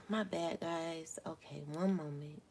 My bad, guys. Okay, one moment.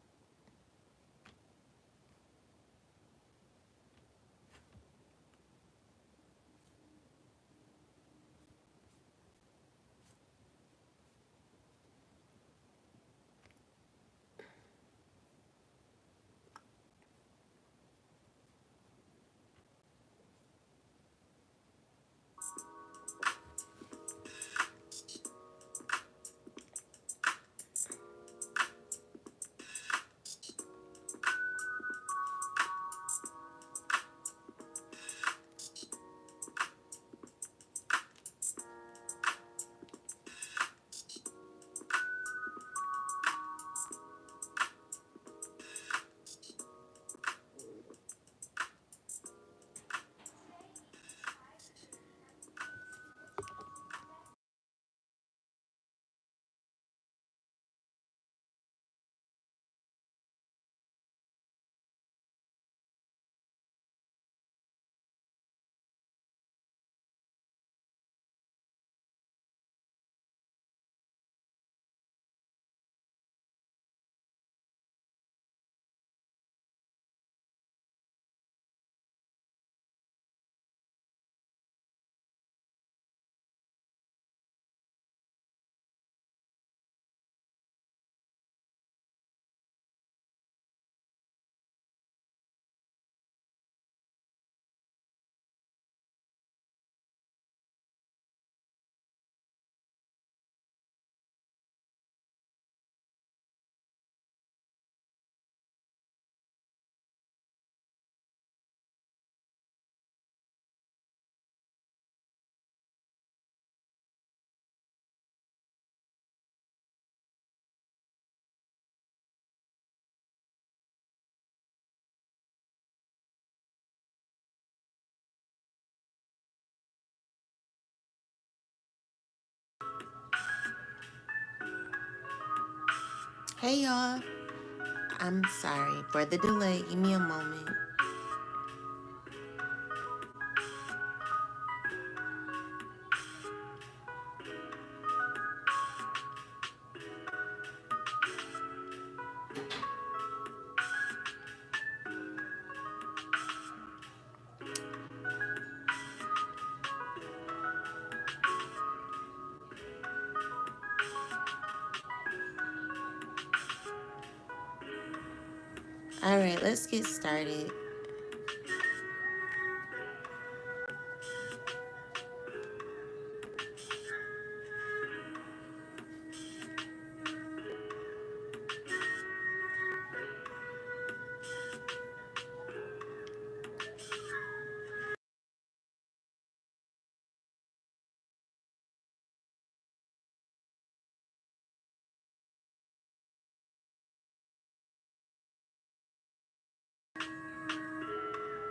Hey, y'all. I'm sorry for the delay. Give me a moment. All right, let's get started.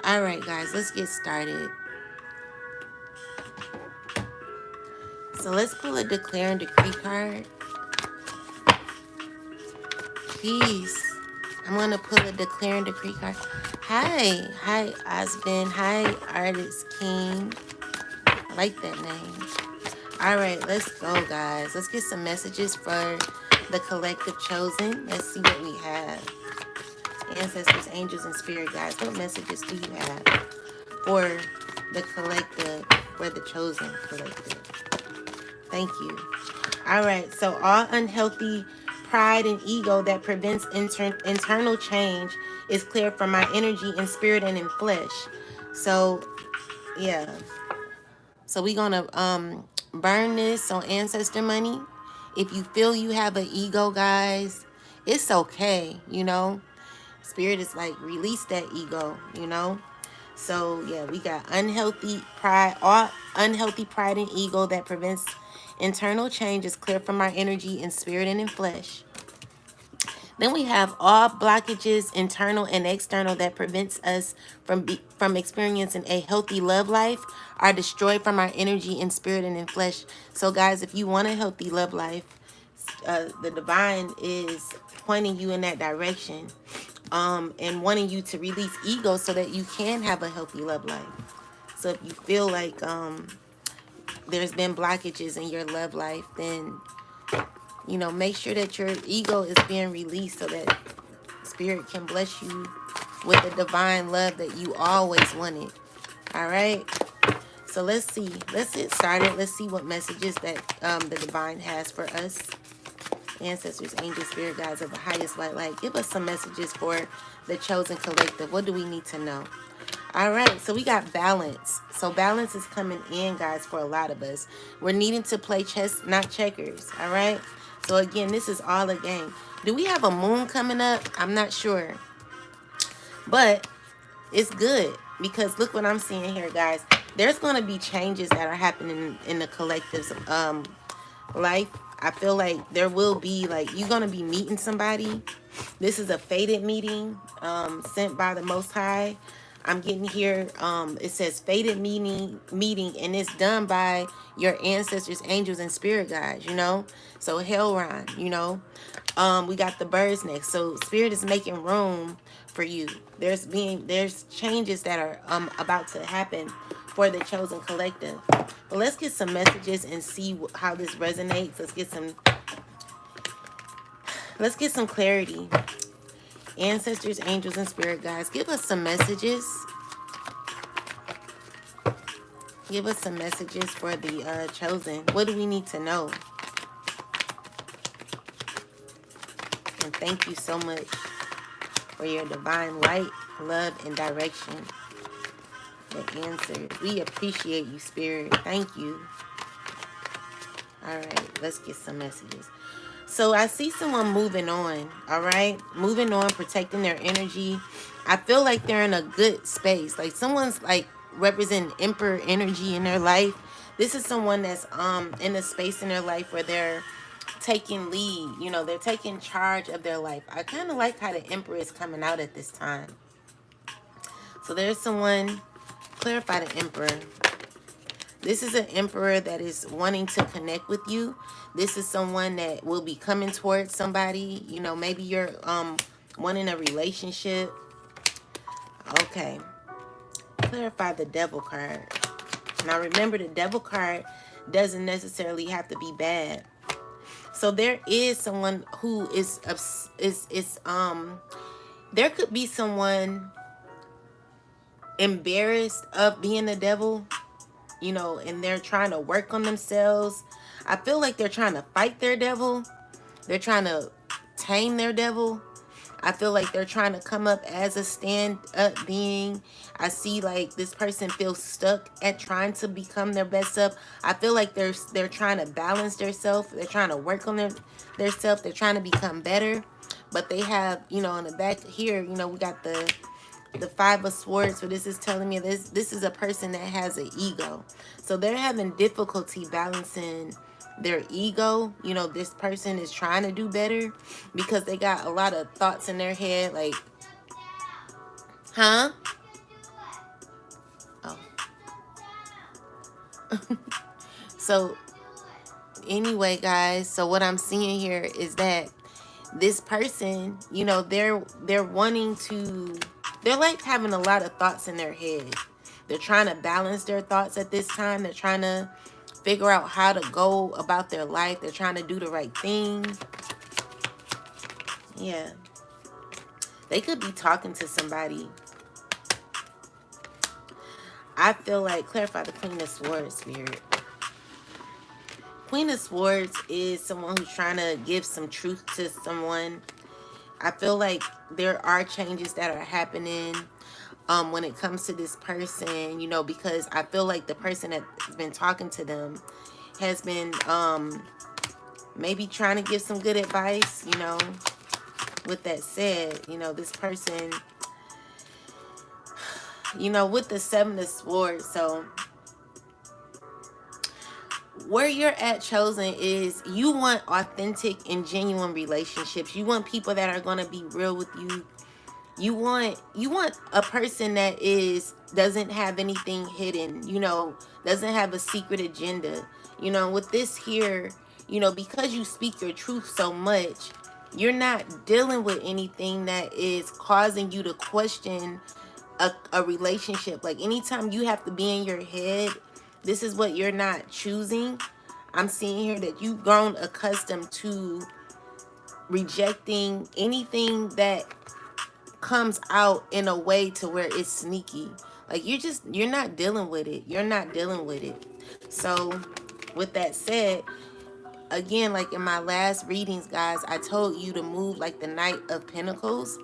All right, guys, let's get started. So let's pull a declare and decree card. Peace. I'm going to pull a declare and decree card. Hi. Hi, Osbin. Hi, Artist King. I like that name. All right, let's go, guys. Let's get some messages for the collective chosen. Let's see what we have. Ancestors, angels, and spirit guides. What messages do you have for the collective, for the chosen collective? Thank you. All right, so all unhealthy pride and ego that prevents internal change is cleared from my energy in spirit and in flesh. So, yeah. So we're going to burn this on ancestor money. If you feel you have an ego, guys, it's okay, you know. Spirit is like, release that ego, you know. So yeah, we got unhealthy pride, all unhealthy pride and ego that prevents internal change is clear from our energy in spirit and in flesh. Then we have all blockages, internal and external, that prevents us from experiencing a healthy love life are destroyed from our energy in spirit and in flesh. So guys, if you want a healthy love life, the divine is pointing you in that direction, and wanting you to release ego so that you can have a healthy love life. So if you feel like there's been blockages in your love life, then You know, make sure that your ego is being released so that Spirit can bless you with the divine love that you always wanted. All right. So let's see. Let's get started. Let's see what messages that the divine has for us. Ancestors, angels, spirit guides of the highest light. Give us some messages for the chosen collective. What do we need to know? All right, so we got balance. So balance is coming in, guys, for a lot of us. We're needing to play chess, not checkers. All right. So again, this is all a game. Do we have a moon coming up? I'm not sure, but it's good because look what I'm seeing here, guys. There's going to be changes that are happening in the collective's life. I feel like there will be, like, you're going to be meeting somebody. This is a fated meeting sent by the Most High. I'm getting here. It says fated meeting, and it's done by your ancestors, angels, and spirit guides, you know. So Hellron, you know. We got the bird's next. So Spirit is making room for you. There's changes that are about to happen for the chosen collective. But let's get some messages and see how this resonates. Let's get some clarity. Ancestors, angels, and spirit guides, give us some messages. Give us some messages for the chosen. What do we need to know? And thank you so much for your divine light, love, and direction. The answers. We appreciate you, Spirit. Thank you. All right, let's get some messages. So I see someone moving on, all right? Moving on, protecting their energy. I feel like they're in a good space. Like someone's like representing emperor energy in their life. This is someone that's in a space in their life where they're taking lead. You know, they're taking charge of their life. I kind of like how the emperor is coming out at this time. So there's someone, clarify the emperor. This is an emperor that is wanting to connect with you. This is someone that will be coming towards somebody. You know, maybe you're wanting a relationship. Okay. Clarify the devil card. Now remember, the devil card doesn't necessarily have to be bad. So there is someone who is there could be someone embarrassed of being the devil, you know, and they're trying to work on themselves. I feel like they're trying to fight their devil. They're trying to tame their devil. I feel like they're trying to come up as a stand-up being. I see like this person feels stuck at trying to become their best self. I feel like they're trying to balance their self. They're trying to work on their self. They're trying to become better. But they have, you know, on the back here, you know, we got the Five of Swords. So this is telling me this is a person that has an ego. So they're having difficulty balancing their ego. You know, this person is trying to do better because they got a lot of thoughts in their head like, huh? Oh. So anyway, guys, so what I'm seeing here is that this person, you know, they're wanting to, they're like having a lot of thoughts in their head. They're trying to balance their thoughts at this time. They're trying to figure out how to go about their life. They're trying to do the right thing. Yeah. They could be talking to somebody. I feel like, clarify the Queen of Swords, Spirit. Queen of Swords is someone who's trying to give some truth to someone. I feel like there are changes that are happening when it comes to this person, you know, because I feel like the person that's been talking to them has been maybe trying to give some good advice, you know. With that said, you know, this person, you know, with the Seven of Swords, so where you're at, chosen, is you want authentic and genuine relationships. You want people that are going to be real with you. You want a person that doesn't have anything hidden, you know, doesn't have a secret agenda. You know, with this here, you know, because you speak your truth so much, you're not dealing with anything that is causing you to question a relationship. Like anytime you have to be in your head, this is what you're not choosing. I'm seeing here that you've grown accustomed to rejecting anything that comes out in a way to where it's sneaky. Like you're not dealing with it. You're not dealing with it. So with that said, again, like in my last readings, guys, I told you to move like the Knight of Pentacles.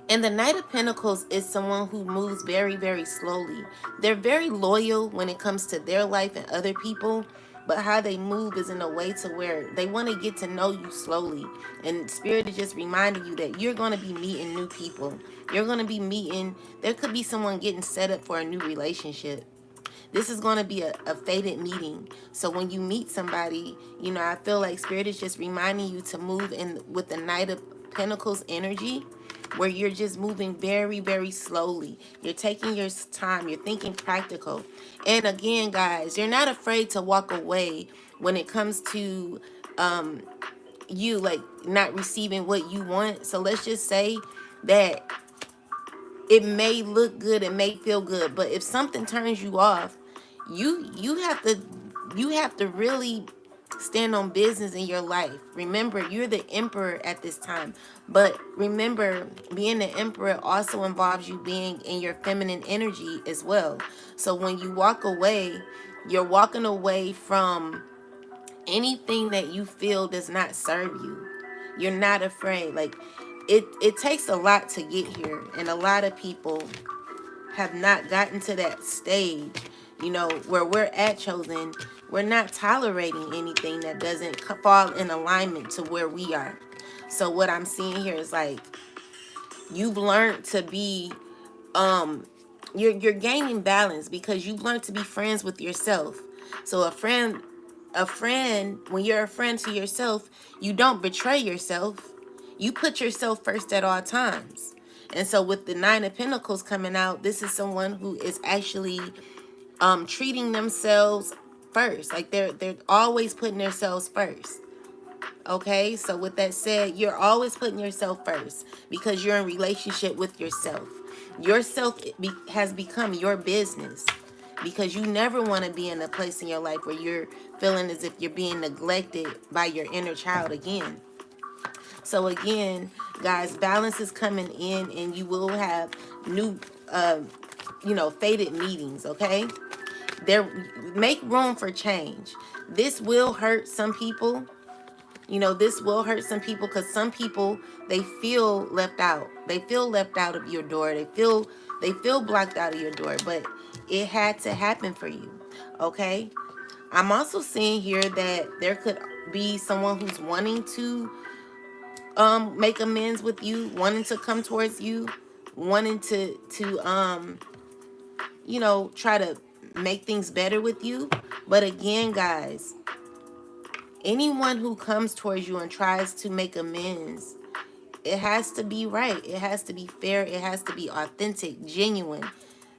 And the Knight of Pentacles is someone who moves very, very slowly. They're very loyal when it comes to their life and other people, but how they move is in a way to where they want to get to know you slowly. And Spirit is just reminding you that you're going to be meeting new people. You're going to be meeting, there could be someone getting set up for a new relationship. This is going to be a fated meeting. So when you meet somebody, you know, I feel like Spirit is just reminding you to move in with the Knight of Pentacles energy, where you're just moving very, very slowly. You're taking your time. You're thinking practical. And again, guys, you're not afraid to walk away when it comes to you like not receiving what you want. So let's just say that it may look good, it may feel good, but if something turns you off, you have to really stand on business in your life. Remember, you're the emperor at this time. But remember, being the emperor also involves you being in your feminine energy as well. So when you walk away, you're walking away from anything that you feel does not serve you. You're not afraid. Like it takes a lot to get here, and a lot of people have not gotten to that stage, you know, where we're at, Chosen. We're not tolerating anything that doesn't fall in alignment to where we are. So what I'm seeing here is like you've learned to be you're gaining balance because you've learned to be friends with yourself. So a friend, when you're a friend to yourself, you don't betray yourself. You put yourself first at all times. And so with the Nine of Pentacles coming out, this is someone who is actually treating themselves first. Like they're always putting themselves first. Okay, so with that said, you're always putting yourself first because you're in relationship with yourself. Yourself has become your business because you never want to be in a place in your life where you're feeling as if you're being neglected by your inner child again. So again, guys, balance is coming in and you will have new, fated meetings, okay? There, make room for change. This will hurt some people. You know, this will hurt some people because some people, they feel left out. They feel left out of your door. They feel blocked out of your door, but it had to happen for you. Okay? I'm also seeing here that there could be someone who's wanting to make amends with you, wanting to come towards you, wanting to try to make things better with you. But again, guys, anyone who comes towards you and tries to make amends, it has to be right. It has to be fair. It has to be authentic, genuine.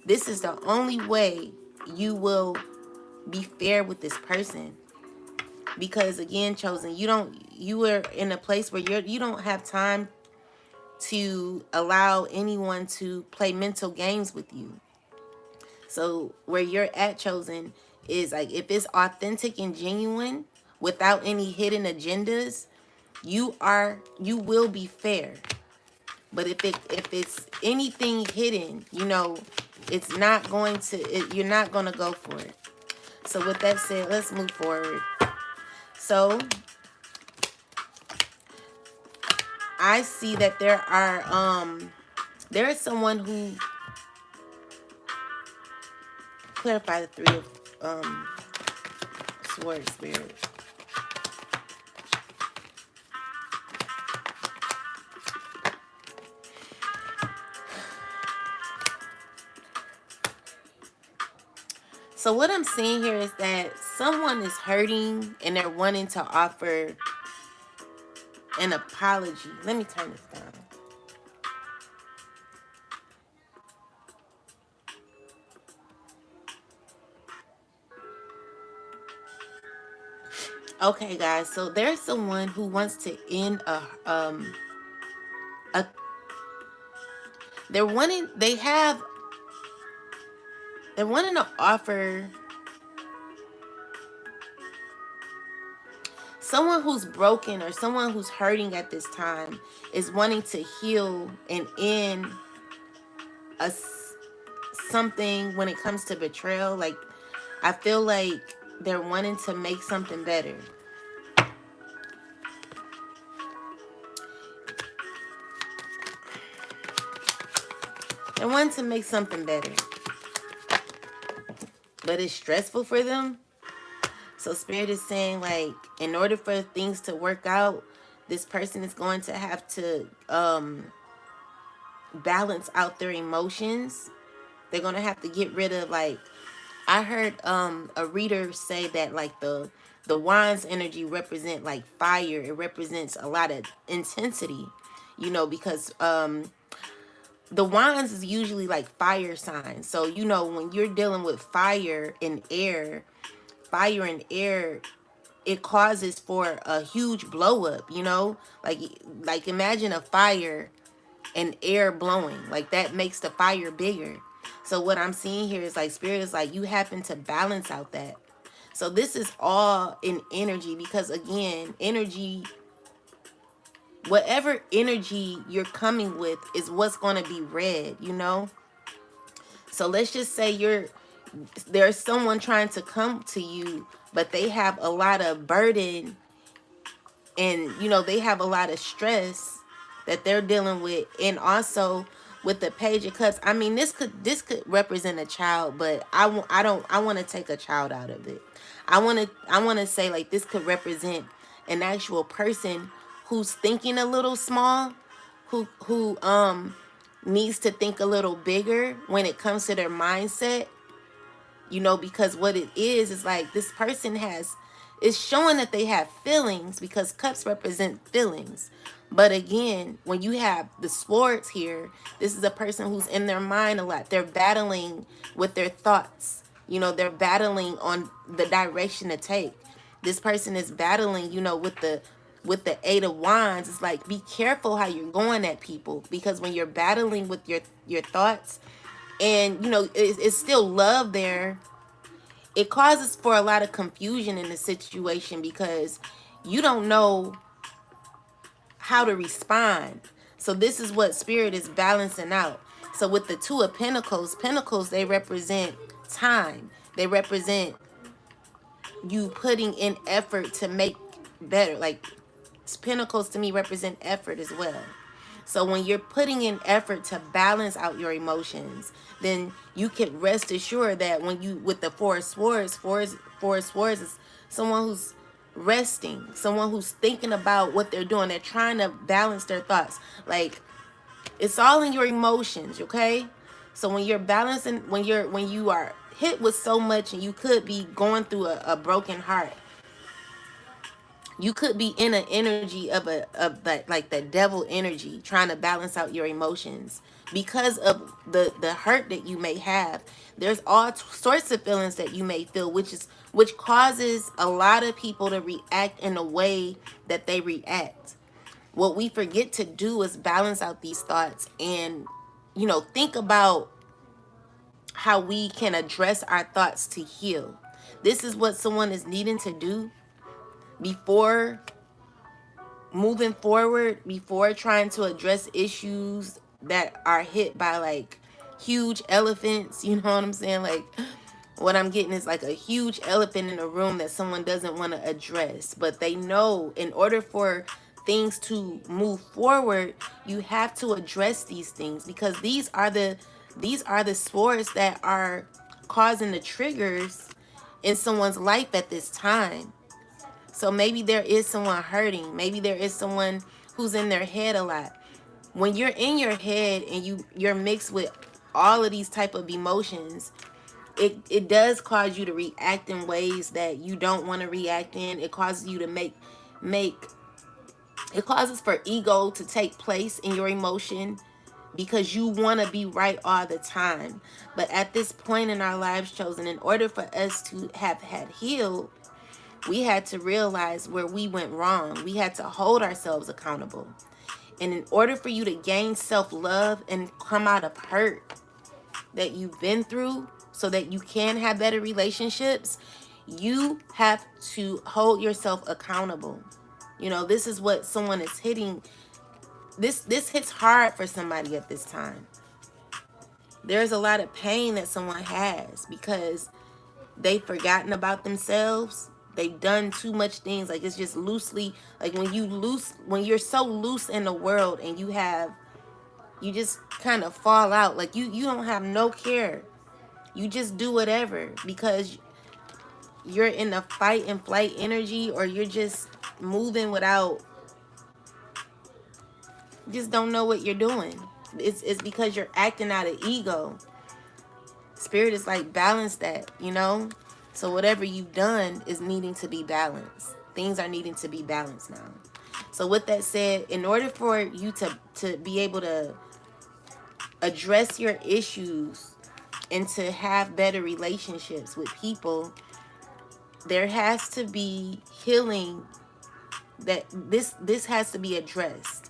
This is the only way you will be fair with this person. Because again, Chosen, you are in a place where you don't have time to allow anyone to play mental games with you. So where you're at, Chosen, is like if it's authentic and genuine without any hidden agendas, you will be fair. But if it's anything hidden, it's not going to you're not going to go for it. So with that said, let's move forward. So I see that there is someone who clarify the Three of Swords, Spirit. So what I'm seeing here is that someone is hurting and they're wanting to offer an apology. Let me turn this down. Okay, guys. So there's someone who wants to end a they're wanting to offer Someone who's broken or someone who's hurting at this time is wanting to heal and end a something when it comes to betrayal. Like, I feel like they're wanting to make something better. They want to make something better, but it's stressful for them. So Spirit is saying, like, in order for things to work out, this person is going to have to balance out their emotions. They're going to have to get rid of, like, I heard a reader say that, like, the wand's energy represent like fire. It represents a lot of intensity, you know, because the wands is usually like fire signs. So, you know, when you're dealing with fire and air, it causes for a huge blow up, you know? Like imagine a fire and air blowing. Like, that makes the fire bigger. So what I'm seeing here is like Spirit is like, you happen to balance out that. So this is all in energy, because again, energy, whatever energy you're coming with is what's going to be read, you know? So let's just say there's someone trying to come to you, but they have a lot of burden and, you know, they have a lot of stress that they're dealing with. And also with the Page of Cups, I mean, this could represent a child, but I want to take a child out of it. I want to say, like, this could represent an actual person who's thinking a little small, who needs to think a little bigger when it comes to their mindset, you know, because what it is like this person is showing that they have feelings, because cups represent feelings. But again, when you have the swords here, this is a person who's in their mind a lot. They're battling with their thoughts. You know, they're battling on the direction to take. This person is battling, you know, with the Eight of Wands. It's like, be careful how you're going at people, because when you're battling with your thoughts, and, you know, it's still love there, it causes for a lot of confusion in the situation, because you don't know how to respond. So this is what Spirit is balancing out. So with the Two of Pentacles, they represent time. They represent you putting in effort to make better. Like, Pentacles to me represent effort as well. So when you're putting in effort to balance out your emotions, then you can rest assured that when you, with the Four of Swords is someone who's resting, someone who's thinking about what they're doing. They're trying to balance their thoughts. Like, it's all in your emotions, okay? So when you're balancing, when you are hit with so much, and you could be going through a broken heart, you could be in an energy of like that devil energy, trying to balance out your emotions because of the hurt that you may have. There's all sorts of feelings that you may feel, which causes a lot of people to react in a way that they react. What we forget to do is balance out these thoughts and, you know, think about how we can address our thoughts to heal. This is what someone is needing to do before moving forward, before trying to address issues that are hit by like huge elephants. You know what I'm saying? Like, what I'm getting is like a huge elephant in a room that someone doesn't want to address, but they know in order for things to move forward, you have to address these things, because these are the swords that are causing the triggers in someone's life at this time. So maybe there is someone hurting. Maybe there is someone who's in their head a lot. When you're in your head and you're mixed with all of these type of emotions, it does cause you to react in ways that you don't want to react in. It causes you to make it causes for ego to take place in your emotion, because you want to be right all the time. But at this point in our lives, chosen, in order for us to have had healed, we had to realize where we went wrong. We had to hold ourselves accountable. And in order for you to gain self-love and come out of hurt that you've been through so that you can have better relationships, You have to hold yourself accountable. You know, this is what someone is hitting. This hits hard for somebody at this time. There's a lot of pain that someone has because they've forgotten about themselves. They've done too much things. Like, it's just loosely, like when you're so loose in the world and you just kind of fall out. Like, you don't have no care. You just do whatever because you're in a fight and flight energy, or you're just moving without, just don't know what you're doing. It's because you're acting out of ego. Spirit is like, balance that, you know? So whatever you've done is needing to be balanced. Things are needing to be balanced now. So with that said, in order for you to be able to address your issues and to have better relationships with people, there has to be healing. That this has to be addressed.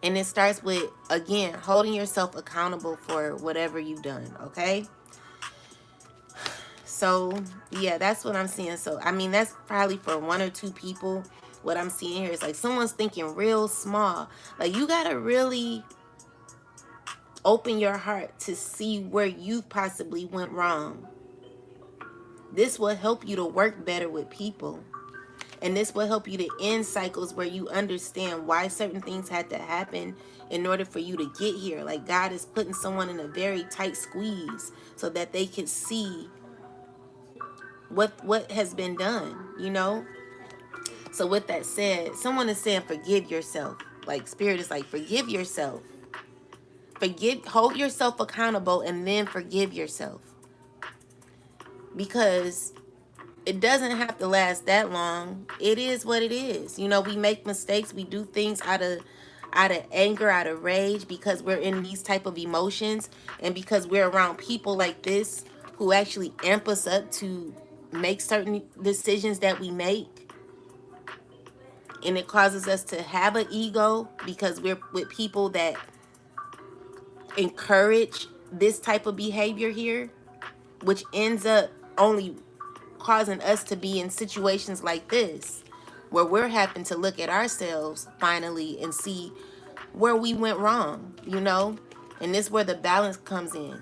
And it starts with, again, holding yourself accountable for whatever you've done, okay? So, yeah, that's what I'm seeing. So, I mean, that's probably for one or two people. What I'm seeing here is like someone's thinking real small. Like, you got to really open your heart to see where you possibly went wrong. This will help you to work better with people. And this will help you to end cycles where you understand why certain things had to happen in order for you to get here. Like, God is putting someone in a very tight squeeze so that they can see what has been done, you know? So with that said, someone is saying forgive yourself. Like, Spirit is like, forgive yourself. Hold yourself accountable and then forgive yourself. Because it doesn't have to last that long. It is what it is. You know, we make mistakes. We do things out of anger, out of rage, because we're in these type of emotions, and because we're around people like this who actually amp us up to make certain decisions that we make. And it causes us to have an ego because we're with people that encourage this type of behavior here, which ends up only causing us to be in situations like this, where we're having to look at ourselves finally and see where we went wrong, you know? And this is where the balance comes in.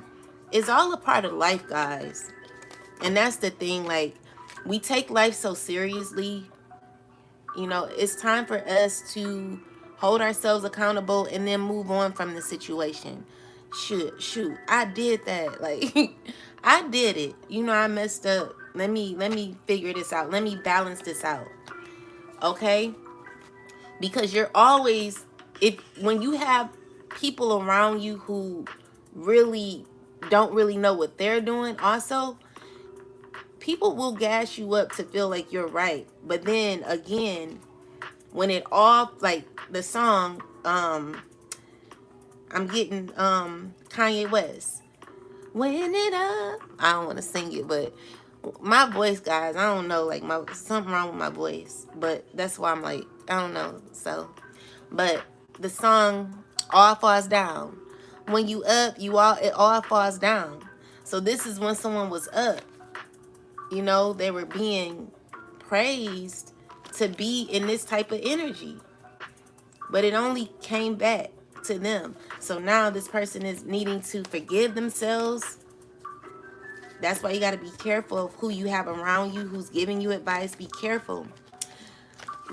It's all a part of life, guys. And that's the thing, like, we take life so seriously. You know, it's time for us to hold ourselves accountable and then move on from the situation. Shoot, I did that. Like, I did it. You know, I messed up. Let me figure this out. Let me balance this out. Okay? Because you're always, when you have people around you who really don't really know what they're doing, also, people will gas you up to feel like you're right. But then again, when it all, like the song, I'm getting Kanye West. When it up. I don't want to sing it, but my voice, guys, I don't know, like, something wrong with my voice. But that's why I'm like, I don't know. So, but the song All Falls Down. When you up, it all falls down. So this is when someone was up. You know, they were being praised to be in this type of energy. But it only came back to them. So now this person is needing to forgive themselves. That's why you got to be careful of who you have around you, who's giving you advice. Be careful.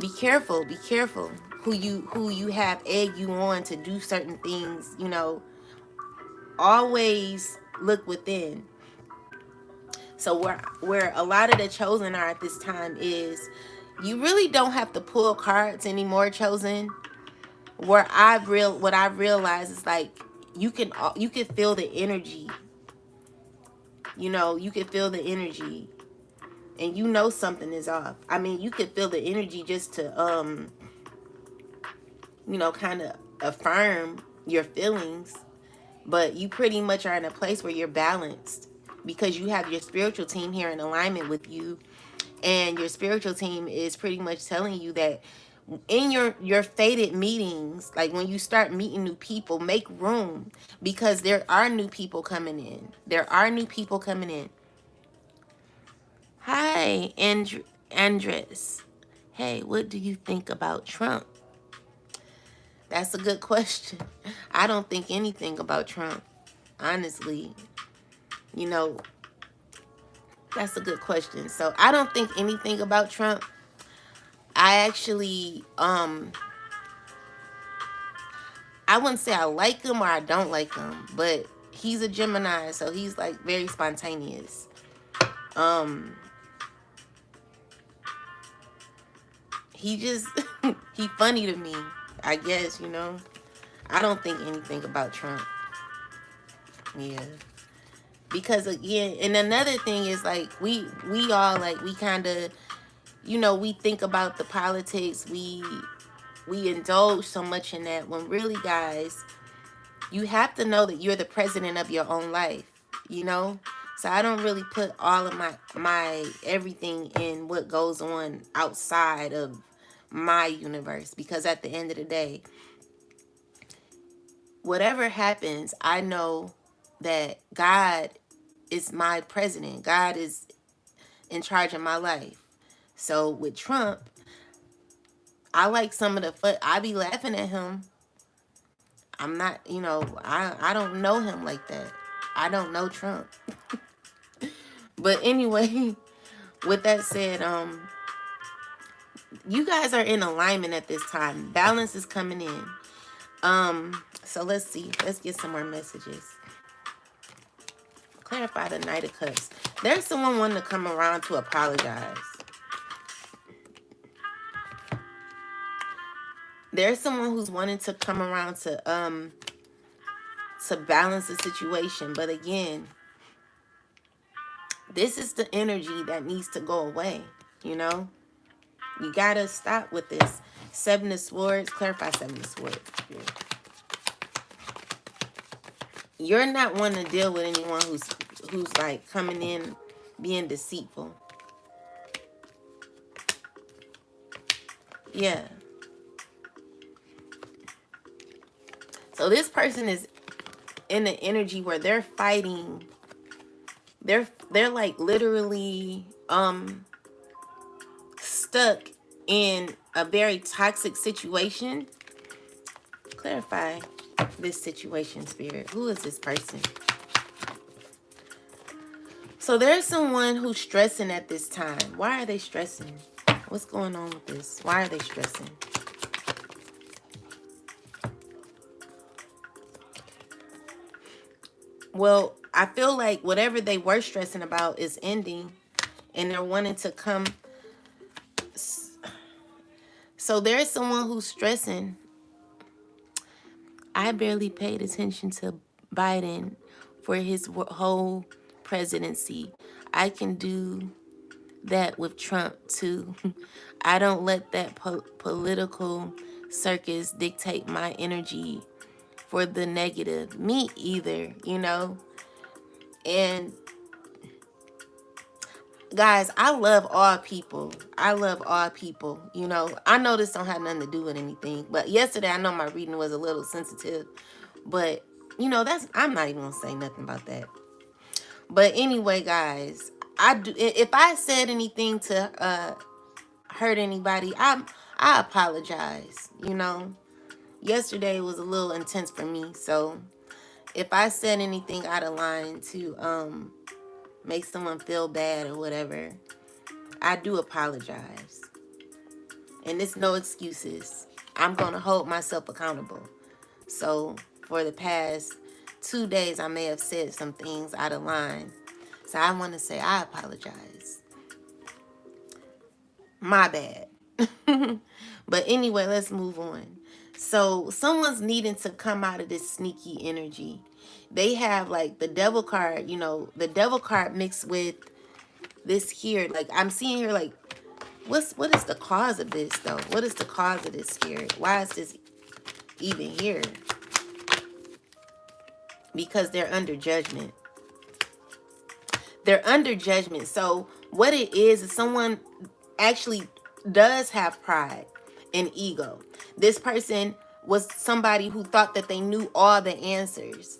Be careful. Be careful who you have egg you on to do certain things. You know, always look within. So where a lot of the chosen are at this time is, you really don't have to pull cards anymore, chosen. What I've realized is, like, you can feel the energy. You know, you can feel the energy, and you know something is off. I mean, you could feel the energy just to you know, kind of affirm your feelings, but you pretty much are in a place where you're balanced because you have your spiritual team here in alignment with you, and your spiritual team is pretty much telling you that in your fated meetings, like when you start meeting new people, make room, because there are new people coming in. There are new people coming in. Hi, Andres. Hey, what do you think about Trump? That's a good question. I don't think anything about Trump. Honestly, you know, that's a good question. So I don't think anything about Trump. I actually, I wouldn't say I like him or I don't like him, but he's a Gemini, so he's like very spontaneous. Um, he just he funny to me, I guess, you know. I don't think anything about Trump. Yeah. Because again, and another thing is like we all like we kind of, you know, we think about the politics, we indulge so much in that when really, guys, you have to know that you're the president of your own life, you know? So I don't really put all of my everything in what goes on outside of my universe, because at the end of the day, whatever happens, I know that God is my president. God is in charge of my life. So with Trump, I like some of the foot. I be laughing at him. I'm not, you know, I don't know him like that. I don't know Trump. But anyway, with that said, you guys are in alignment at this time. Balance is coming in. So let's see. Let's get some more messages. Clarify the Knight of Cups. There's someone wanting to come around to apologize. There's someone who's wanting to come around to balance the situation. But again, this is the energy that needs to go away, you know? You gotta stop with this. Seven of Swords. Clarify Seven of Swords. You're not wanting to deal with anyone who's like coming in being deceitful. Yeah. So this person is in the energy where they're fighting. They're like literally stuck in a very toxic situation. Clarify this situation, Spirit. Who is this person? So there's someone who's stressing at this time. Why are they stressing? What's going on with this? Why are they stressing? Well, I feel like whatever they were stressing about is ending, and they're wanting to come. So there's someone who's stressing. I barely paid attention to Biden for his whole presidency. I can do that with Trump too. I don't let that political circus dictate my energy for the negative. Me either, you know? And guys, I love all people. I love all people, you know? I know this don't have nothing to do with anything, but yesterday I know my reading was a little sensitive, but you know, I'm not even gonna say nothing about that. But anyway, guys, if I said anything to hurt anybody, I apologize, you know? Yesterday was a little intense for me, so if I said anything out of line to make someone feel bad or whatever, I do apologize. And it's no excuses. I'm going to hold myself accountable. So for the past 2 days, I may have said some things out of line. So I want to say I apologize. My bad. But anyway, let's move on. So someone's needing to come out of this sneaky energy. They have like the devil card, you know, the devil card mixed with this here. Like I'm seeing here like, what is the cause of this though? What is the cause of this, Spirit? Why is this even here? Because they're under judgment. They're under judgment. So what it is someone actually does have pride and ego. This person was somebody who thought that they knew all the answers.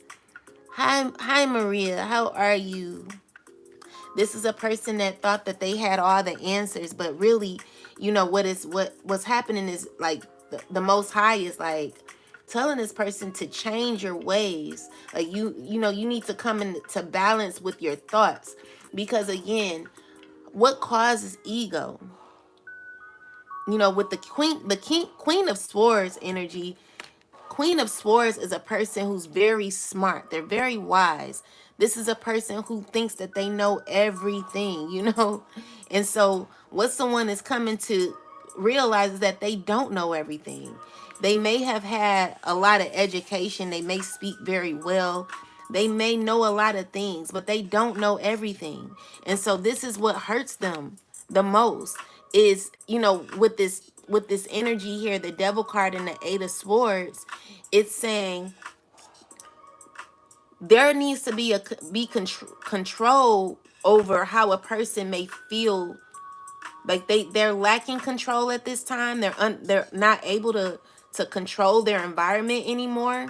Hi Maria, how are you? This is a person that thought that they had all the answers, but really, what's happening is like the Most High is like telling this person to change your ways. Like you need to come into balance with your thoughts, because again, what causes ego? With the Queen of Swords energy. Queen of Swords is a person who's very smart. They're very wise. This is a person who thinks that they know everything. And so what someone is coming to realize is that they don't know everything. They may have had a lot of education. They may speak very well. They may know a lot of things, but they don't know everything. And so this is what hurts them the most is, with this energy here, the Devil card and the Eight of Swords, it's saying there needs to control over how a person may feel. Like they're lacking control at this time. They're not able to control their environment anymore,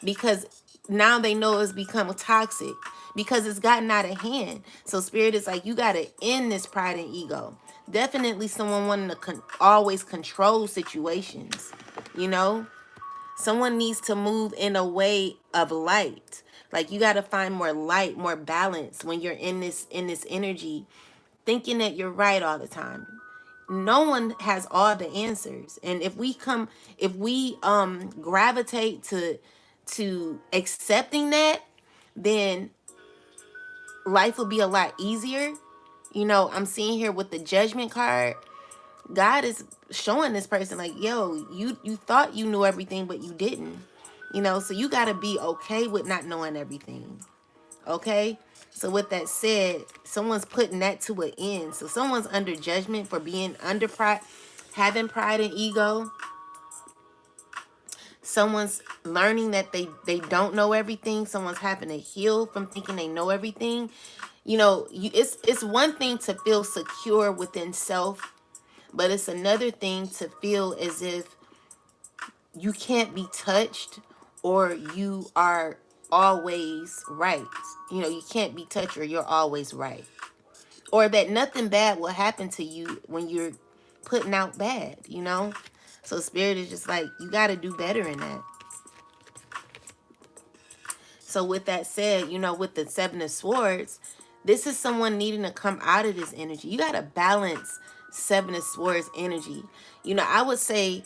because now they know it's become toxic, because it's gotten out of hand. So Spirit is like, you got to end this pride and ego. Definitely someone wanting to always control situations. Someone needs to move in a way of light. Like you got to find more light, more balance when you're in this energy, thinking that you're right all the time. No one has all the answers. And if we gravitate to accepting that, then life will be a lot easier. I'm seeing here with the Judgment card, God is showing this person like, yo, you thought you knew everything, but you didn't. So you got to be okay with not knowing everything. Okay? So with that said, someone's putting that to an end. So someone's under judgment for being under pride, having pride and ego. Someone's learning that they don't know everything. Someone's having to heal from thinking they know everything. It's one thing to feel secure within self, but it's another thing to feel as if you can't be touched, or you are always right. You can't be touched, or you're always right. Or that nothing bad will happen to you when you're putting out bad. So Spirit is just like, you got to do better in that. So with that said, with the Seven of Swords, this is someone needing to come out of this energy. You got to balance Seven of Swords energy. I would say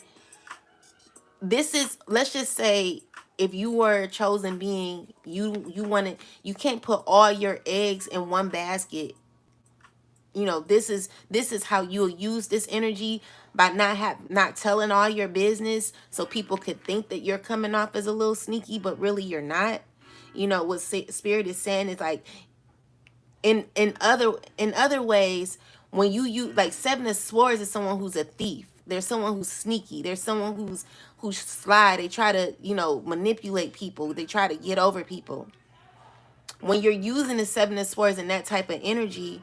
this is, let's just say, if you were a chosen being, you can't put all your eggs in one basket. This is how you'll use this energy, by not telling all your business, so people could think that you're coming off as a little sneaky, but really you're not. What Spirit is saying is like, in other ways, when you use, like, Seven of Swords is someone who's a thief. There's someone who's sneaky. There's someone who's sly. They try to manipulate people. They try to get over people. When you're using the Seven of Swords and that type of energy,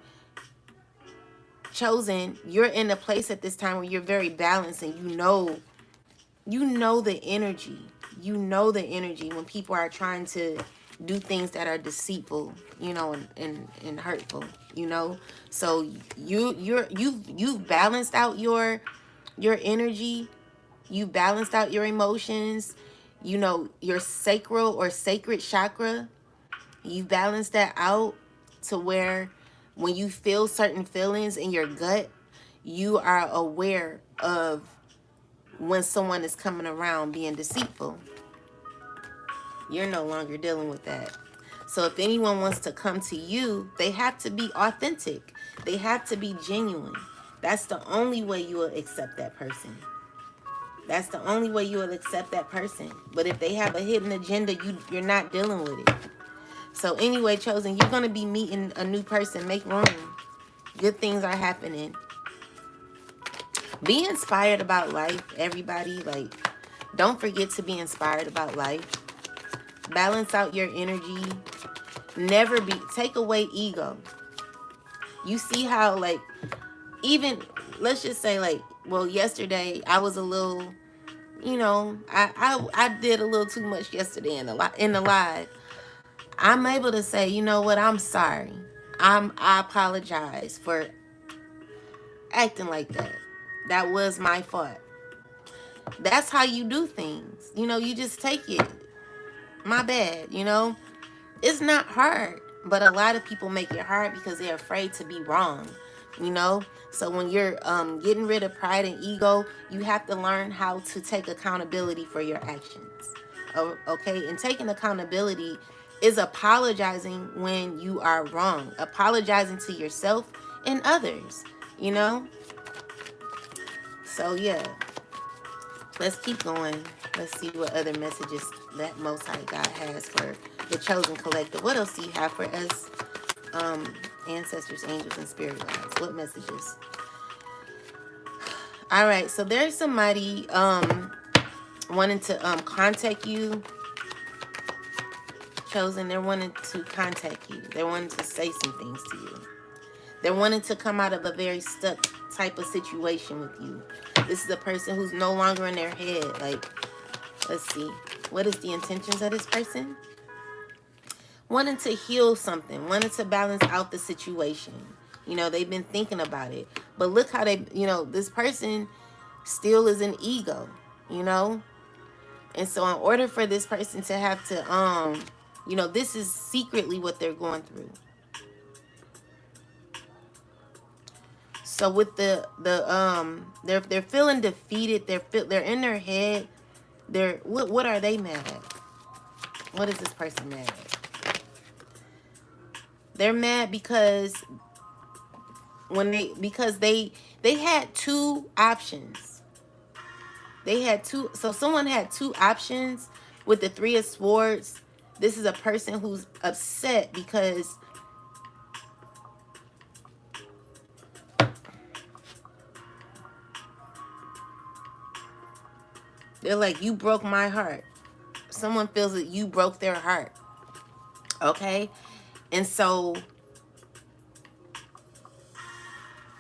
chosen, you're in a place at this time where you're very balanced, and you know the energy. When people are trying to do things that are deceitful, and hurtful, So you've balanced out your energy. You balanced out your emotions. Your sacral or sacred chakra. You balance that out to where when you feel certain feelings in your gut, you are aware of when someone is coming around being deceitful. You're no longer dealing with that. So if anyone wants to come to you, they have to be authentic. They have to be genuine. That's the only way you will accept that person. That's the only way you will accept that person. But if they have a hidden agenda, you're not dealing with it. So anyway, chosen, you're going to be meeting a new person. Make room. Good things are happening. Be inspired about life, everybody. Like, don't forget to be inspired about life. Balance out your energy. Take away ego. You see how, like, even, let's just say, like, well, yesterday I was a little, I did a little too much yesterday in the live. I'm able to say, you know what, I'm sorry. I apologize for acting like that. That was my fault. That's how you do things. You know, you just take it. My bad, you know? It's not hard, but a lot of people make it hard because they're afraid to be wrong, you know? So when you're getting rid of pride and ego, you have to learn how to take accountability for your actions. Okay? And taking accountability is apologizing when you are wrong, apologizing to yourself and others, you know? So yeah, let's keep going. Let's see what other messages that Most High God has for the chosen collective. What else do you have for us, ancestors, angels, and spirit guides? What messages? All right, so there's somebody wanting to contact you, chosen. They're wanting to contact you. They're wanting to say some things to you. They're wanting to come out of a very stuck type of situation with you. This is a person who's no longer in their head. Like, let's see. What is the intentions of this person? Wanting to heal something. Wanting to balance out the situation. You know, they've been thinking about it. But look how they, you know, this person still is an ego. You know? And so in order for this person to have to, you know, this is secretly what they're going through. So with they're feeling defeated. They're in their head. What are they mad at? What is this person mad at? They're mad because they had two options. So someone had two options with the Three of Swords. This is a person who's upset because they're like, you broke my heart. Someone feels that you broke their heart. Okay? And so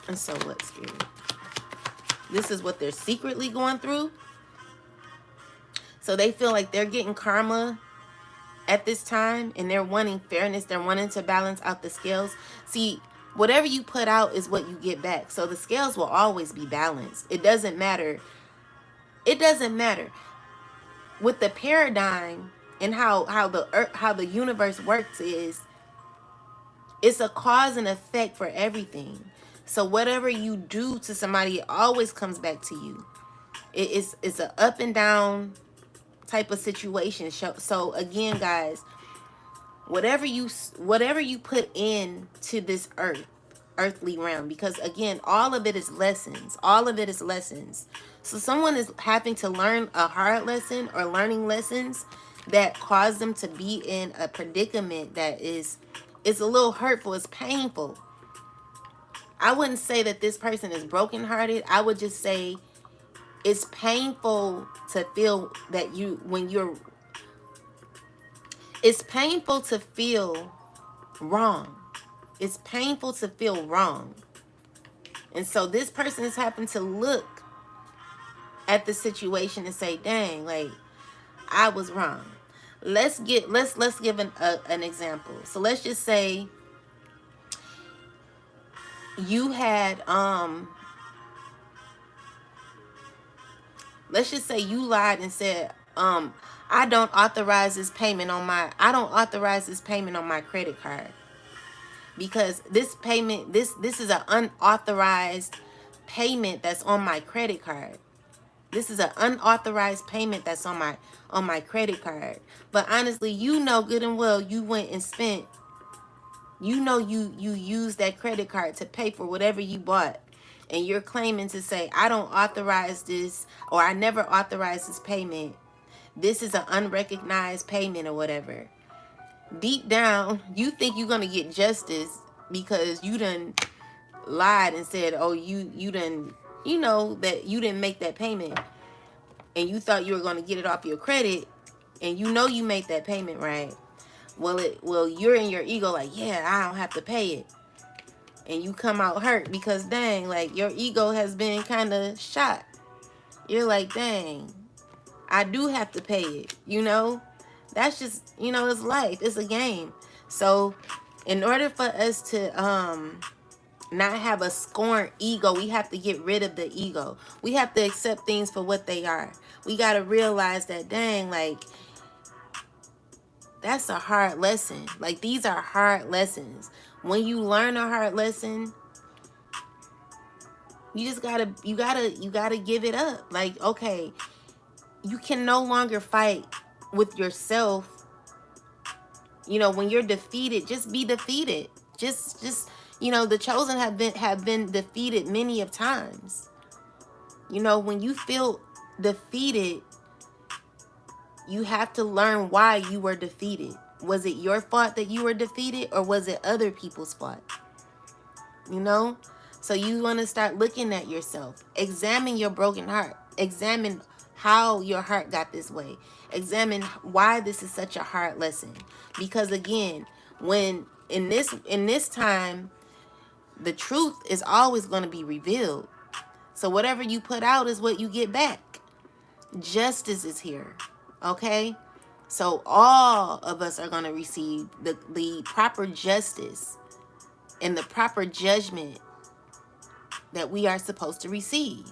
what, Spirit? This is what they're secretly going through. So they feel like they're getting karma at this time, and they're wanting fairness. They're wanting to balance out the scales. See, whatever you put out is what you get back. So the scales will always be balanced. It doesn't matter. It doesn't matter. With the paradigm and how the universe works is, it's a cause and effect for everything. So whatever you do to somebody, it always comes back to you. It's an up and down type of situation. So again, guys, whatever you put in to this earthly realm, because again, all of it is lessons. All of it is lessons. So someone is having to learn a hard lesson or learning lessons that cause them to be in a predicament that is a little hurtful. It's painful. I wouldn't say that this person is brokenhearted. I would just say it's painful to feel that it's painful to feel wrong. It's painful to feel wrong. And so this person is having to look at the situation and say, dang, like, I was wrong. Let's give an example. So let's just say you had let's just say you lied and said, I don't authorize this payment on my credit card, because this payment, this is an unauthorized payment that's on my credit card. This is an unauthorized payment that's on my credit card. But honestly, you know good and well you went and spent, you know, you used that credit card to pay for whatever you bought. And you're claiming to say, I don't authorize this, or I never authorized this payment. This is an unrecognized payment or whatever. Deep down, you think you're going to get justice because you done lied and said, oh, you done, you know, that you didn't make that payment. And you thought you were going to get it off your credit. And you know you made that payment, right? Well, you're in your ego like, yeah, I don't have to pay it. And you come out hurt because, dang, like, your ego has been kind of shot. You're like, dang, I do have to pay it, you know? That's just, you know, it's life. It's a game. So In order for us to not have a scorned ego, we have to get rid of the ego. We have to accept things for what they are. We got to realize that, dang, like, that's a hard lesson. Like, these are hard lessons. When you learn a hard lesson, you just gotta, you gotta give it up. Like, okay, you can no longer fight with yourself. You know, when you're defeated, just be defeated. Just, you know, the chosen have been defeated many of times. You know, when you feel defeated, you have to learn why you were defeated. Was it your fault that you were defeated, or was it other people's fault? You know? So you want to start looking at yourself. Examine your broken heart. Examine how your heart got this way. Examine why this is such a hard lesson. Because again, when in this time, the truth is always going to be revealed. So whatever you put out is what you get back. Justice is here. Okay? So all of us are going to receive the proper justice and the proper judgment that we are supposed to receive.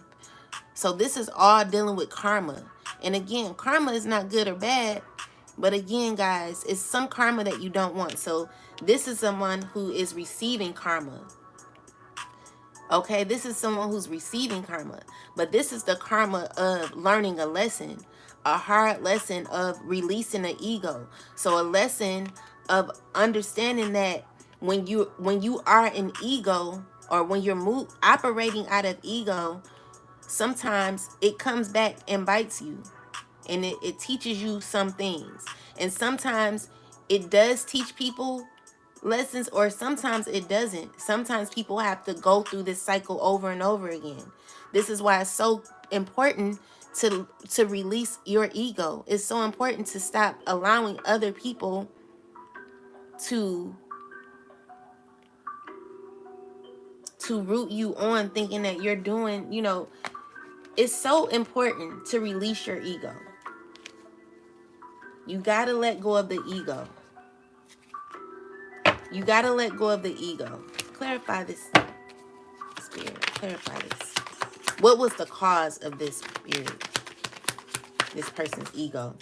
So this is all dealing with karma. And again, karma is not good or bad. But again, guys, it's some karma that you don't want. So this is someone who is receiving karma. Okay, this is someone who's receiving karma. But this is the karma of learning a lesson. A hard lesson of releasing the ego. So a lesson of understanding that when you are an ego, or when you're operating out of ego, sometimes it comes back and bites you. And it teaches you some things. And sometimes it does teach people lessons, or sometimes it doesn't. Sometimes people have to go through this cycle over and over again. This is why it's so important to release your ego. It's so important to stop allowing other people to root you on, thinking that you're doing, you know, it's so important to release your ego. You got to let go of the ego. You got to let go of the ego. Clarify this, spirit. Clarify this. What was the cause of this spirit? This person's ego.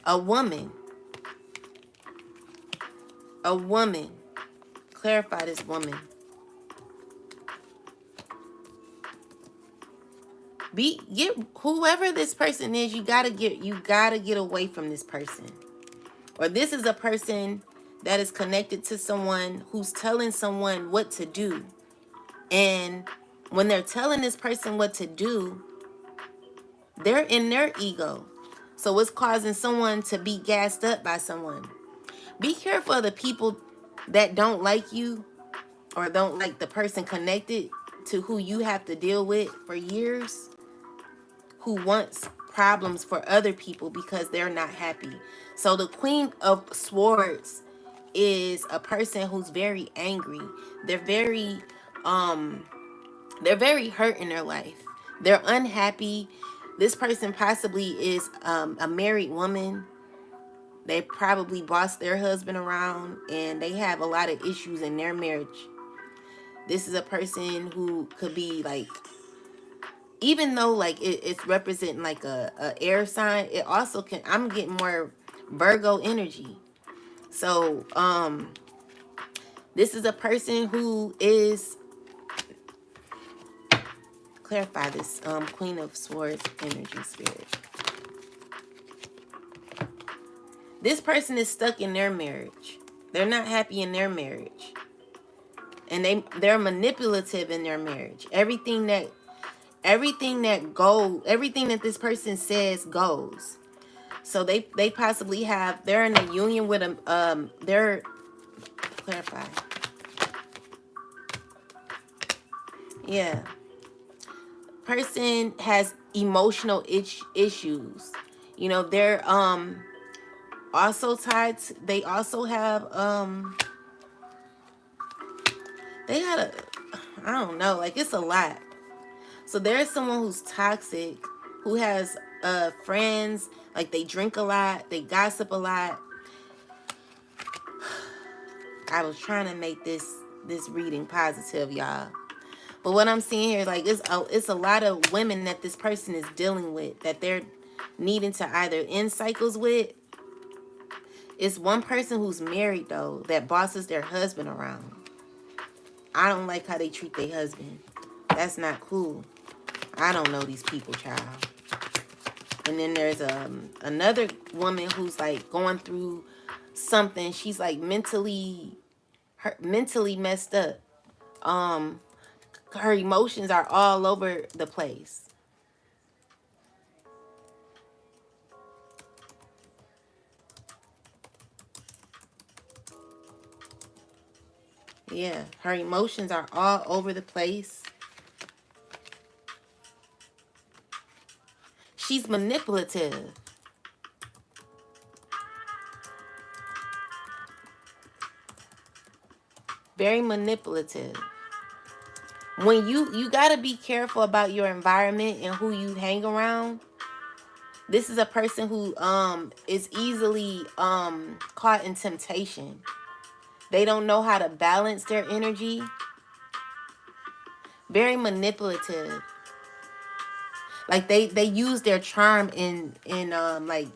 A woman. A woman. Clarify this woman. Get whoever this person is, you gotta get away from this person. Or this is a person that is connected to someone who's telling someone what to do. And when they're telling this person what to do, they're in their ego. So it's causing someone to be gassed up by someone. Be careful of the people that don't like you, or don't like the person connected to who you have to deal with for years, who wants problems for other people because they're not happy. So the Queen of Swords is a person who's very angry. They're very hurt in their life. They're unhappy. This person possibly is a married woman. They probably bossed their husband around, and they have a lot of issues in their marriage. This is a person who could be like, even though like it's representing like a air sign, it also can, I'm getting more Virgo energy. So this is a person who is, clarify this, Queen of Swords energy, spirit. This person is stuck in their marriage. They're not happy in their marriage. And they're manipulative in their marriage. Everything that this person says goes. So they possibly have, they're in a union with they're, clarify. Yeah. Person has emotional issues. You know, they're also tied to, they also have they had a, I don't know, like it's a lot. So there's someone who's toxic, who has friends, like they drink a lot, they gossip a lot. I was trying to make this reading positive, y'all. But what I'm seeing here is like it's a lot of women that this person is dealing with, that they're needing to either end cycles with. It's one person who's married though that bosses their husband around. I don't like how they treat their husband. That's not cool. I don't know these people, child. And then there's another woman who's like going through something. She's like mentally messed up. Um, her emotions are all over the place. Yeah, her emotions are all over the place. She's manipulative. Very manipulative. When you got to be careful about your environment and who you hang around. This is a person who is easily caught in temptation. They don't know how to balance their energy. Very manipulative. Like they use their charm in like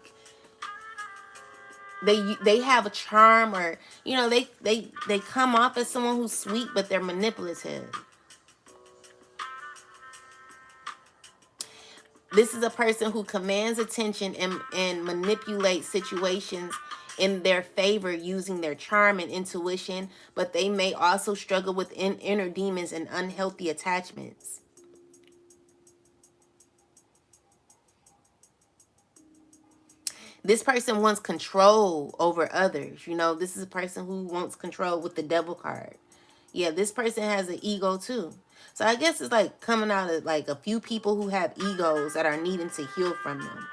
they have a charm, or they come off as someone who's sweet, but they're manipulative. This is a person who commands attention and manipulates situations in their favor using their charm and intuition, but they may also struggle with inner demons and unhealthy attachments. This person wants control over others. This is a person who wants control with the devil card. Yeah, this person has an ego too. So I guess it's like coming out of like a few people who have egos that are needing to heal from them.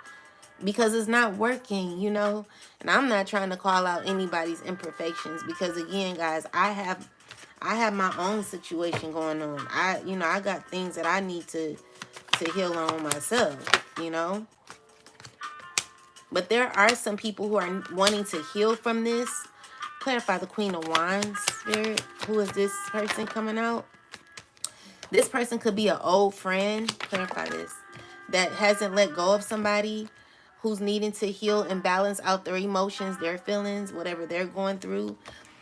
Because it's not working. And I'm not trying to call out anybody's imperfections, because again, guys, I have my own situation going on. I got things that I need to heal on myself. But there are some people who are wanting to heal from this. Clarify the Queen of Wands, Spirit. Who is this person coming out? This person could be an old friend. Clarify this. That hasn't let go of somebody, who's needing to heal and balance out their emotions, their feelings, whatever they're going through.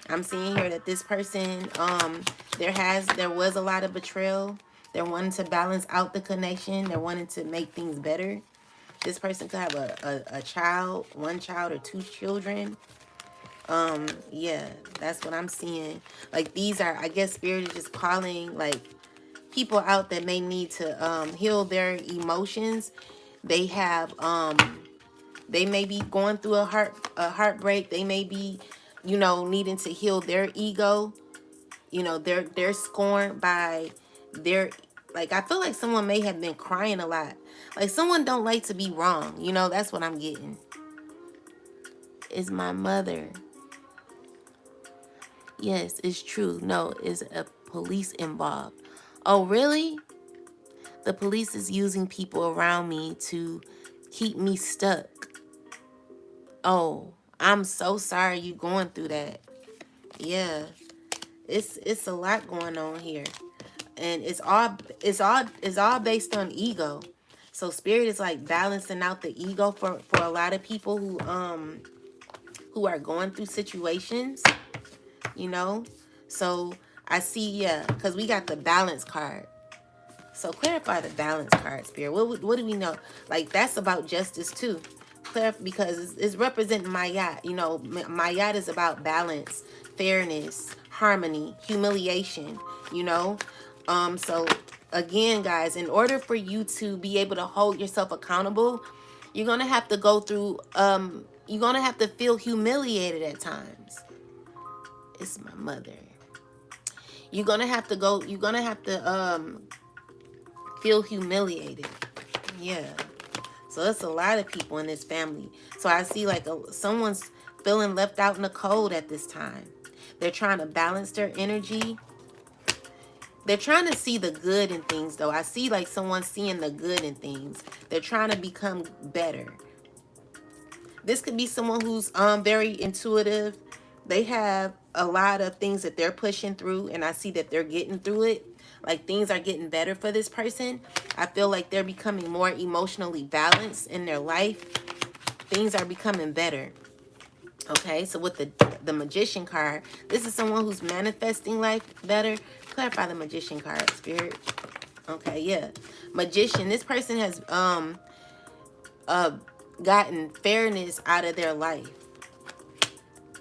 I'm seeing here that this person, there was a lot of betrayal. They're wanting to balance out the connection. They're wanting to make things better. This person could have a child, one child or two children. Yeah, that's what I'm seeing. Like, these are, I guess Spirit is just calling like people out that may need to heal their emotions. They have they may be going through a heartbreak. They may be, needing to heal their ego. They're scorned by their, like, I feel like someone may have been crying a lot. Like, someone don't like to be wrong. That's what I'm getting. Is my mother. Yes, it's true. No, is a police involved. Oh, really? The police is using people around me to keep me stuck. Oh, I'm so sorry you going through that. Yeah. It's a lot going on here. And it's all based on ego. So Spirit is like balancing out the ego for a lot of people who are going through situations, So I see, yeah, because we got the balance card. So clarify the balance card, Spirit. What do we know? Like, that's about justice too. Because it's representing Mayat. Mayat is about balance, fairness, harmony, humiliation. So again, guys, in order for you to be able to hold yourself accountable, you're gonna have to go through. You're gonna have to feel humiliated at times. It's my mother. You're gonna have to go. You're gonna have to feel humiliated. Yeah. So it's a lot of people in this family. So I see like someone's feeling left out in the cold at this time. They're trying to balance their energy. They're trying to see the good in things, though. I see like someone seeing the good in things. They're trying to become better. This could be someone who's very intuitive, They have a lot of things that they're pushing through, and I see that they're getting through it. Like things are getting better for this person. I feel like they're becoming more emotionally balanced in their life. Things are becoming better. Okay, so with the Magician card, this is someone who's manifesting life better. Clarify the Magician card, Spirit. Okay, yeah. Magician, this person has uh gotten fairness out of their life.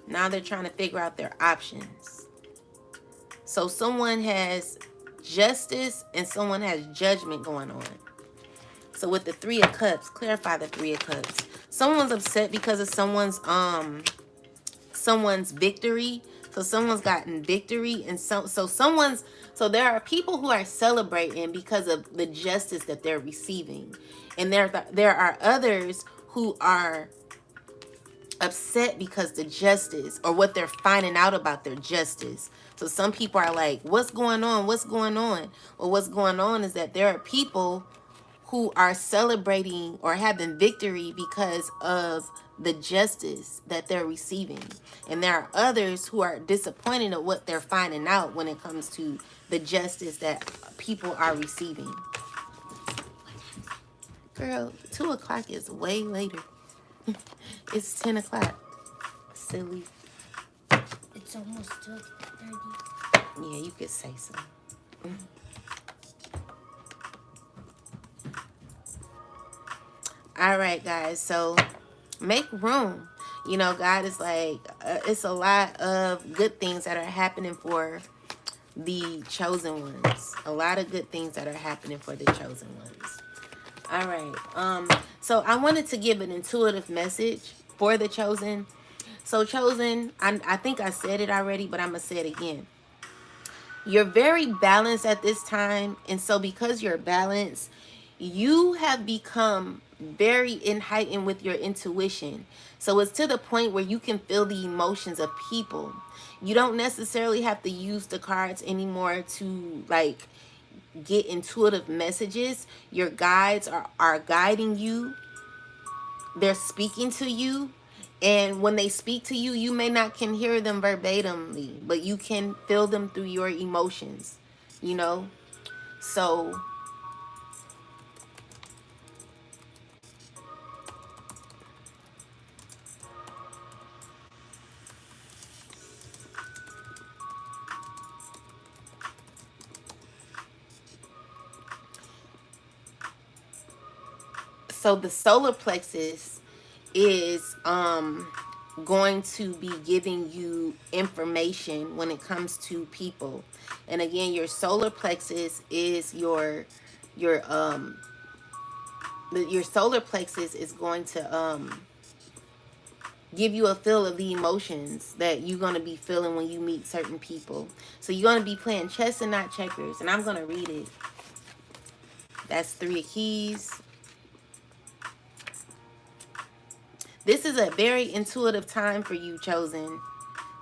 Now they're trying to figure out their options. So someone has justice and someone has judgment going on. So with the Three of Cups, clarify the Three of Cups. Someone's upset because of someone's victory. So someone's gotten victory, and so there are people who are celebrating because of the justice that they're receiving, and there are others who are upset because the justice, or what they're finding out about their justice. So some people are like, what's going on? What's going on? Well, what's going on is that there are people who are celebrating or having victory because of the justice that they're receiving. And there are others who are disappointed at what they're finding out when it comes to the justice that people are receiving. Girl, 2 o'clock is way later. It's 10 o'clock. Silly. It's almost 12:30. Yeah, you could say so. All right, guys. So make room. You know, God is like, it's a lot of good things that are happening for the chosen ones. A lot of good things that are happening for the chosen ones. All right. So I wanted to give an intuitive message for the chosen. So chosen, I think I said it already, but I'm going to say it again. You're very balanced at this time. And so because you're balanced, you have become very heightened with your intuition. So it's to the point where you can feel the emotions of people. You don't necessarily have to use the cards anymore to like get intuitive messages. Your guides are guiding you. They're speaking to you. And when they speak to you, you may not can hear them verbatimly, but you can feel them through your emotions, you know? So the solar plexus is going to be giving you information when it comes to people. And again, your solar plexus is your solar plexus is going to give you a feel of the emotions that you're going to be feeling when you meet certain people. So you're going to be playing chess and not checkers. And I'm going to read it. That's 3 of keys. This is a very intuitive time for you, chosen.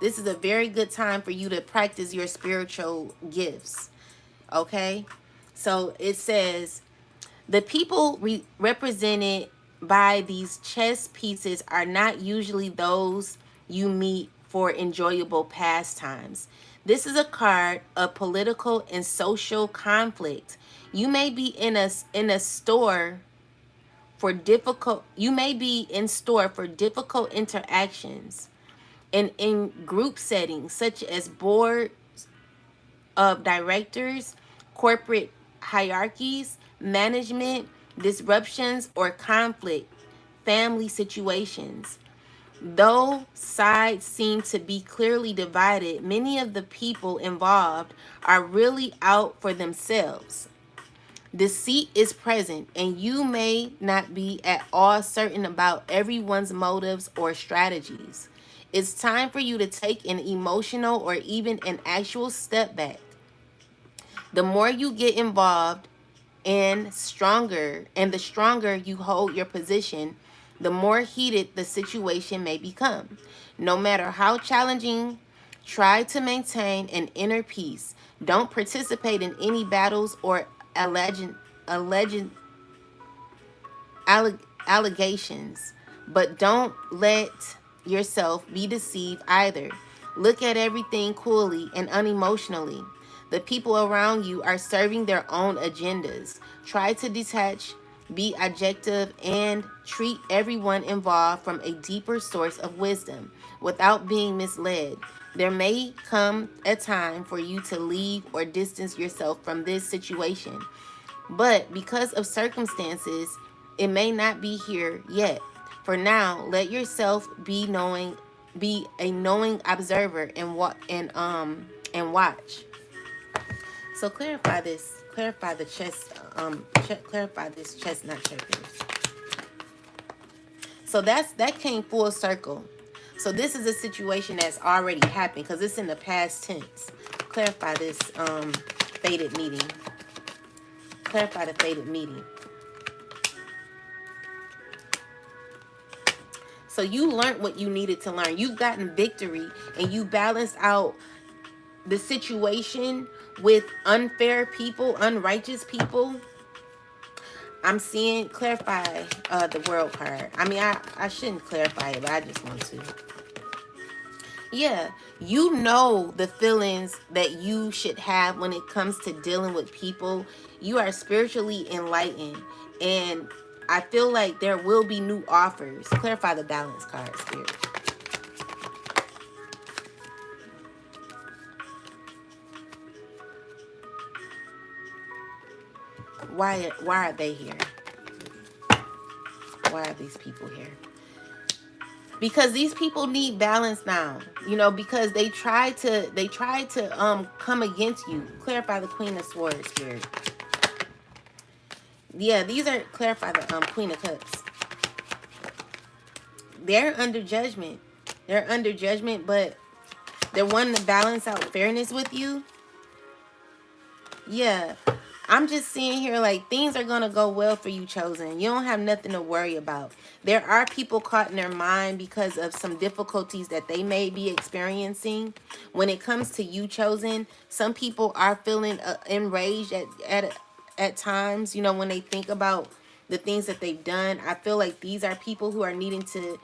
This is a very good time for you to practice your spiritual gifts. Okay? So it says, the people represented by these chess pieces are not usually those you meet for enjoyable pastimes. This is a card of political and social conflict. You may be in a store for difficult you may be in store for difficult interactions and in group settings such as board of directors, corporate hierarchies, management, disruptions or conflict, family situations. Though sides seem to be clearly divided, many of the people involved are really out for themselves. Deceit is present, and you may not be at all certain about everyone's motives or strategies. It's time for you to take an emotional or even an actual step back. The more you get involved and the stronger you hold your position, the more heated the situation may become. No matter how challenging, try to maintain an inner peace. Don't participate in any battles or alleged allegations, but don't let yourself be deceived either. Look at everything coolly and unemotionally. The people around you are serving their own agendas. Try to detach, be objective, and treat everyone involved from a deeper source of wisdom without being misled. There may come a time for you to leave or distance yourself from this situation, but because of circumstances, it may not be here yet. For now, let yourself be a knowing observer and watch. So clarify the chest, clarify this chestnut checkers. So that came full circle. So this is a situation that's already happened because it's in the past tense. Clarify this fated meeting. Clarify the fated meeting. So you learned what you needed to learn. You've gotten victory and you balanced out the situation with unfair people, unrighteous people. I'm seeing clarify the world card. I mean, I shouldn't clarify it, but I just want to. Yeah, you know the feelings that you should have when it comes to dealing with people. You are spiritually enlightened, and I feel like there will be new offers. Clarify the balance card, Spirit. Why are they here? Why are these people here? Because these people need balance now, you know, because they tried to come against you. Clarify the Queen of Swords, Spirit. Yeah, these are clarify the Queen of Cups. They're under judgment. They're under judgment, but they're wanting to balance out fairness with you. Yeah. I'm just seeing here like things are going to go well for you, Chosen. You don't have nothing to worry about. There are people caught in their mind because of some difficulties that they may be experiencing. When it comes to you, Chosen, some people are feeling enraged at times, you know, when they think about the things that they've done. I feel like these are people who are needing to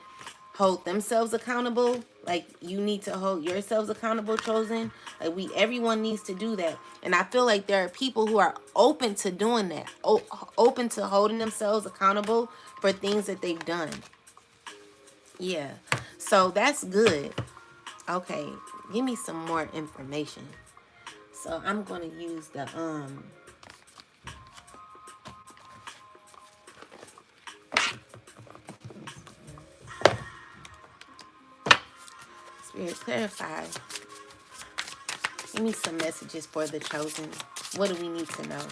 hold themselves accountable. Like you need to hold yourselves accountable, Chosen. Like everyone needs to do that. And I feel like there are people who are open to doing that, open to holding themselves accountable for things that they've done. Yeah, so that's good. Okay, give me some more information. So I'm going to use the Spirit, clarify. Give me some messages for the Chosen. What do we need to know?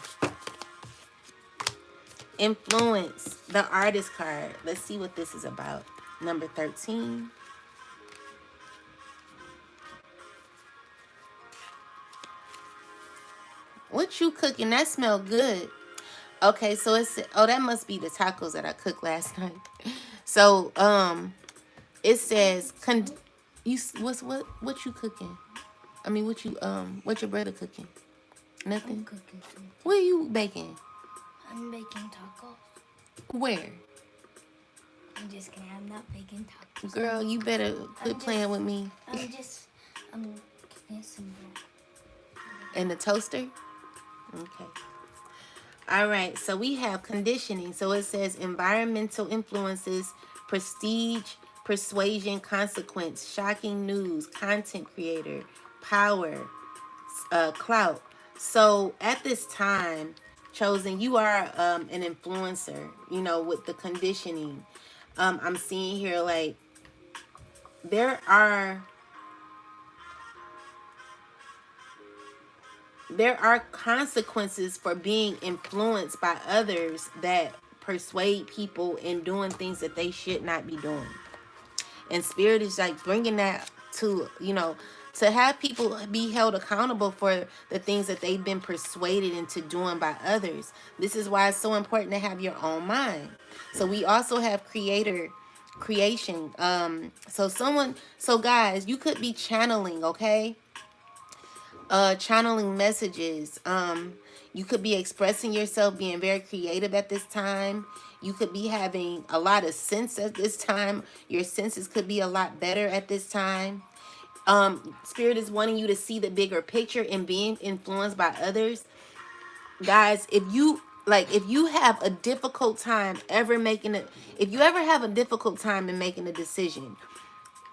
Influence, the Artist card. Let's see what this is about. Number 13. What you cooking? That smell good. Okay, so it's, oh, that must be the tacos that I cooked last night. So it says what you cooking? I mean, what your brother cooking? Nothing. I'm cooking something. What are you baking? I'm baking tacos. Where? I'm just kidding. I'm not baking tacos. Girl, you better quit playing with me. I'm cooking some bread. In the toaster? Okay. All right. So we have conditioning. So it says environmental influences, prestige, persuasion, consequence, shocking news, content creator, power, clout. So at this time, Chosen, you are an influencer, you know, with the conditioning. I'm seeing here like there are consequences for being influenced by others that persuade people in doing things that they should not be doing. And Spirit is like bringing that to, you know, to have people be held accountable for the things that they've been persuaded into doing by others. This is why it's so important to have your own mind. So we also have creation. So guys, you could be channeling, okay? Channeling messages. You could be expressing yourself, being very creative at this time. You could be having a lot of sense at this time. Your senses could be a lot better at this time. Spirit is wanting you to see the bigger picture and being influenced by others. Guys, if you have a difficult time ever making it, if you ever have a difficult time in making a decision,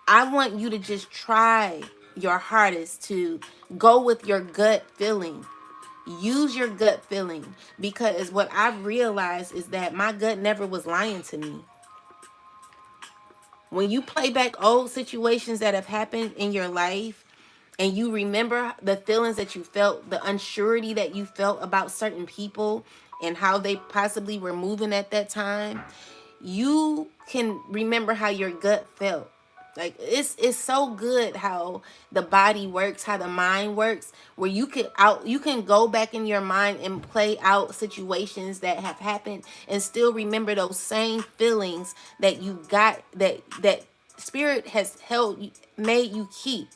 I want you to just try your hardest to go with your gut feeling. Use your gut feeling, because what I've realized is that my gut never was lying to me. When you play back old situations that have happened in your life and you remember the feelings that you felt, the unsurety that you felt about certain people and how they possibly were moving at that time, you can remember how your gut felt. Like it's so good how the body works, how the mind works, where you can go back in your mind and play out situations that have happened and still remember those same feelings that you got, that spirit has held, made you keep.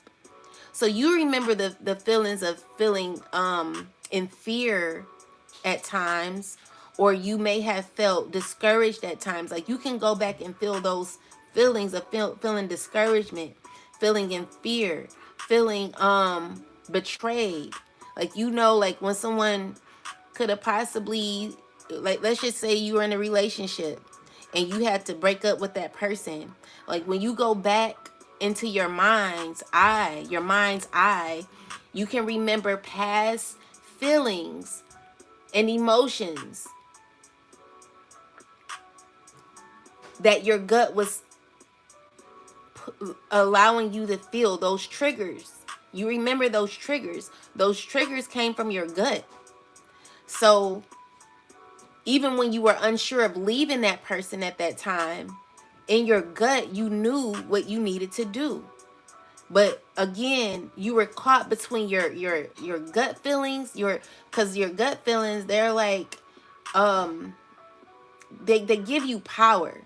So you remember the feelings of feeling in fear at times, or you may have felt discouraged at times. Like you can go back and feel those feelings of feeling discouragement, feeling in fear, feeling betrayed. Like, you know, like when someone could have possibly, like, let's just say you were in a relationship and you had to break up with that person. Like when you go back into your mind's eye, you can remember past feelings and emotions that your gut was allowing you to feel, those triggers. You remember those triggers. Those triggers came from your gut. So even when you were unsure of leaving that person at that time, in your gut, you knew what you needed to do. But again, you were caught between your gut feelings, because your gut feelings, they're like, they give you power.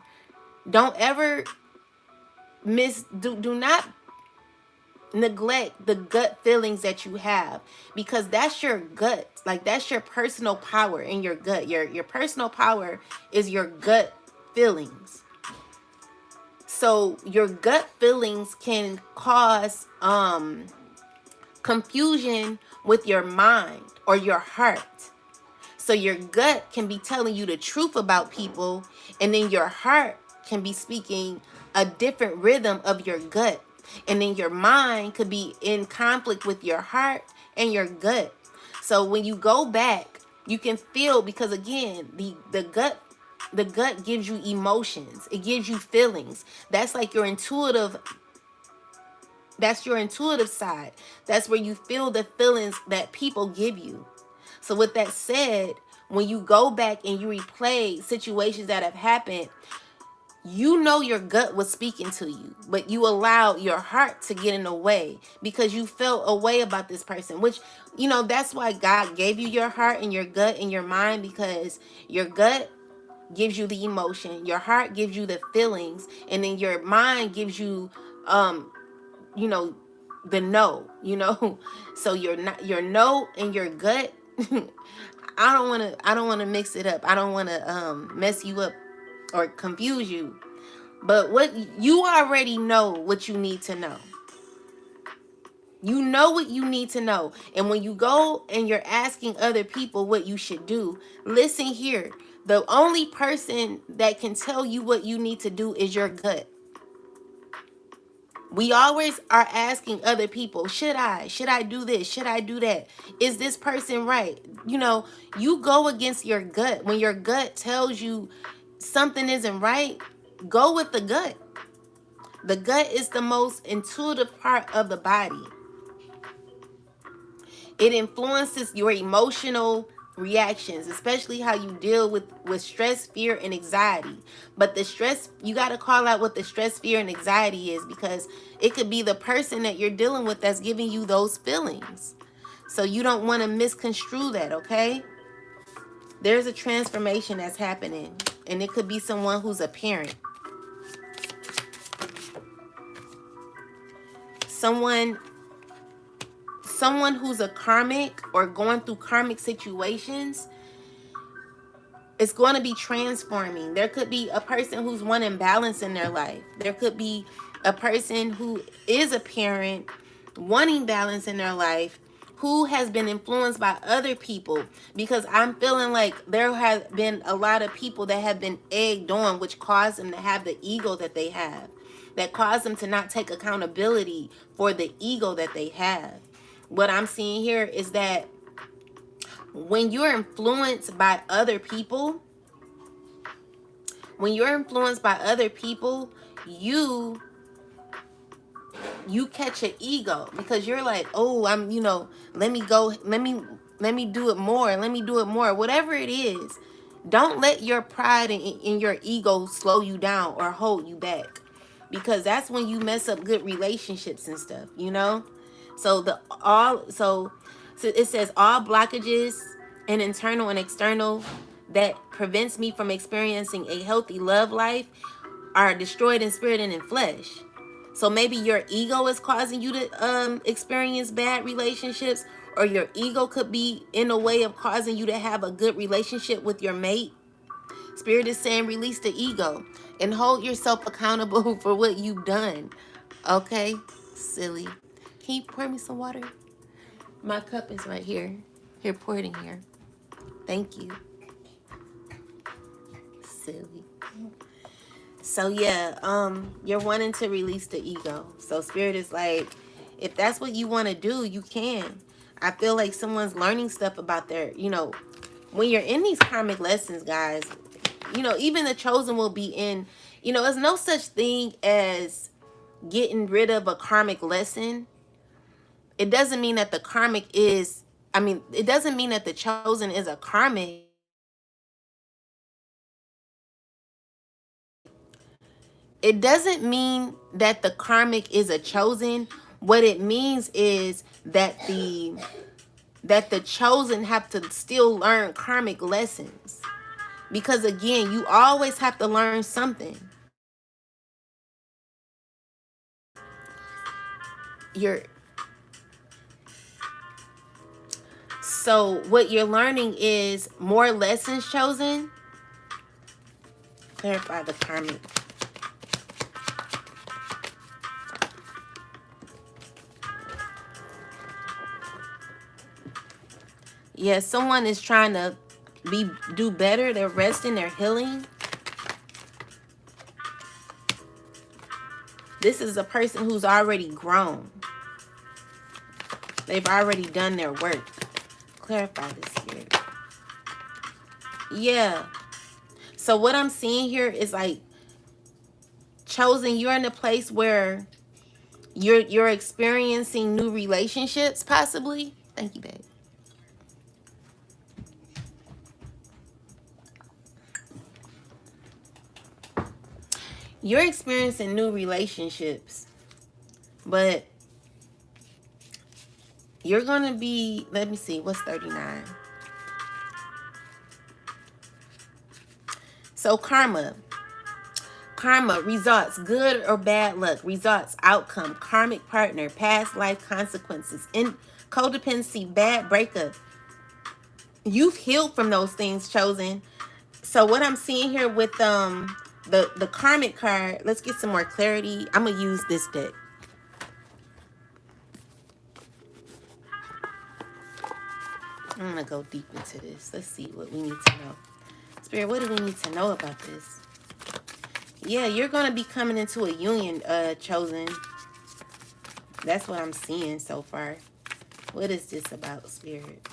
Don't ever do not neglect the gut feelings that you have, because that's your gut. Like, that's your personal power in your gut. Your personal power is your gut feelings. So your gut feelings can cause confusion with your mind or your heart. So your gut can be telling you the truth about people, and then your heart can be speaking a different rhythm of your gut. And then your mind could be in conflict with your heart and your gut. So when you go back, you can feel, because again, the gut gives you emotions. It gives you feelings. That's like that's your intuitive side. That's where you feel the feelings that people give you. So with that said, when you go back and you replay situations that have happened, you know your gut was speaking to you, but you allowed your heart to get in the way because you felt a way about this person, which, you know, that's why God gave you your heart and your gut and your mind, because your gut gives you the emotion, your heart gives you the feelings, and then your mind gives you, you know, the no, you know. So your no and your gut. I don't want to mix it up. I don't want to mess you up or confuse you. But what you already know, what you need to know. You know what you need to know. And when you go and you're asking other people what you should do, listen here. The only person that can tell you what you need to do is your gut. We always are asking other people, should I do this? Should I do that? Is this person right? You know, you go against your gut. When your gut tells you something isn't right, go with the gut. The gut is the most intuitive part of the body. It influences your emotional reactions, especially how you deal with stress, fear, and anxiety. But the stress, you got to call out what the stress, fear, and anxiety is, because it could be the person that you're dealing with that's giving you those feelings. So you don't want to misconstrue that, okay? There's a transformation that's happening, and it could be someone who's a parent. Someone who's a karmic or going through karmic situations, it's going to be transforming. There could be a person who's wanting balance in their life. There could be a person who is a parent wanting balance in their life, who has been influenced by other people, because I'm feeling like there have been a lot of people that have been egged on, which caused them to have the ego that they have, that caused them to not take accountability for the ego that they have. What I'm seeing here is that when you're influenced by other people, you catch an ego, because you're like, oh, I'm, let me go, let me do it more, whatever it is. Don't let your pride and your ego slow you down or hold you back, because that's when you mess up good relationships and stuff. So it says all blockages and internal and external that prevents me from experiencing a healthy love life are destroyed in spirit and in flesh. So maybe your ego is causing you to experience bad relationships, or your ego could be in a way of causing you to have a good relationship with your mate. Spirit is saying release the ego and hold yourself accountable for what you've done. Okay, silly. Can you pour me some water? My cup is right here. Here, pour it in here. Thank you. Silly. So yeah, you're wanting to release the ego. So Spirit is like, if that's what you want to do, you can. I feel like someone's learning stuff about when you're in these karmic lessons, guys, even the chosen will be in, there's no such thing as getting rid of a karmic lesson. It doesn't mean that it doesn't mean that the chosen is a karmic. It doesn't mean that the karmic is a chosen. What it means is that the chosen have to still learn karmic lessons. Because again, you always have to learn something. So what you're learning is more lessons chosen. Clarify the karmic. Yeah, someone is trying to do better. They're resting, they're healing. This is a person who's already grown. They've already done their work. Clarify this, Spirit. Yeah. So what I'm seeing here is like, chosen, you're in a place where you're experiencing new relationships, possibly. Thank you, babe. You're experiencing new relationships, but you're going to be, let me see, what's 39? So karma, results, good or bad luck, results, outcome, karmic partner, past life consequences, in codependency, bad breakup. You've healed from those things, chosen. So what I'm seeing here with the karmic card, let's get some more clarity. I'm gonna use this deck. I'm gonna go deep into this. Let's see what we need to know. Spirit, what do we need to know about this? Yeah, you're gonna be coming into a union, chosen. That's what I'm seeing so far. What is this about, Spirit?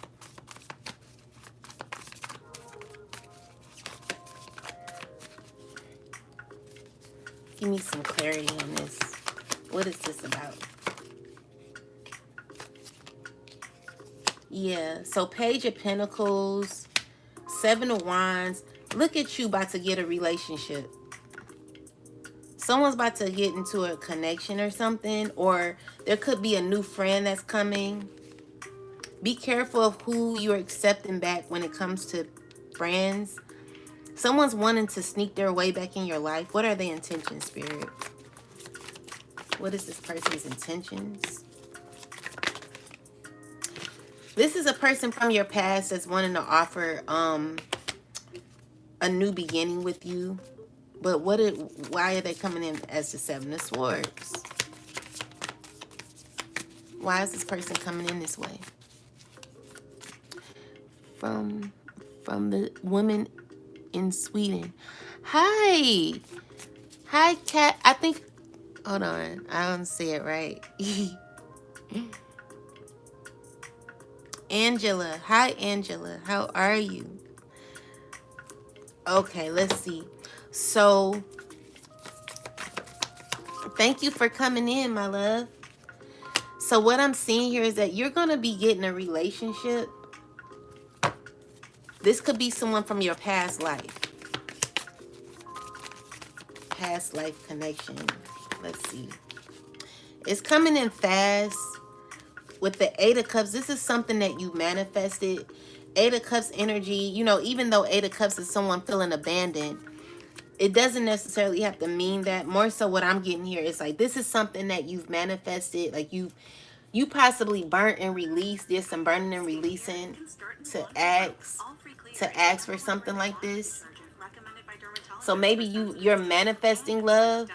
Give me some clarity on this. What is this about? Yeah, so Page of Pentacles, Seven of Wands. Look at you about to get a relationship. Someone's about to get into a connection or something, or there could be a new friend that's coming. Be careful of who you're accepting back when it comes to friends. Someone's wanting to sneak their way back in your life. What are their intentions, Spirit? What is this person's intentions? This is a person from your past that's wanting to offer a new beginning with you. But why are they coming in as the Seven of Swords? Why is this person coming in this way? From the woman in Sweden. Hi. Hi, Kat. I think, hold on. I don't see it right. Angela. Hi, Angela. How are you? Okay, let's see. So, thank you for coming in, my love. So what I'm seeing here is that you're going to be getting a relationship. This could be someone from your past life. Past life connection. Let's see. It's coming in fast. With the Eight of Cups, this is something that you manifested. Eight of Cups energy, you know, even though Eight of Cups is someone feeling abandoned, it doesn't necessarily have to mean that. More so what I'm getting here is like, this is something that you've manifested. Like you possibly burnt and released. There's some burning and releasing to ask for something like this. So maybe you're manifesting love.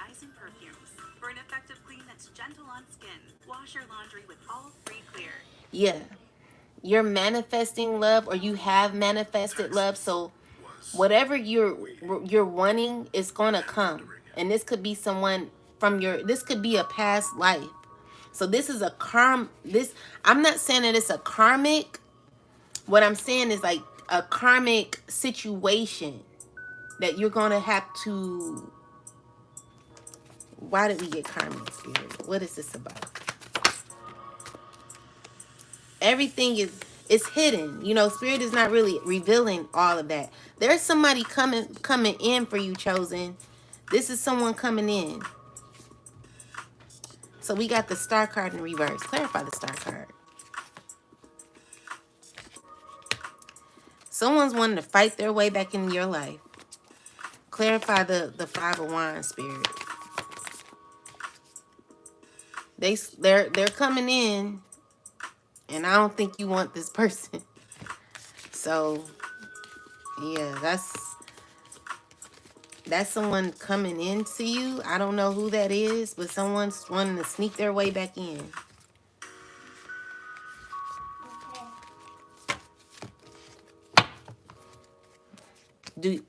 Yeah. You're manifesting love, or you have manifested love. So whatever you're wanting is gonna come. And this could be someone from this could be a past life. So this is I'm not saying that it's a karmic. What I'm saying is like a karmic situation that you're gonna have to. Why did we get karmic, spirit? What is this about? Everything is hidden. You know, spirit is not really revealing all of that. There's somebody coming in for you, chosen. This is someone coming in. So we got the Star card in reverse. Clarify the Star card. Someone's wanting to fight their way back into your life. Clarify the Five of Wands, spirit. They're coming in, and I don't think you want this person. So yeah, that's someone coming into you. I don't know who that is, but someone's wanting to sneak their way back in.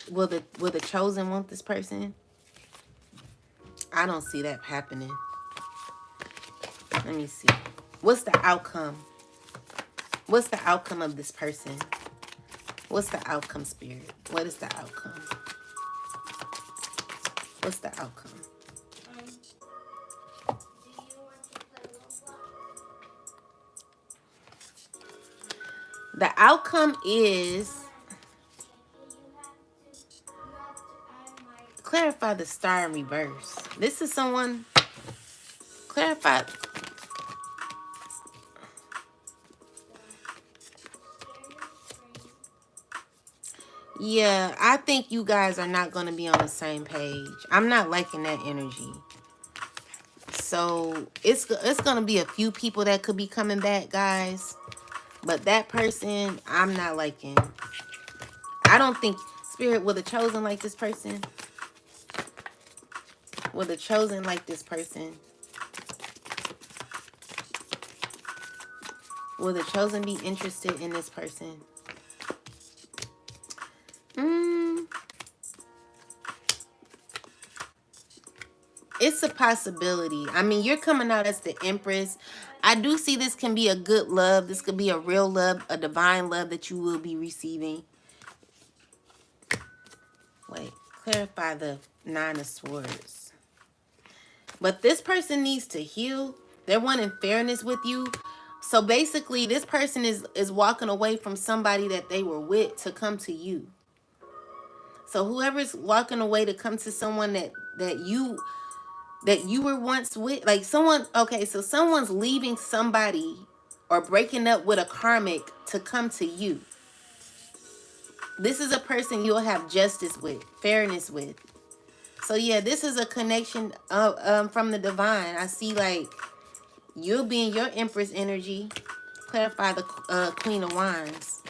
Will the chosen want this person? I don't see that happening. Let me see. What's the outcome? What's the outcome of this person? What's the outcome, spirit? What is the outcome? What's the outcome? The outcome is... Clarify the Star in reverse. This is someone... Clarify... Yeah, I think you guys are not going to be on the same page. I'm not liking that energy. So it's going to be a few people that could be coming back, guys. But that person, I'm not liking. I don't think... Spirit, will the chosen like this person? Will the chosen like this person? Will the chosen be interested in this person? It's a possibility. I mean, you're coming out as the Empress. I do see this can be a good love. This could be a real love, a divine love that you will be receiving. Wait, clarify the Nine of Swords. But this person needs to heal. They're wanting fairness with you. So basically, this person is walking away from somebody that they were with to come to you. So whoever's walking away to come to someone that you were once with, like someone, okay, so someone's leaving somebody or breaking up with a karmic to come to you. This is a person you'll have justice with, fairness with. So yeah, this is a connection from the divine. I see like you'll be in your Empress energy. Clarify the Queen of Wands.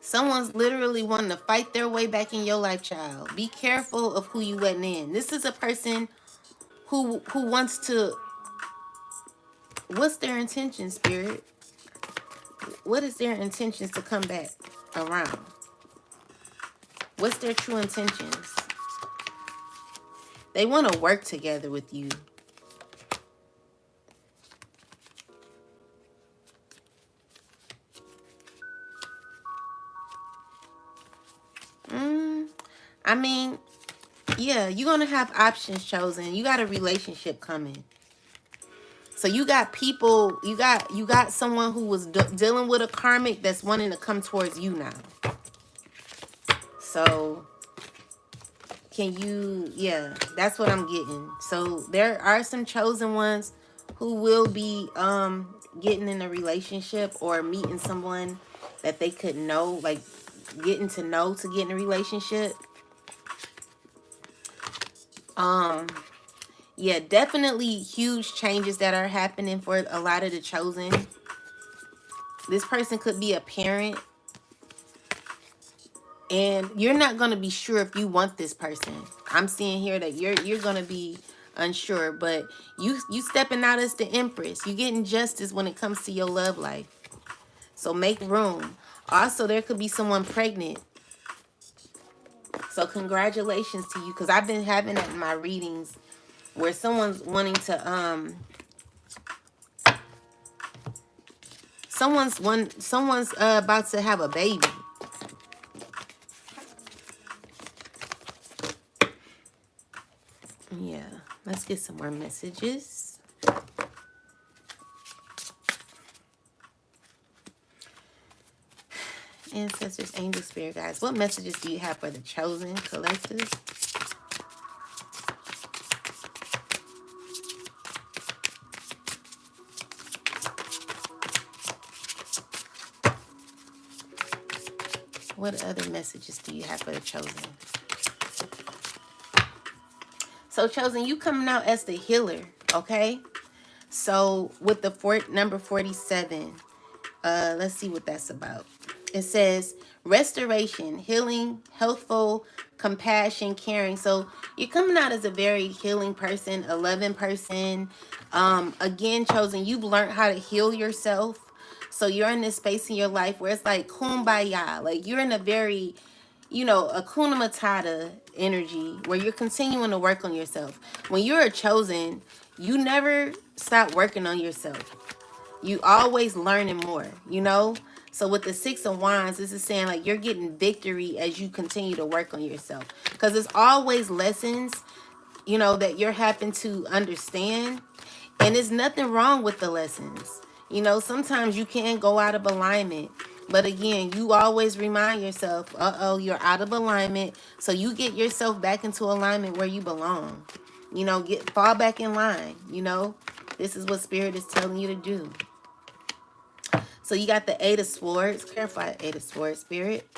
Someone's literally wanting to fight their way back in your life, child. Be careful of who you letting in. This is a person who wants to. What's their intention, Spirit? What is their intentions to come back around? What's their true intentions? They want to work together with you. I mean, yeah, you're going to have options chosen. You got a relationship coming. So you got people, you got someone who was dealing with a karmic that's wanting to come towards you now. So can you, yeah, that's what I'm getting. So there are some chosen ones who will be getting in a relationship or meeting someone that they could know, like getting to know to get in a relationship. Yeah, definitely huge changes that are happening for a lot of the chosen. This person could be a parent, and you're not going to be sure if you want this person. I'm seeing here that you're going to be unsure, but you stepping out as the Empress. You getting justice when it comes to your love life. So make room. Also, there could be someone pregnant. So congratulations to you, because I've been having that in my readings where someone's wanting to someone's about to have a baby. Yeah, let's get some more messages. Ancestors, angels, spirit guides, what messages do you have for the chosen collective? What other messages do you have for the chosen? So chosen, you coming out as the healer, okay? So with the number 47, let's see what that's about. It says restoration, healing, healthful, compassion, caring. So you're coming out as a very healing person, a loving person. Again, chosen, you've learned how to heal yourself. So you're in this space in your life where it's like kumbaya. Like you're in a very, Hakuna Matata energy where you're continuing to work on yourself. When you're a chosen, you never stop working on yourself. You always learning more. So with the 6 of Wands, this is saying like you're getting victory as you continue to work on yourself. Because there's always lessons, that you're having to understand. And there's nothing wrong with the lessons. Sometimes you can go out of alignment. But again, you always remind yourself, you're out of alignment. So you get yourself back into alignment where you belong. Fall back in line. This is what Spirit is telling you to do. So you got the 8 of Swords. Clarify 8 of Swords, Spirit.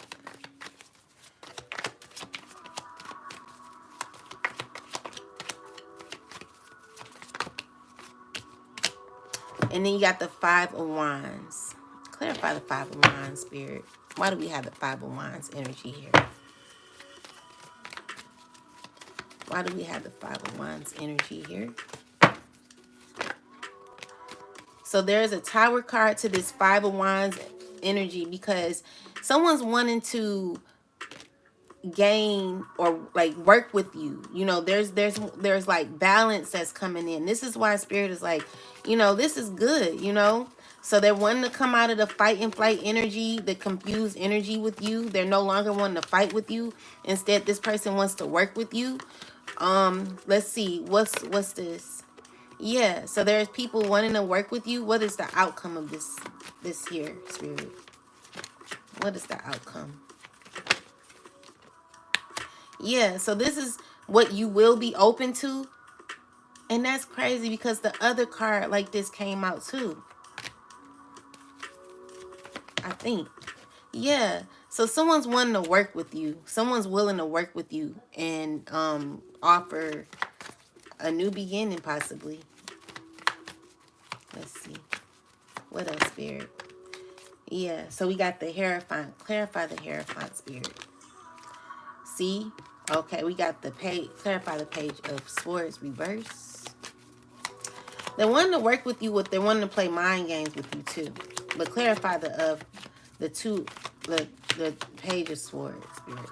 And then you got the 5 of Wands. Clarify the 5 of Wands, Spirit. Why do we have the 5 of Wands energy here? Why do we have the 5 of Wands energy here? So there's a Tower card to this 5 of Wands energy because someone's wanting to gain or like work with you. There's like balance that's coming in. This is why Spirit is like, this is good. So they're wanting to come out of the fight and flight energy, the confused energy with you. They're no longer wanting to fight with you. Instead, this person wants to work with you. Let's see, what's this? Yeah, so there's people wanting to work with you. What is the outcome of this here, Spirit? What is the outcome? Yeah, so this is what you will be open to. And that's crazy because the other card like this came out too, I think. Yeah, so someone's wanting to work with you. Someone's willing to work with you and offer a new beginning possibly. Let's see. What else, Spirit? Yeah, so we got the Hierophant. Clarify the Hierophant spirit. See? Okay, we got the page. Clarify the Page of Swords reverse. They're wanting to work with you. They're wanting to play mind games with you too. But clarify the two the Page of Swords spirit.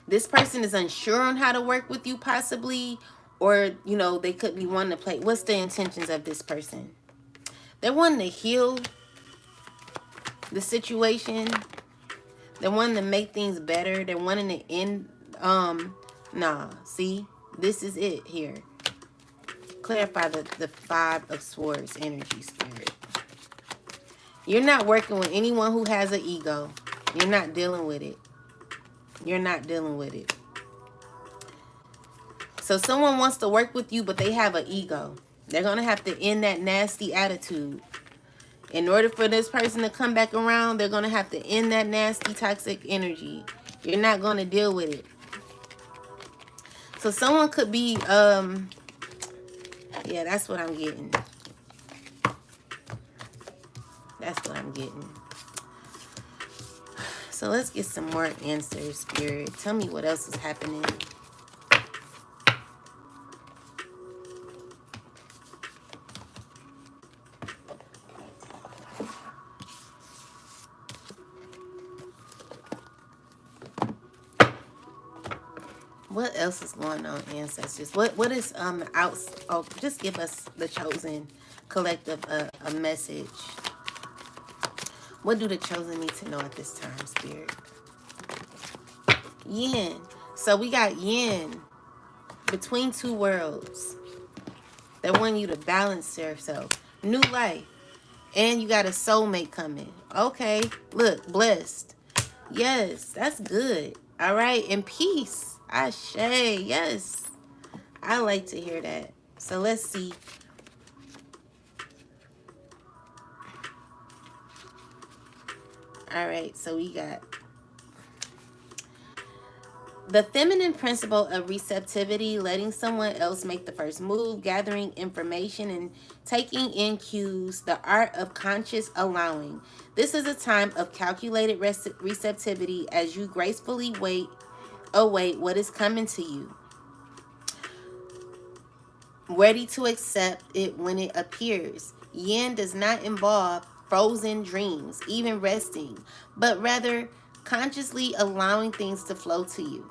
This person is unsure on how to work with you, possibly, or they could be wanting to play. What's the intentions of this person? They're wanting to heal the situation. They're wanting to make things better. They're wanting to end. Nah. See, this is it here. Clarify the Five of Swords energy spirit. You're not working with anyone who has an ego. You're not dealing with it. You're not dealing with it. So someone wants to work with you, but they have an ego. They're going to have to end that nasty attitude. In order for this person to come back around, they're going to have to end that nasty, toxic energy. You're not going to deal with it. So someone could be, yeah, that's what I'm getting. That's what I'm getting. So let's get some more answers, Spirit. Tell me what else is happening. What else is going on, ancestors? What is out? Oh, just give us, the chosen collective, a message. What do the chosen need to know at this time, Spirit? Yin. So we got yin, between two worlds. They want you to balance yourself. New life. And you got a soulmate coming. Okay. Look, blessed. Yes, that's good. All right. And peace. Ashe. Yes. I like to hear that. So let's see. All right. So we got the feminine principle of receptivity, letting someone else make the first move, gathering information, and taking in cues, the art of conscious allowing. This is a time of calculated receptivity as you gracefully await what is coming to you, ready to accept it when it appears. Yin does not involve frozen dreams, even resting, but rather consciously allowing things to flow to you.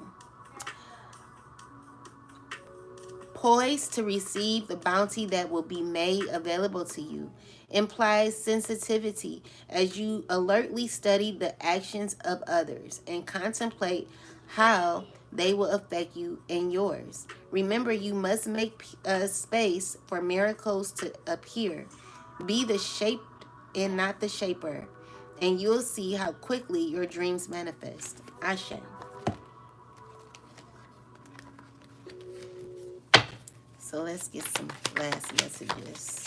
Poised to receive the bounty that will be made available to you implies sensitivity as you alertly study the actions of others and contemplate how they will affect you and yours. Remember, you must make a space for miracles to appear. Be the shaped and not the shaper, and you'll see how quickly your dreams manifest. Ashe. So let's get some last messages.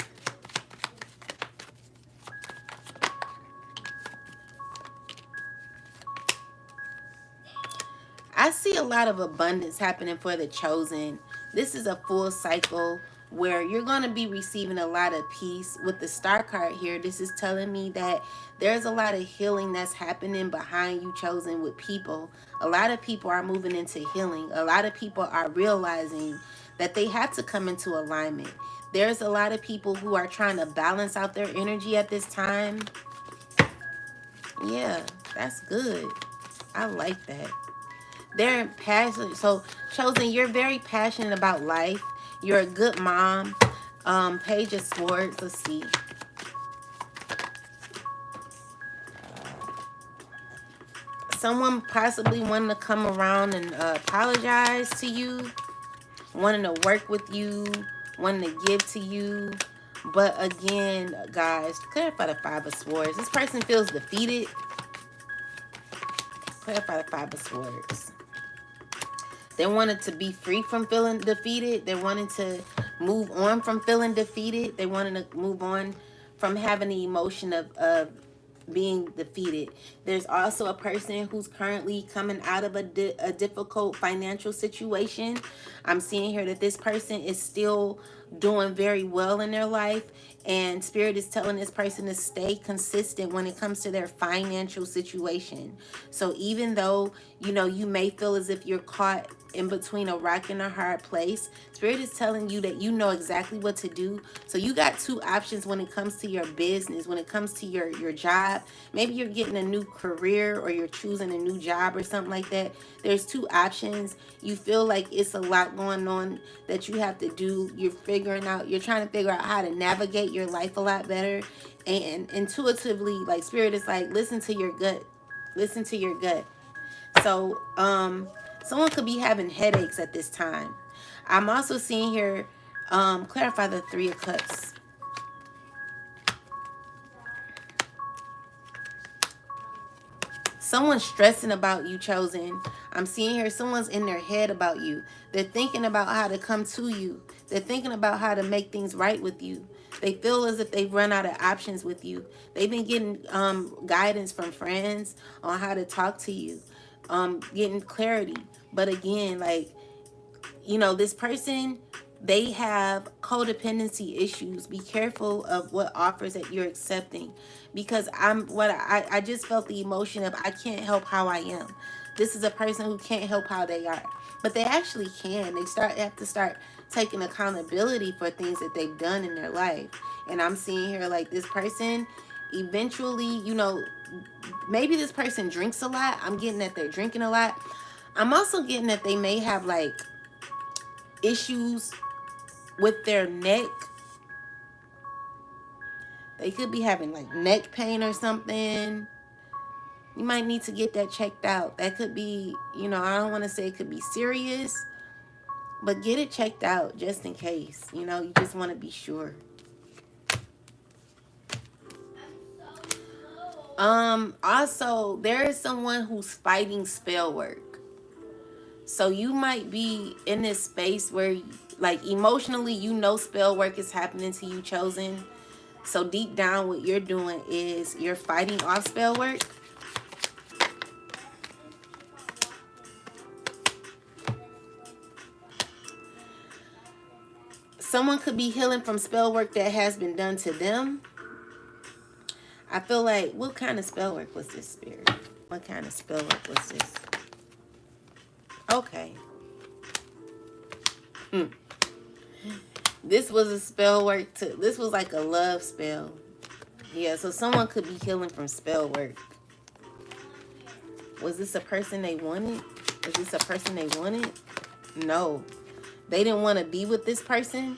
I see a lot of abundance happening for the chosen. This is a full cycle where you're going to be receiving a lot of peace. With the star card here, this is telling me that there's a lot of healing that's happening behind you, chosen, with people. A lot of people are moving into healing. A lot of people are realizing that they have to come into alignment. There's a lot of people who are trying to balance out their energy at this time. Yeah, that's good. I like that. They're passionate. So, chosen, you're very passionate about life. You're a good mom. Page of Swords. Let's see. Someone possibly wanting to come around and apologize to you, wanting to work with you, wanting to give to you. But again, guys, clarify the Five of Swords. This person feels defeated. Clarify the Five of Swords. They wanted to be free from feeling defeated. They wanted to move on from feeling defeated. They wanted to move on from having the emotion of being defeated. There's also a person who's currently coming out of a difficult financial situation. I'm seeing here that this person is still doing very well in their life, and Spirit is telling this person to stay consistent when it comes to their financial situation. So even though, you know, you may feel as if you're caught in between a rock and a hard place, Spirit is telling you that you know exactly what to do. So you got two options when it comes to your business, when it comes to your job. Maybe you're getting a new career, or you're choosing a new job or something like that. There's two options. You feel like it's a lot going on that you have to do. You're trying to figure out how to navigate your life a lot better. And intuitively, like, Spirit is like, listen to your gut. Listen to your gut. So, someone could be having headaches at this time. I'm also seeing here, clarify the Three of Cups. Someone's stressing about you, Chosen. I'm seeing here someone's in their head about you. They're thinking about how to come to you. They're thinking about how to make things right with you. They feel as if they've run out of options with you. They've been getting guidance from friends on how to talk to you, getting clarity. But again, like, you know, this person, they have codependency issues. Be careful of what offers that you're accepting, because I just felt the emotion of, I can't help how I am. This is a person who can't help how they are, but they actually can. They have to start taking accountability for things that they've done in their life. And I'm seeing here, like, this person eventually, you know, maybe this person drinks a lot. I'm getting that they're drinking a lot. I'm also getting that they may have, like, issues with their neck. They could be having, like, neck pain or something. You might need to get that checked out. That could be, you know, I don't want to say it could be serious, but get it checked out just in case. You know, you just want to be sure. Also, there is someone who's fighting spell work. So you might be in this space where, like, emotionally, you know spell work is happening to you, Chosen. So deep down, what you're doing is you're fighting off spell work. Someone could be healing from spell work that has been done to them. I feel like, what kind of spell work was this, Spirit? What kind of spell work was this? Okay. This was a spell work this was like a love spell. Yeah, so someone could be healing from spell work. Was this a person they wanted? Is this a person they wanted? No. They didn't want to be with this person.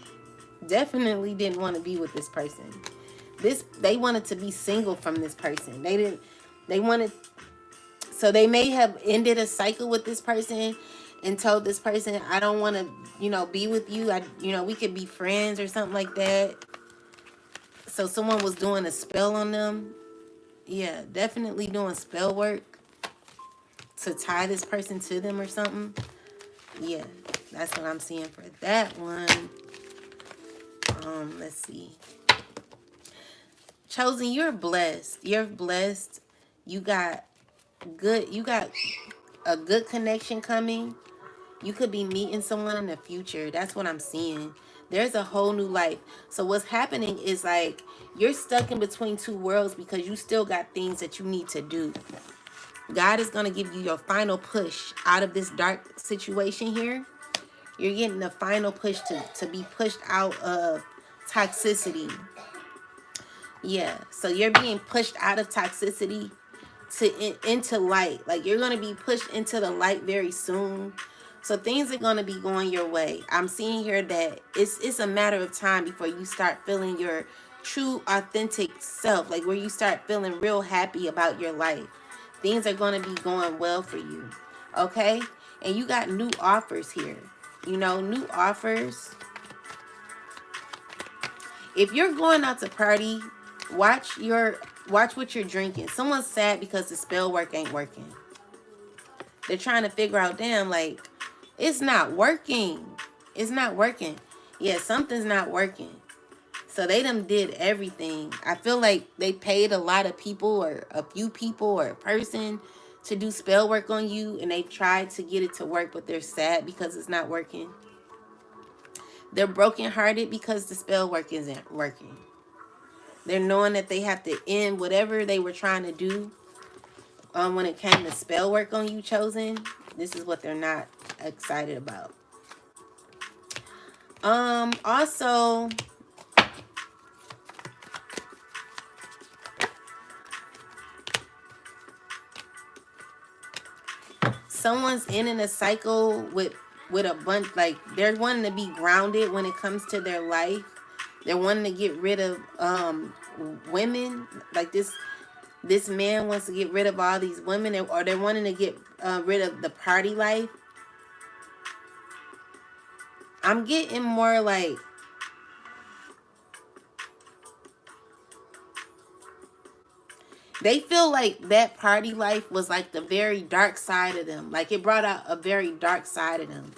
Definitely didn't want to be with this person. They wanted to be single from this person. So they may have ended a cycle with this person and told this person, I don't want to, you know, be with you. We could be friends or something like that. So someone was doing a spell on them. Yeah, definitely doing spell work to tie this person to them or something. Yeah, that's what I'm seeing for that one. Let's see. Chosen, you're blessed. You're blessed. You got a good connection coming. You could be meeting someone in the future. That's what I'm seeing. There's a whole new life. So what's happening is, like, you're stuck in between two worlds because you still got things that you need to do. God is going to give you your final push out of this dark situation here. You're getting the final push to be pushed out of toxicity. Yeah, so you're being pushed out of toxicity into light. Like, you're going to be pushed into the light very soon. So things are going to be going your way. I'm seeing here that it's a matter of time before you start feeling your true, authentic self. Like, where you start feeling real happy about your life. Things are going to be going well for you. Okay? And you got new offers here. You know, new offers. If you're going out to party, watch what you're drinking. Someone's sad because the spell work ain't working. They're trying to figure out, damn, like, it's not working. It's not working. Yeah, something's not working. So they done did everything. I feel like they paid a lot of people, or a few people, or a person to do spell work on you, and they tried to get it to work, but they're sad because it's not working. They're brokenhearted because the spell work isn't working. They're knowing that they have to end whatever they were trying to do when it came to spell work on you, chosen. This is what they're not excited about. Also, someone's in a cycle with a bunch, like they're wanting to be grounded when it comes to their life. They're wanting to get rid of women. Like this man wants to get rid of all these women, or they're wanting to get rid of the party life. I'm getting more like they feel like that party life was like the very dark side of them. Like it brought out a very dark side of them.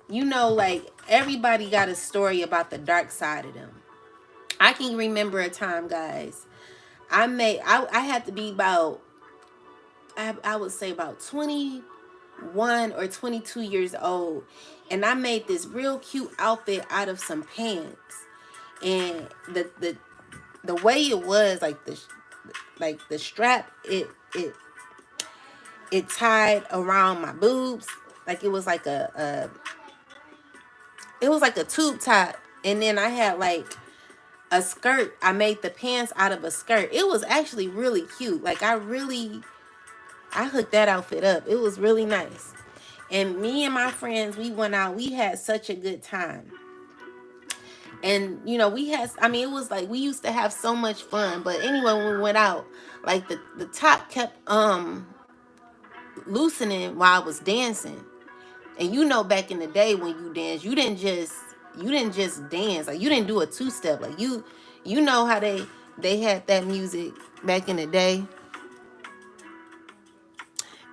You know, like everybody got a story about the dark side of them. I can remember a time, guys. I had to be about, I would say about 21 or 22 years old. And I made this real cute outfit out of some pants. And the way it was, like the strap, it tied around my boobs. Like it was like a tube top. And then I had like a skirt. I made the pants out of a skirt. It was actually really cute. Like I hooked that outfit up. It was really nice. And me and my friends, we went out. We had such a good time. And, you know, it was like, we used to have so much fun. But anyway, when we went out, like the top kept loosening while I was dancing. And you know, back in the day when you dance, you didn't just dance. Like you didn't do a two-step. Like you know how they had that music back in the day.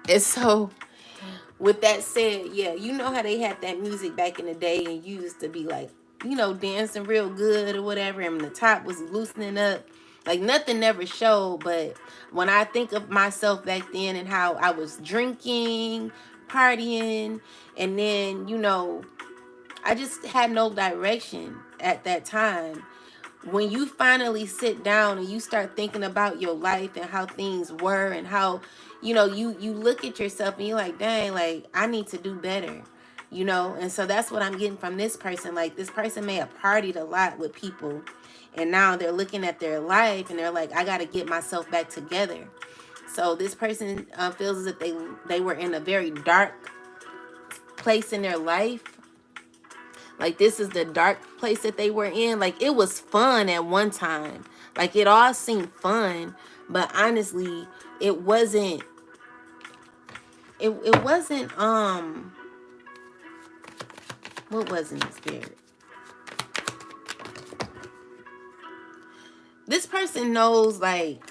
And so with that said, yeah, you know how they had that music back in the day, and you used to be like, you know, dancing real good or whatever, and the top was loosening up. Like nothing never showed. But when I think of myself back then and how I was drinking, partying, and then, you know, I just had no direction at that time. When you finally sit down and you start thinking about your life and how things were and how, you know, you look at yourself and you're like, dang, like I need to do better, you know. And so that's what I'm getting from this person. Like this person may have partied a lot with people, and now they're looking at their life and they're like, I got to get myself back together. So this person feels as if they were in a very dark place in their life. Like this is the dark place that they were in. Like it was fun at one time. Like it all seemed fun, but honestly, it wasn't what was in the spirit? This person knows like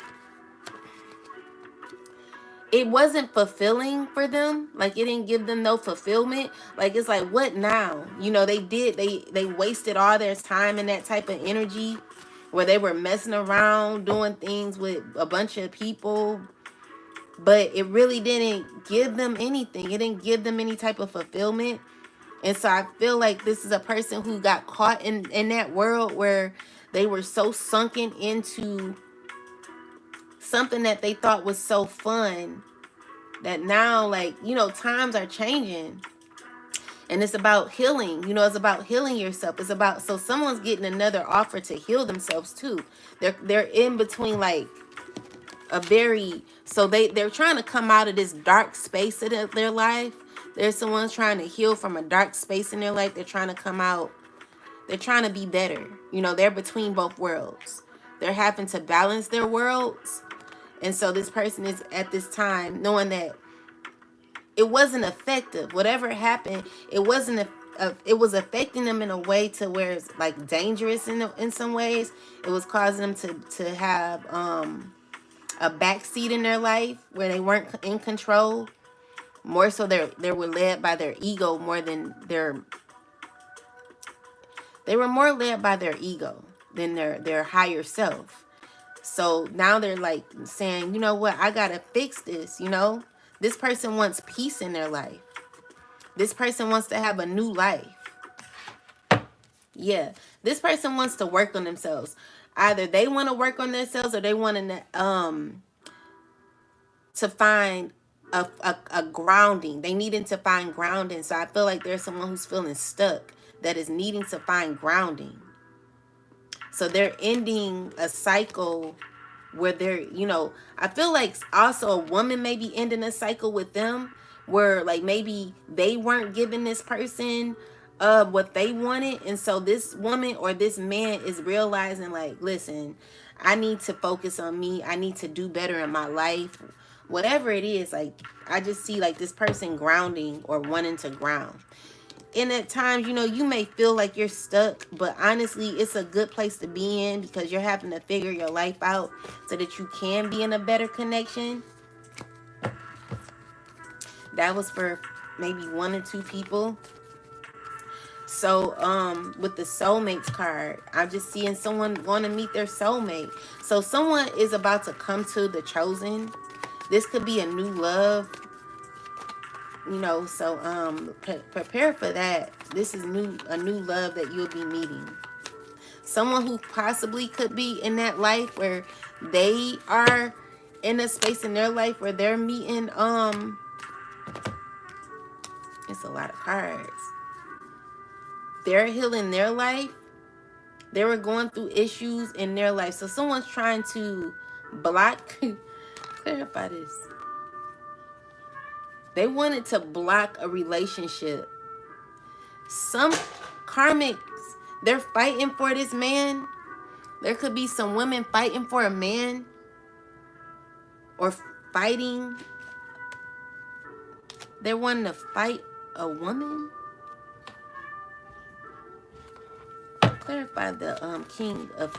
it wasn't fulfilling for them. Like it didn't give them no fulfillment. Like it's like, what now? You know, they wasted all their time in that type of energy where they were messing around doing things with a bunch of people, but it really didn't give them anything. It didn't give them any type of fulfillment. And so I feel like this is a person who got caught in that world where they were so sunken into something that they thought was so fun that now, like, you know, times are changing, and it's about healing. You know, it's about healing yourself. It's about, so someone's getting another offer to heal themselves too. They're in between like a very, so they're trying to come out of this dark space of their life. There's someone trying to heal from a dark space in their life. They're trying to come out. They're trying to be better. You know, they're between both worlds. They're having to balance their worlds. And so this person is at this time knowing that it wasn't effective. Whatever happened, it wasn't it was affecting them in a way to where it's like dangerous in some ways. It was causing them to have a backseat in their life where they weren't in control. More so they were led by their ego more than they were more led by their ego than their higher self. So now they're like saying, you know what, I gotta fix this. You know, this person wants peace in their life. This person wants to have a new life. Yeah, this person wants to work on themselves. Either they want to work on themselves, or they want to find a grounding. They needing to find grounding. So I feel like there's someone who's feeling stuck that is needing to find grounding. So they're ending a cycle where they're, I feel like also a woman may be ending a cycle with them where like maybe they weren't giving this person what they wanted. And so this woman or this man is realizing like, listen, I need to focus on me. I need to do better in my life. Whatever it is, like I just see like this person grounding or wanting to ground. And at times, you may feel like you're stuck, but honestly, it's a good place to be in because you're having to figure your life out so that you can be in a better connection. That was for maybe 1 or 2 people. So, with the soulmates card, I'm just seeing someone want to meet their soulmate. So someone is about to come to the chosen. This could be a new love. So prepare for that. This is a new love that you'll be meeting. Someone who possibly could be in that life where they are in a space in their life where they're meeting it's a lot of cards. They're healing their life. They were going through issues in their life. So someone's trying to block clarify this. They wanted to block a relationship. Some karmics, they're fighting for this man. There could be some women fighting for a man or fighting. They're wanting to fight a woman. Clarify the King of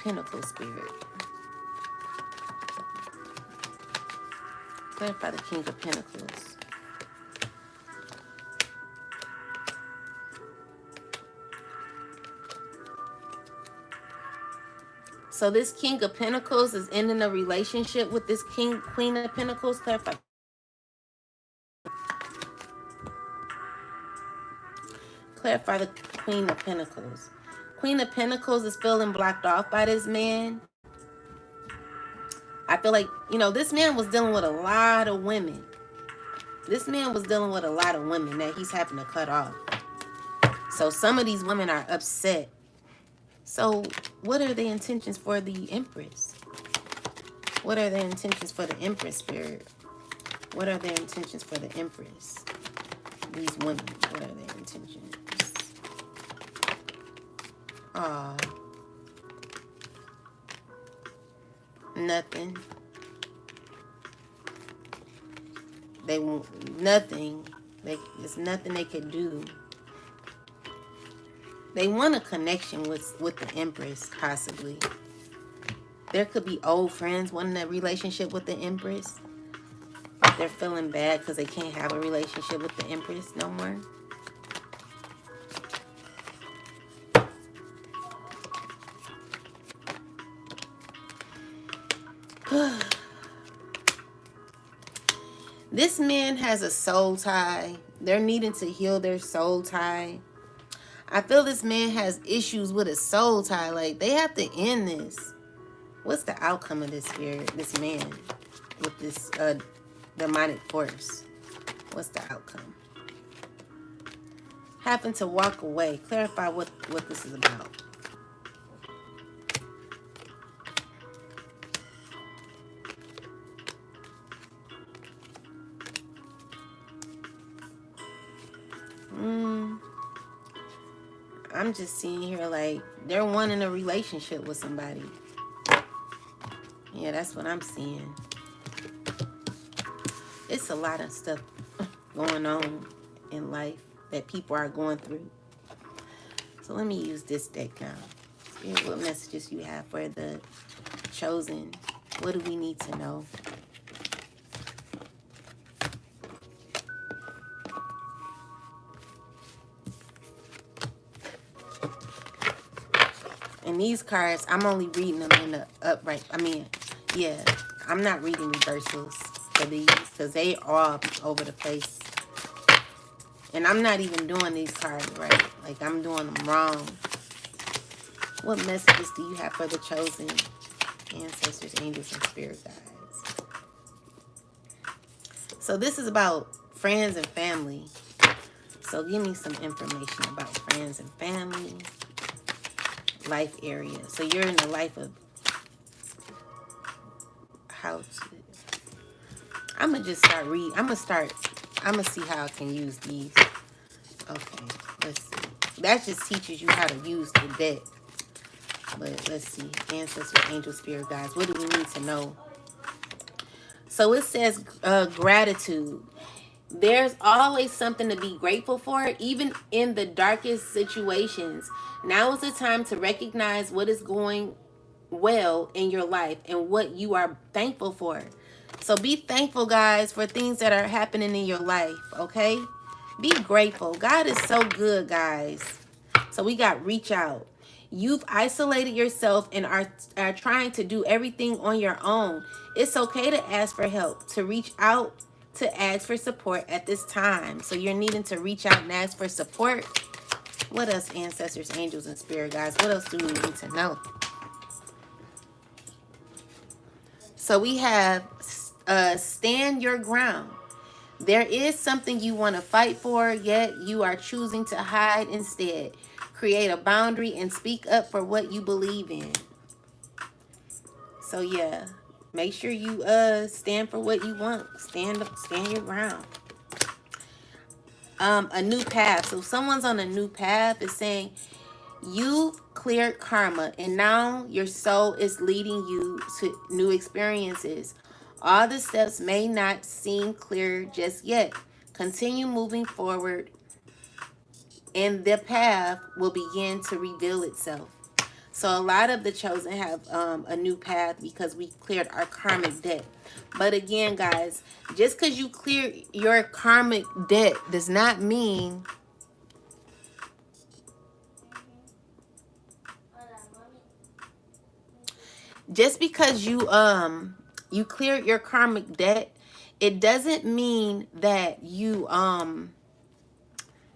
Pentacles spirit. Clarify the King of Pentacles. So this King of Pentacles is ending a relationship with this Queen of Pentacles. Clarify. Clarify the Queen of Pentacles. Queen of Pentacles is feeling blocked off by this man. I feel like, this man was dealing with a lot of women. This man was dealing with a lot of women that he's having to cut off. So some of these women are upset. So what are the intentions for the Empress? What are their intentions for the Empress spirit? What are their intentions for the Empress? These women, what are their intentions? Aw. Nothing. They want nothing. There's nothing they could do. They want a connection with the Empress, possibly. There could be old friends wanting a relationship with the Empress. They're feeling bad because they can't have a relationship with the Empress no more. This man has a soul tie. They're needing to heal their soul tie. I feel this man has issues with a soul tie. Like, they have to end this. What's the outcome of this spirit, this man, with this demonic force? What's the outcome? Having to walk away. Clarify what this is about. I'm just seeing here like they're wanting a relationship with somebody. Yeah, that's what I'm seeing. It's a lot of stuff going on in life that people are going through. So let me use this deck now. Spirit, what messages you have for the chosen? What do we need to know? And these cards, I'm only reading them in the upright. Yeah, I'm not reading reversals for these because they are all over the place And I'm not even doing these cards right. Like, I'm doing them wrong. What messages do you have for the chosen ancestors, angels, and spirit guides? So this is about friends and family. So give me some information about friends and family, life area. So you're in the life of how to... I'm going to just start reading. I'm going to see how I can use these. Okay, let's see. That just teaches you how to use the deck. But let's see. Ancestors, angels, spirit guides. What do we need to know? So it says gratitude. There's always something to be grateful for, even in the darkest situations. Now is the time to recognize what is going well in your life and what you are thankful for. So be thankful, guys, for things that are happening in your life, okay? Be grateful. God is so good, guys. So we got reach out. You've isolated yourself and are trying to do everything on your own. It's okay to ask for help, to reach out, to ask for support at this time. So you're needing to reach out and ask for support. What else, ancestors, angels, and spirit guides? What else do we need to know? So we have stand your ground. There is something you want to fight for, yet you are choosing to hide instead. Create a boundary and speak up for what you believe in. So yeah, make sure you stand for what you want. Stand your ground. A new path. So someone's on a new path is saying you've cleared karma and now your soul is leading you to new experiences. All the steps may not seem clear just yet. Continue moving forward and the path will begin to reveal itself. So a lot of the chosen have a new path because we cleared our karmic debt. But again, guys, just because you clear your karmic debt does not mean just because you cleared your karmic debt, it doesn't mean that you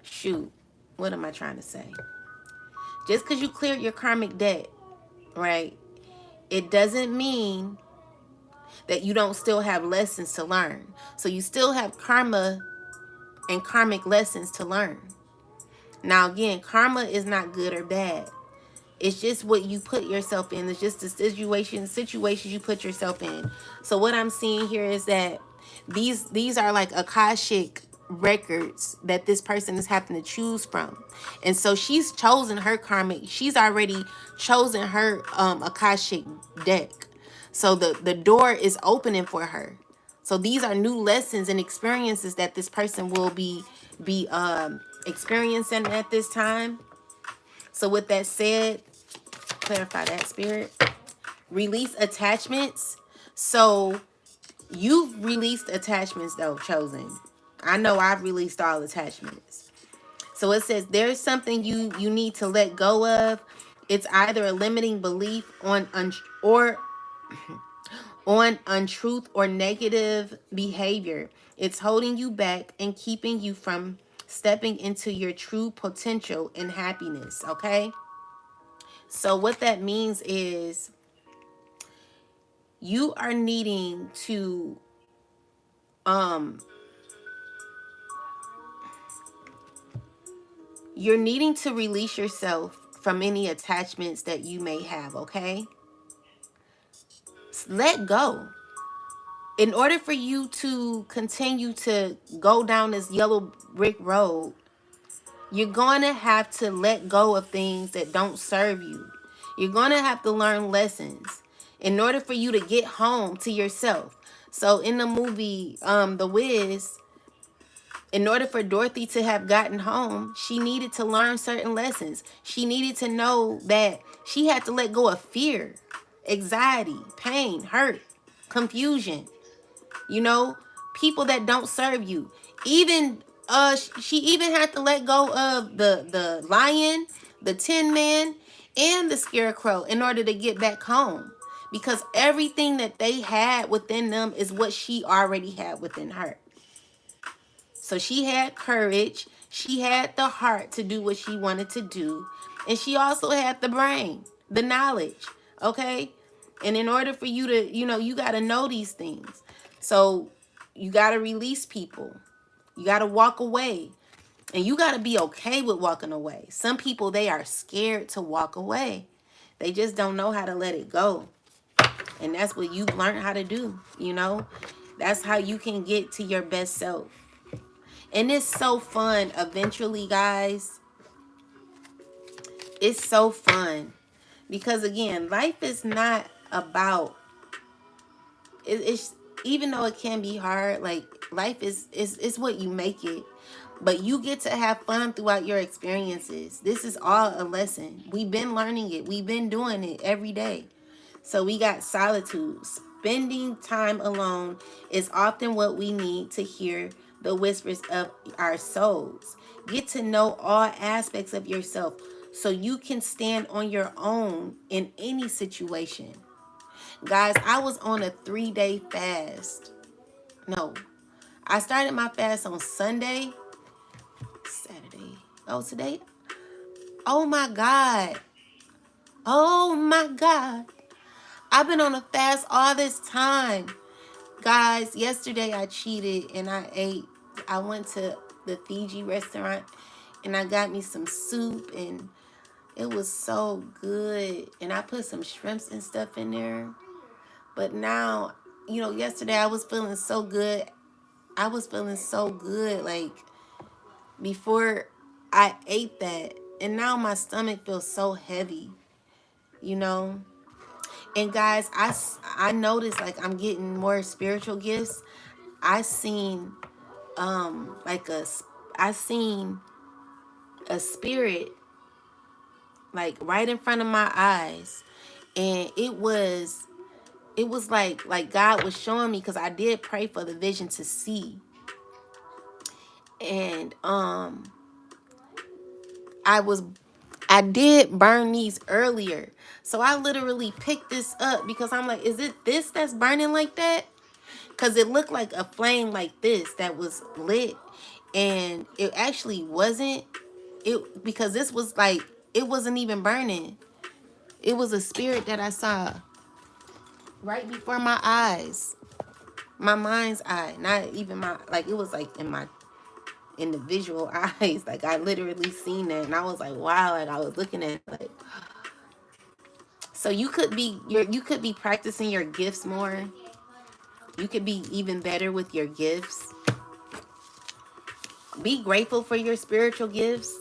shoot, what am I trying to say? Just because you cleared your karmic debt, right? It doesn't mean that you don't still have lessons to learn. So you still have karma and karmic lessons to learn. Now again, karma is not good or bad. It's just what you put yourself in. It's just the situations you put yourself in. So what I'm seeing here is that these are like Akashic records that this person is having to choose from. And so she's chosen her karmic. She's already chosen her Akashic deck. So the door is opening for her. So these are new lessons and experiences that this person will be experiencing at this time. So with that said, clarify that, spirit. Release attachments. So you've released attachments though, chosen. I know I've released all attachments. So it says there's something you need to let go of. It's either a limiting belief on untruth or negative behavior. It's holding you back and keeping you from stepping into your true potential and happiness, okay? So what that means is you are needing to you're needing to release yourself from any attachments that you may have, okay? Let go. In order for you to continue to go down this yellow brick road, you're going to have to let go of things that don't serve you. You're going to have to learn lessons in order for you to get home to yourself. So in the movie, The Wiz, in order for Dorothy to have gotten home, she needed to learn certain lessons. She needed to know that she had to let go of fear, anxiety, pain, hurt, confusion. You know, people that don't serve you. Even she even had to let go of the lion, the Tin Man, and the Scarecrow in order to get back home. Because everything that they had within them is what she already had within her. So she had courage. She had the heart to do what she wanted to do, and she also had the brain, the knowledge, okay? And in order for you to, you got to know these things. So you got to release people. You got to walk away. And you got to be okay with walking away. Some people, they are scared to walk away. They just don't know how to let it go. And that's what you learn how to do. That's how you can get to your best self. And it's so fun eventually, guys. It's so fun. Because again, life is not about it's even though it can be hard, like life is what you make it. But you get to have fun throughout your experiences. This is all a lesson. We've been learning it. We've been doing it every day. So we got solitude. Spending time alone is often what we need to hear the whispers of our souls. Get to know all aspects of yourself so you can stand on your own in any situation. Guys, I was on a 3-day fast. No, I started my fast on Sunday, Saturday. Oh, today? Oh my God. Oh my God. I've been on a fast all this time. Guys, yesterday I cheated and I went to the Fiji restaurant and I got me some soup and it was so good. And I put some shrimps and stuff in there. But now, yesterday I was feeling so good. I was feeling so good, like, before I ate that. And now my stomach feels so heavy, you know? And guys, I noticed, like, I'm getting more spiritual gifts. I seen, I seen a spirit, like, right in front of my eyes. And it was like God was showing me, because I did pray for the vision to see. And I did burn these earlier. So I literally picked this up because I'm like, is it this that's burning like that? Because it looked like a flame like this that was lit. And it actually wasn't. Because this was like, it wasn't even burning. It was a spirit that I saw right before my eyes. My mind's eye. Not even my, like, it was like in the visual eyes. Like, I literally seen that and I was like, wow. Like, I was looking at it, like, so you could be practicing your gifts more. You could be even better with your gifts. Be grateful for your spiritual gifts.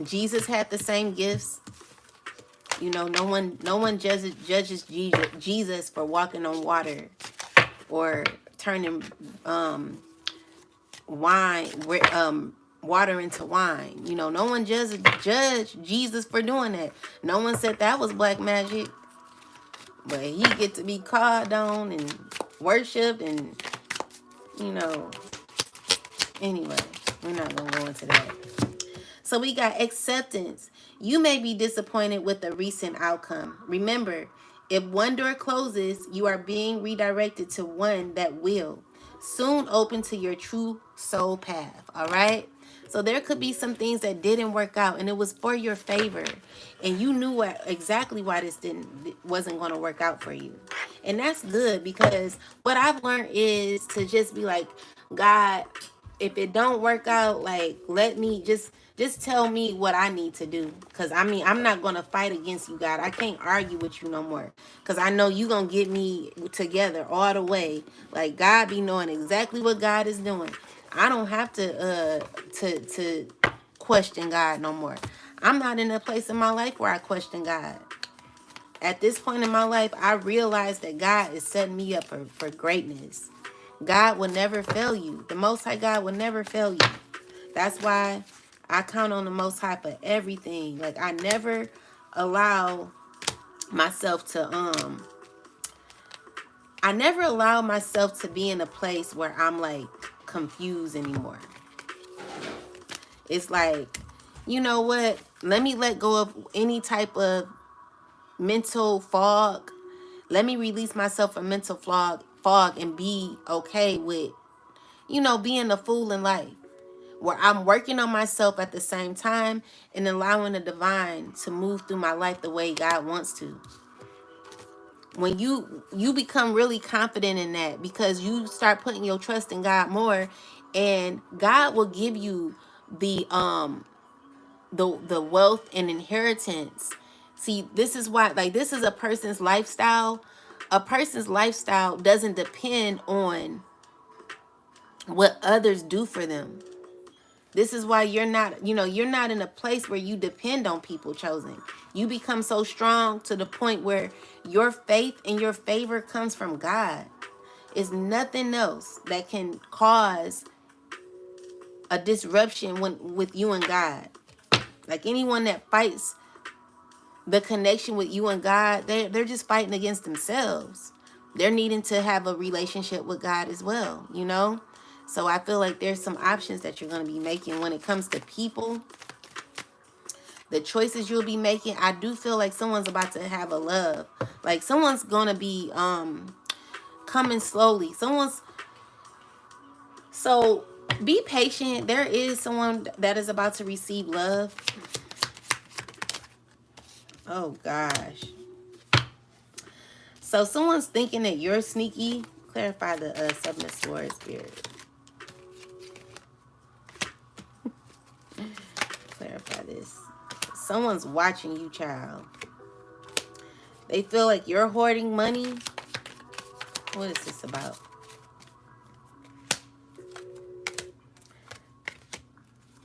Jesus had the same gifts. No one judges Jesus for walking on water or turning wine water into wine. No one judged Jesus for doing that. No one said that was black magic. But he get to be called on and worshipped and, anyway, we're not going to go into that. So we got acceptance. You may be disappointed with a recent outcome. Remember, if one door closes, you are being redirected to one that will soon open to your true soul path. All right? So there could be some things that didn't work out and it was for your favor. And you knew exactly why this wasn't going to work out for you. And that's good, because what I've learned is to just be like, God, if it don't work out, like, let me just tell me what I need to do. Because, I'm not going to fight against you, God. I can't argue with you no more. Because I know you going to get me together all the way. Like, God be knowing exactly what God is doing. I don't have to question God no more. I'm not in a place in my life where I question God. At this point in my life, I realize that God is setting me up for greatness. God will never fail you. The Most High God will never fail you. That's why I count on the Most High for everything. Like, I never allow myself to be in a place where I'm like confused anymore. It's like, you know what? Let me let go of any type of mental fog. Let me release myself from mental fog and be okay with, being a fool in life. where I'm working on myself at the same time and allowing the divine to move through my life the way God wants to. When you become really confident in that, because you start putting your trust in God more, and God will give you the wealth and inheritance. See, this is why, like, this is a person's lifestyle. A person's lifestyle doesn't depend on what others do for them. This is why you're not, you're not in a place where you depend on people, chosen. You become so strong to the point where your faith and your favor comes from God. It's nothing else that can cause a disruption with you and God. Like, anyone that fights the connection with you and God, they're just fighting against themselves. They're needing to have a relationship with God as well, So I feel like there's some options that you're going to be making when it comes to people. The choices you'll be making, I do feel like someone's about to have a love. Like, someone's going to be coming slowly. So be patient. There is someone that is about to receive love. Oh, gosh. So someone's thinking that you're sneaky. Clarify the Seven of Swords, Spirit. Clarify this. Someone's watching you, child. They feel like you're hoarding money. What is this about?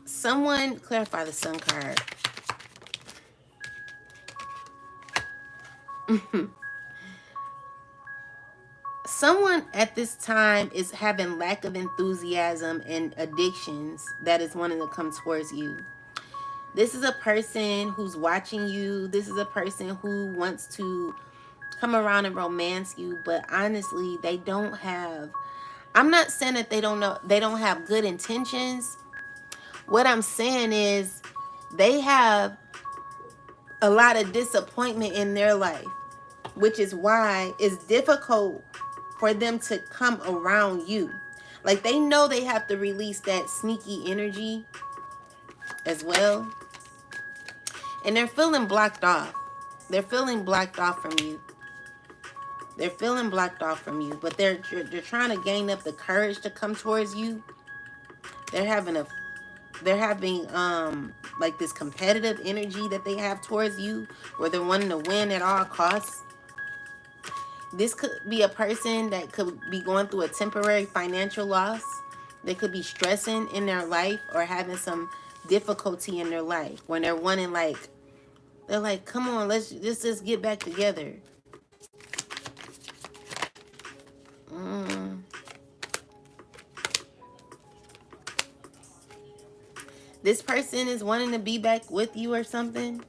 Someone, clarify the Sun card. Someone at this time is having lack of enthusiasm and addictions that is wanting to come towards you. This is a person who's watching you. This is a person who wants to come around and romance you, but honestly, they don't have, I'm not saying that they don't have good intentions. What I'm saying is they have a lot of disappointment in their life, which is why it's difficult for them to come around you. Like, they know they have to release that sneaky energy as well. And they're feeling blocked off. They're feeling blocked off from you. They're feeling blocked off from you, but they're trying to gain up the courage to come towards you. They're having like this competitive energy that they have towards you, where they're wanting to win at all costs. This could be a person that could be going through a temporary financial loss. They could be stressing in their life or having some difficulty in their life when they're wanting, like, they're like, come on, let's just get back together. This person is wanting to be back with you or something.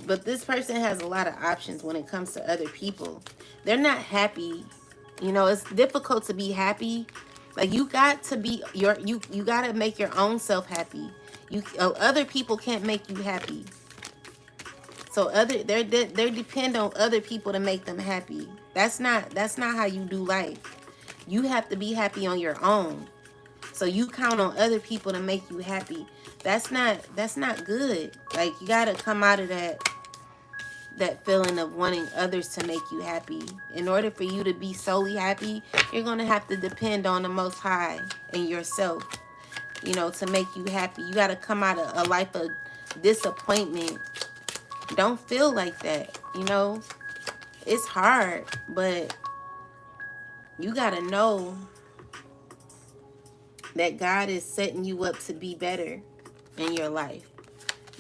But this person has a lot of options when it comes to other people. They're not happy. It's difficult to be happy. Like, you got to be you got to make your own self happy. Other people can't make you happy. So they depend on other people to make them happy. That's not how you do life. You have to be happy on your own. So you count on other people to make you happy. That's not good. Like, you got to come out of that feeling of wanting others to make you happy. In order for you to be solely happy, you're going to have to depend on the Most High and yourself, to make you happy. You got to come out of a life of disappointment. Don't feel like that, It's hard, but you got to know that God is setting you up to be better in your life.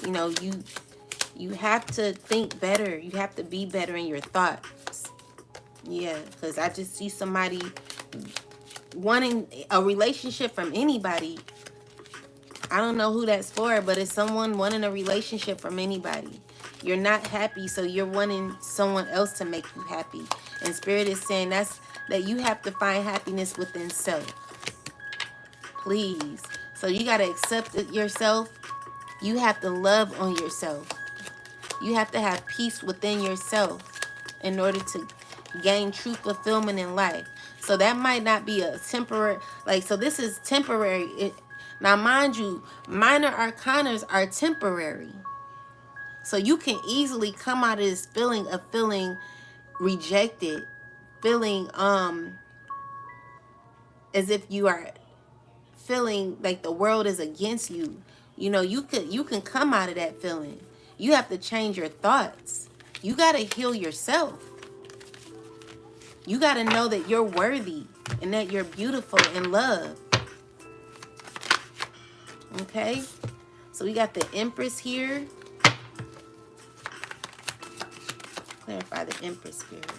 You have to think better. You have to be better in your thoughts. Yeah, because I just see somebody wanting a relationship from anybody. I don't know who that's for, but it's someone wanting a relationship from anybody. You're not happy, so you're wanting someone else to make you happy. And Spirit is saying that you have to find happiness within self. Please. So you got to accept yourself. You have to love on yourself. You have to have peace within yourself in order to gain true fulfillment in life. So that might not be a temporary, like, so this is temporary. Now, mind you, minor arcanas are temporary. So you can easily come out of this feeling of feeling rejected, feeling as if you are feeling like the world is against you. You know, you can come out of that feeling. You have to change your thoughts. You got to heal yourself. You got to know that you're worthy and that you're beautiful and loved. Okay? So we got the Empress here. Clarify the Empress spirit.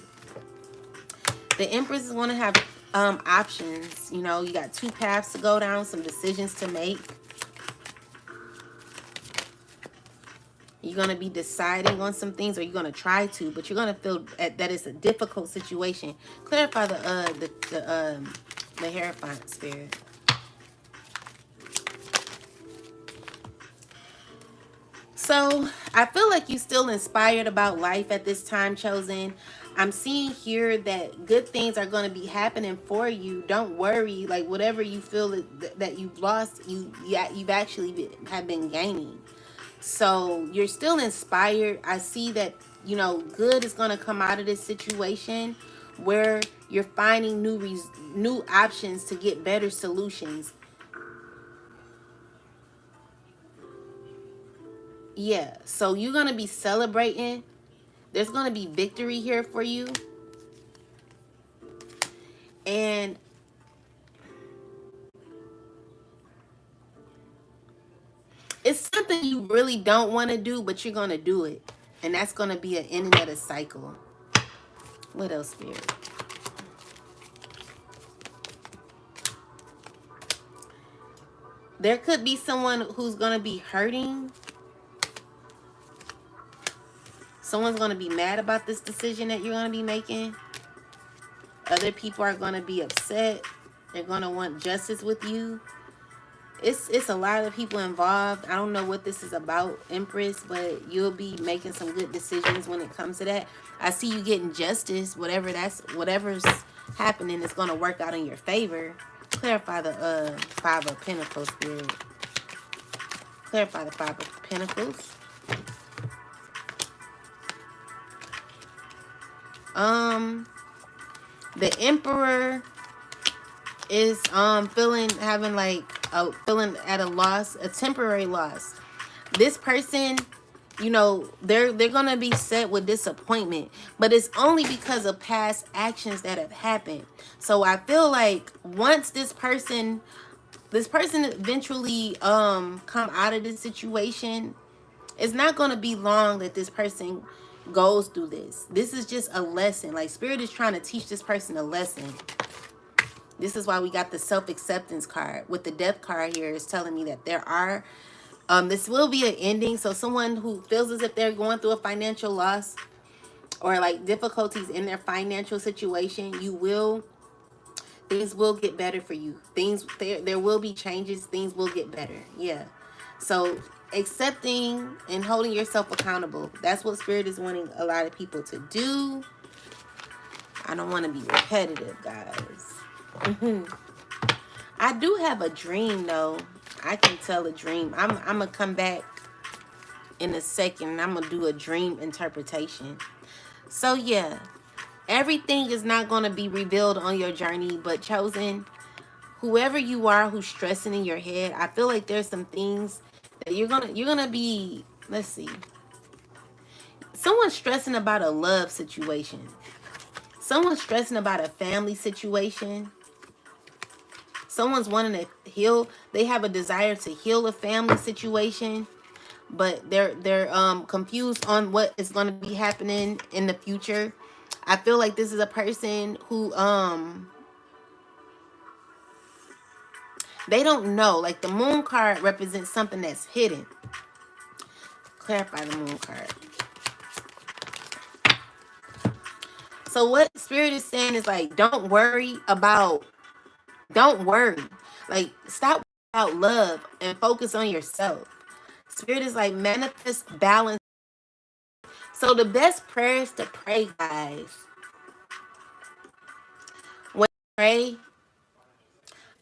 The Empress is going to have options. You know, you got two paths to go down, some decisions to make. You're going to be deciding on some things, or you're going to try to, but you're going to feel that it's a difficult situation. Clarify the Hierophant spirit. So I feel like you're still inspired about life at this time, Chosen. I'm seeing here that good things are going to be happening for you. Don't worry. Like, whatever you feel that you've lost, you've actually have been gaining. So you're still inspired. I see that, you know, good is going to come out of this situation where you're finding new options to get better solutions. Yeah, so you're going to be celebrating. There's going to be victory here for you. And it's something you really don't want to do, but you're going to do it. And that's going to be an ending of the cycle. What else, Spirit? There could be someone who's going to be hurting. Someone's going to be mad about this decision that you're going to be making. Other people are going to be upset. They're going to want justice with you. It's a lot of people involved. I don't know what this is about, Empress, but you'll be making some good decisions when it comes to that. I see you getting justice. Whatever's happening is going to work out in your favor. Clarify the Five of Pentacles, Spirit. Clarify the Five of Pentacles. The Emperor is feeling at a loss, a temporary loss. This person, you know, they're gonna be set with disappointment, but it's only because of past actions that have happened. So I feel like once this person eventually come out of this situation, it's not gonna be long that this person goes through this. This is just a lesson. Like, Spirit is trying to teach this person a lesson. This is why we got the self-acceptance card. With the death card here is telling me that there are, this will be an ending. So someone who feels as if they're going through a financial loss or like difficulties in their financial situation, things will get better for you. There will be changes. Things will get better. Yeah. So accepting and holding yourself accountable. That's what Spirit is wanting a lot of people to do. I don't want to be repetitive, guys. I do have a dream, though. I can tell a dream. I'm going to come back in a second. I'm going to do a dream interpretation. So, yeah. Everything is not going to be revealed on your journey, but Chosen, whoever you are who's stressing in your head, I feel like there's some things that you're gonna be, let's see. Someone's stressing about a love situation. Someone's stressing about a family situation. Someone's wanting to heal. They have a desire to heal a family situation, but they're confused on what is going to be happening in the future. I feel like this is a person who they don't know. Like, the Moon card represents something that's hidden. Clarify the Moon card. So what Spirit is saying is, like, don't worry. Like, stop about love and focus on yourself. Spirit is like, manifest balance. So the best prayers to pray, guys, when pray,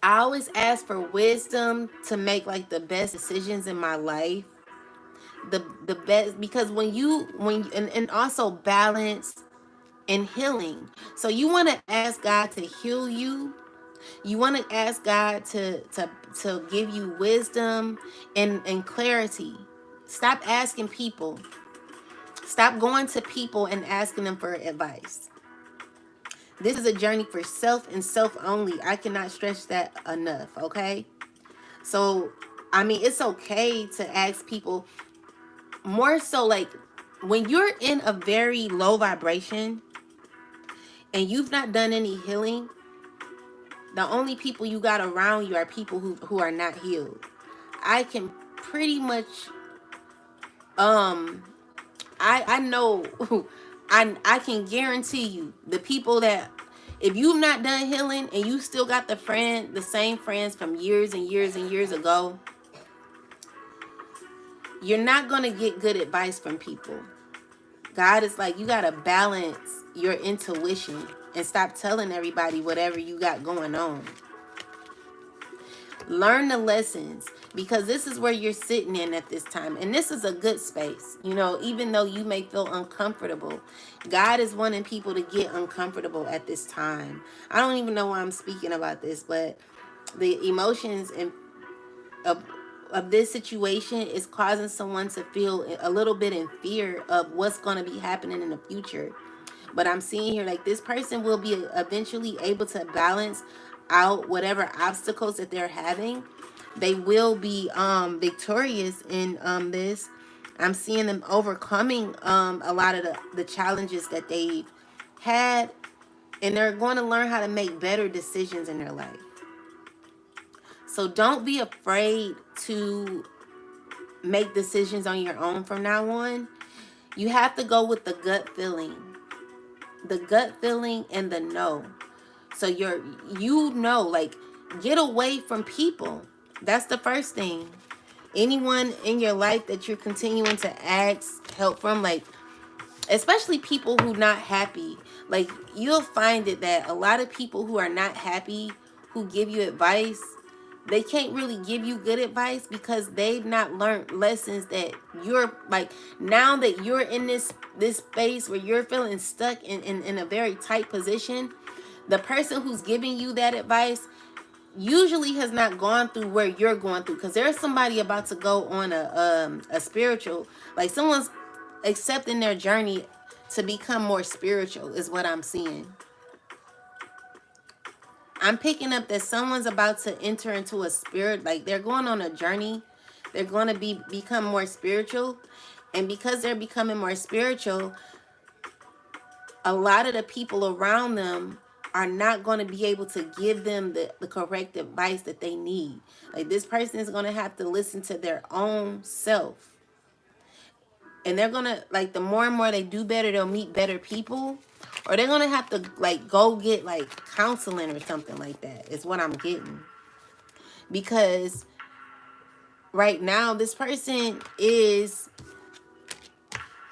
I always ask for wisdom to make like the best decisions in my life. The best, because and also balance and healing. So you want to ask God to heal you. You want to ask God to give you wisdom and clarity. Stop asking people. Stop going to people and asking them for advice. This is a journey for self and self only. I cannot stress that enough, okay? So, I mean, it's okay to ask people, more so like when you're in a very low vibration and you've not done any healing, the only people you got around you are people who are not healed. I can pretty much um I know I can guarantee you the people that, if you've not done healing and you still got the same friends from years and years and years ago, you're not going to get good advice from people. God is like, you got to balance your intuition and stop telling everybody whatever you got going on. Learn the lessons, because this is where you're sitting in at this time, and this is a good space. Even though you may feel uncomfortable, God is wanting people to get uncomfortable at this time. I don't even know why I'm speaking about this, but the emotions of of this situation is causing someone to feel a little bit in fear of what's going to be happening in the future. But I'm seeing here like this person will be eventually able to balance out whatever obstacles that they're having. They will be victorious in this. I'm seeing them overcoming a lot of the challenges that they've had, and they're going to learn how to make better decisions in their life. So don't be afraid to make decisions on your own from now on. You have to go with the gut feeling. The gut feeling and the no. So like, get away from people. That's the first thing. Anyone in your life that you're continuing to ask help from, like, especially people who not happy, like, you'll find it that a lot of people who are not happy, who give you advice, they can't really give you good advice because they've not learned lessons that you're like, now that you're in this space where you're feeling stuck in a very tight position. The person who's giving you that advice usually has not gone through where you're going through, because there's somebody about to go on a spiritual, like, someone's accepting their journey to become more spiritual is what I'm seeing. I'm picking up that someone's about to enter into a spirit, like they're going on a journey. They're going to become more spiritual. And because they're becoming more spiritual, a lot of the people around them are not going to be able to give them the correct advice that they need. Like, this person is going to have to listen to their own self. And they're going to, like, the more and more they do better, they'll meet better people. Or they're going to have to, like, go get, like, counseling or something like that is what I'm getting. Because right now, this person is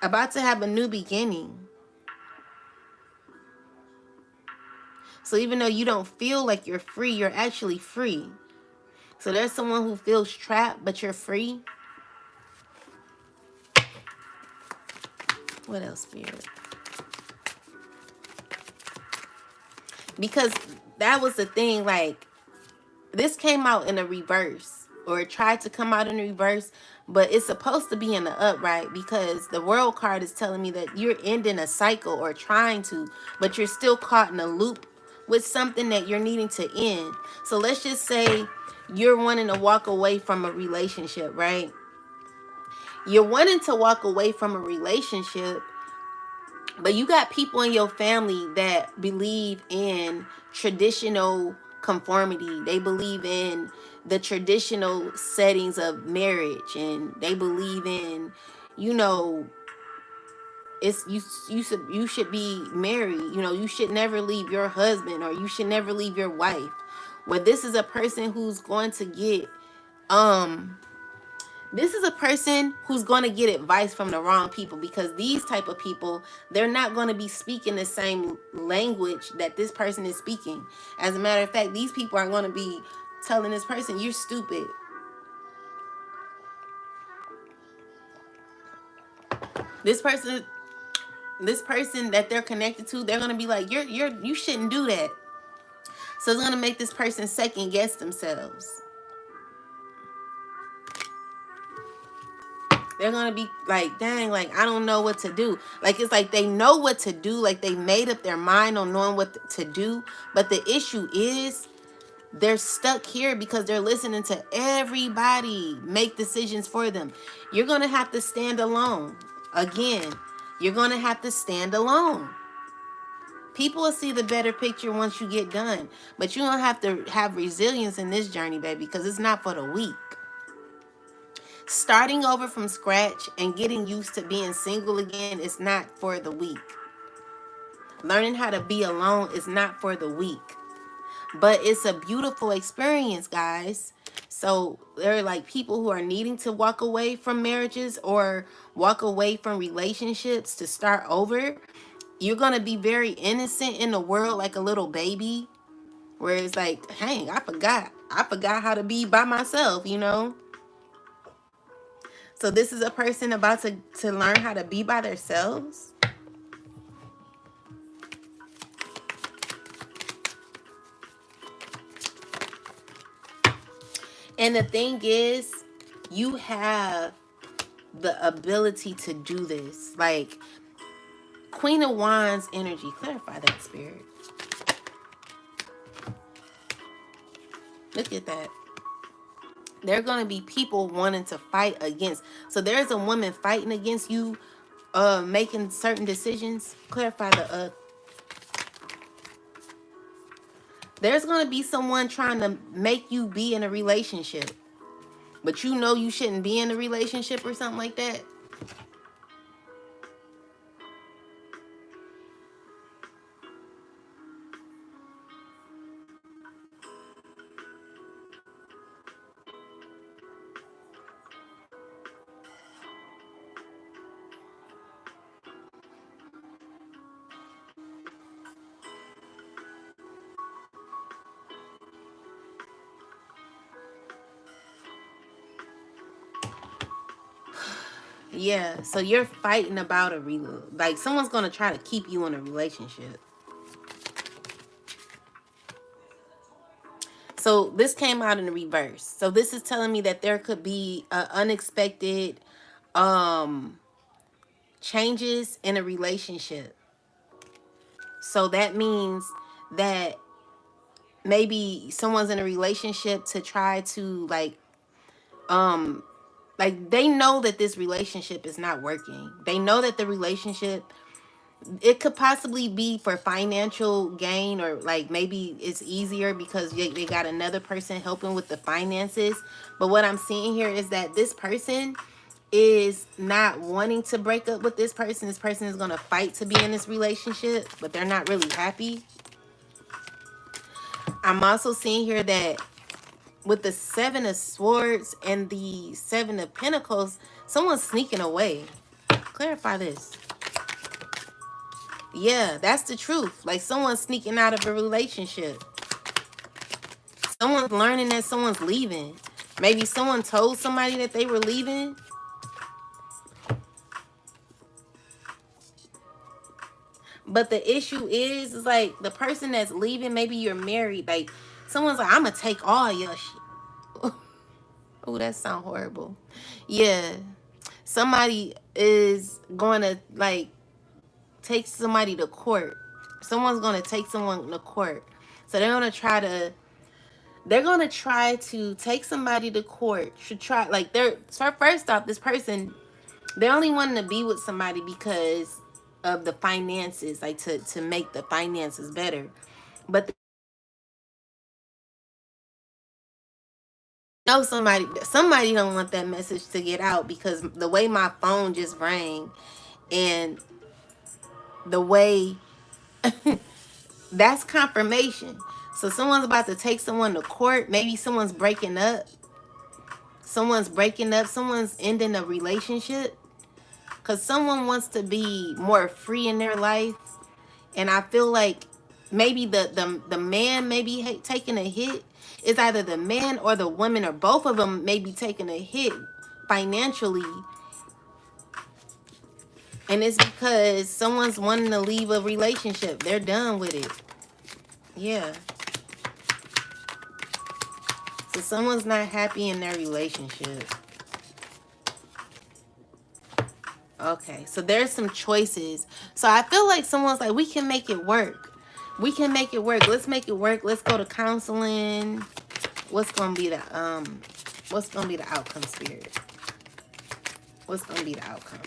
about to have a new beginning. So even though you don't feel like you're free, you're actually free. So there's someone who feels trapped, but you're free. What else, Spirit? Because that was the thing, like, this came out in a reverse, or it tried to come out in reverse, but it's supposed to be in the upright, because the world card is telling me that you're ending a cycle, or trying to, but you're still caught in a loop with something that you're needing to end. So let's just say you're wanting to walk away from a relationship, right? You're wanting to walk away from a relationship, but you got people in your family that believe in traditional conformity. They believe in the traditional settings of marriage, and they believe in, you know, it's you should be married. You should never leave your husband, or you should never leave your wife. Well, this is a person who's going to get This is a person who's going to get advice from the wrong people, because these type of people, they're not going to be speaking the same language that this person is speaking. As a matter of fact, these people are going to be telling this person, you're stupid. This person that they're connected to, they're going to be like, you shouldn't do that. So it's going to make this person second guess themselves. They're going to be like, dang, like, I don't know what to do. Like, it's like they know what to do. Like, they made up their mind on knowing what to do. But the issue is they're stuck here because they're listening to everybody make decisions for them. You're going to have to stand alone. Again, you're going to have to stand alone. People will see the better picture once you get done. But you don't have to have resilience in this journey, baby, because it's not for the weak. Starting over from scratch and getting used to being single again is not for the weak. Learning how to be alone is not for the weak. But it's a beautiful experience, guys. So there are like people who are needing to walk away from marriages or walk away from relationships to start over. You're going to be very innocent in the world, like a little baby, where it's like, hey, I forgot how to be by myself, you know? So this is a person about to learn how to be by themselves. And the thing is, you have the ability to do this. Like, Queen of Wands energy. Clarify that, Spirit. Look at that. There are going to be people wanting to fight against. So there's a woman fighting against you making certain decisions. Clarify the there's going to be someone trying to make you be in a relationship, but you know you shouldn't be in a relationship or something like that. Yeah, so you're fighting about like someone's going to try to keep you in a relationship. So this came out in the reverse. So this is telling me that there could be unexpected changes in a relationship. So that means that maybe someone's in a relationship to try to like they know that this relationship is not working. They know that the relationship, it could possibly be for financial gain, or like maybe it's easier because they got another person helping with the finances. But what I'm seeing here is that this person is not wanting to break up with this person. This person is going to fight to be in this relationship, but they're not really happy. I'm also seeing here that with the Seven of Swords and the Seven of Pentacles, someone's sneaking away. Clarify this. Yeah, that's the truth. Like someone's sneaking out of a relationship. Someone's learning that someone's leaving. Maybe someone told somebody that they were leaving. But the issue is like the person that's leaving, maybe you're married. Like someone's like, I'm going to take all your shit. Oh, that sounds horrible. Yeah. Somebody is going to like take somebody to court. Someone's going to take someone to court. So they're going to try to take somebody to court. Should try like first off, this person, they're only wanting to be with somebody because of the finances, like to make the finances better. But no, somebody don't want that message to get out, because the way my phone just rang and the way that's confirmation. So someone's about to take someone to court. Maybe someone's breaking up. Someone's breaking up. Someone's ending a relationship. Because someone wants to be more free in their life. And I feel like maybe the man may be taking a hit. It's either the man or the woman or both of them may be taking a hit financially. And it's because someone's wanting to leave a relationship. They're done with it. Yeah. So someone's not happy in their relationship. Okay, so there's some choices. So I feel like someone's like, we can make it work. We can make it work. Let's make it work. Let's go to counseling. What's gonna be the outcome, spirit? What's gonna be the outcome?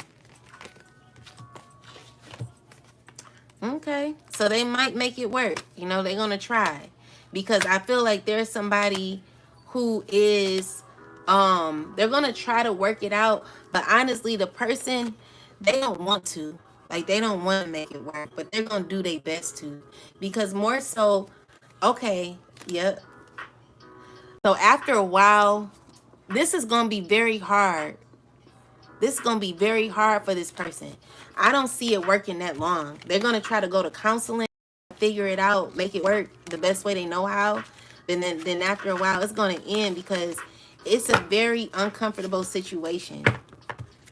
Okay, so they might make it work. You know, they're gonna try, because I feel like there's somebody who is they're gonna try to work it out, but honestly the person, they don't want to, like, they don't want to make it work, but they're gonna do their best to, because more so, okay, yep. So after a while, this is gonna be very hard. This is gonna be very hard for this person. I don't see it working that long. They're gonna try to go to counseling, figure it out, make it work the best way they know how. Then after a while, it's gonna end, because it's a very uncomfortable situation.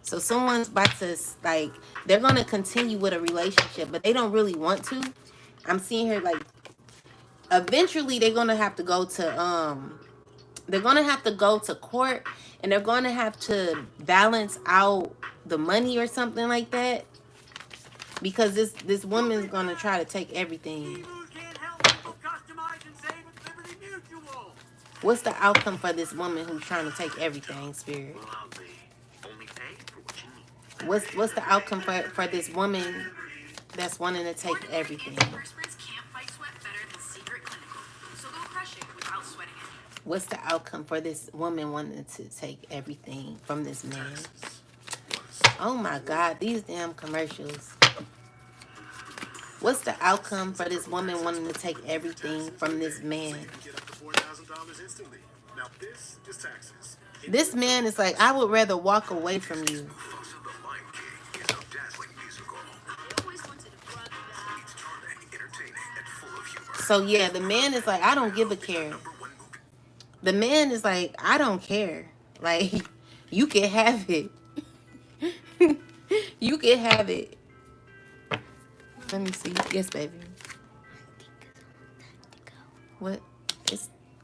So someone's about to, like, they're gonna continue with a relationship, but they don't really want to. I'm seeing here, like, eventually they're gonna have to go to court, and they're gonna have to balance out the money or something like that, because this woman's gonna try to take everything. What's the outcome for this woman who's trying to take everything, spirit? What's the outcome for this woman that's wanting to take everything? What's the outcome for this woman wanting to take everything from this man? Oh my God, these damn commercials. What's the outcome for this woman wanting to take everything from this man? This man is like, I would rather walk away from you. So yeah, the man is like, I don't give a care. The man is like, I don't care. Like, you can have it. You can have it. Let me see. Yes, baby. What?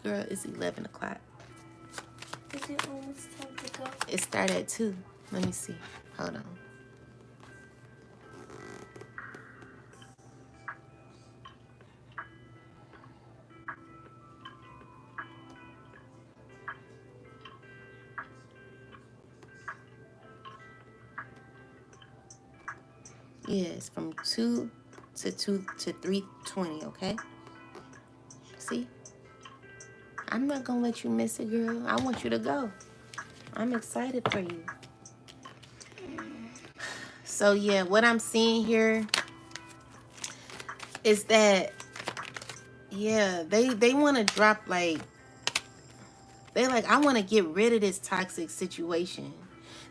Girl, it's 11 o'clock. Is it almost time to go? It started at 2. Let me see. Hold on. Yes, from 2 to 3:20, okay? See? I'm not gonna let you miss it, girl. I want you to go. I'm excited for you. So yeah, what I'm seeing here is that, yeah, they want to drop, like, they're like, I want to get rid of this toxic situation.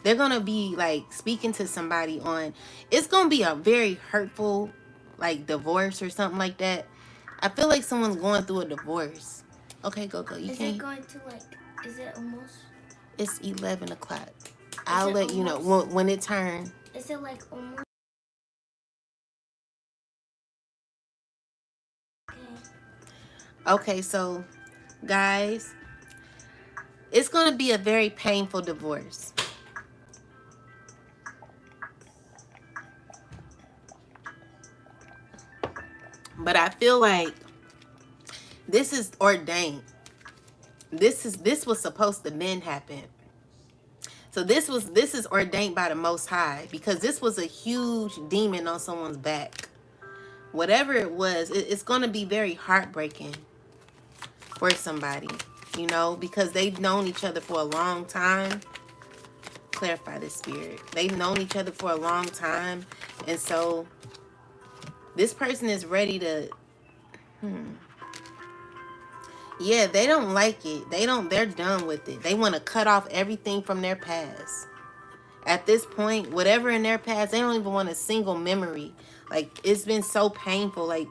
They're going to be, like, speaking to somebody on, it's going to be a very hurtful, like, divorce or something like that. I feel like someone's going through a divorce. Okay, go. You is can't. It going to, like, is it almost? It's 11 o'clock. I'll let you know when it turns. Is it, like, almost? Okay, so, guys, it's going to be a very painful divorce. But I feel like this is ordained. This was supposed to then happen. So this is ordained by the Most High, because this was a huge demon on someone's back. Whatever it was, it's going to be very heartbreaking for somebody, you know, because they've known each other for a long time. Clarify this, spirit. They've known each other for a long time, and so this person is ready to Yeah, they don't like it. They're done with it. They want to cut off everything from their past. At this point, whatever in their past, they don't even want a single memory. Like, it's been so painful. Like,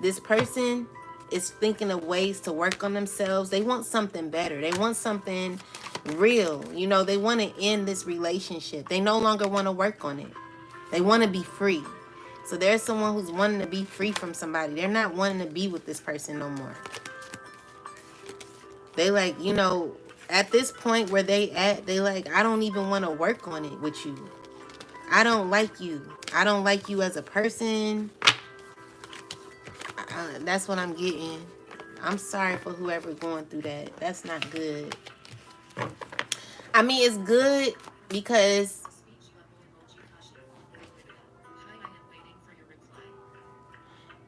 this person is thinking of ways to work on themselves. They want something better. They want something real. You know, they want to end this relationship. They no longer want to work on it. They want to be free. So there's someone who's wanting to be free from somebody. They're not wanting to be with this person no more. They like, you know, at this point where they at, they like, I don't even want to work on it with you. I don't like you. I don't like you as a person. That's what I'm getting. I'm sorry for whoever going through that. That's not good. I mean, it's good because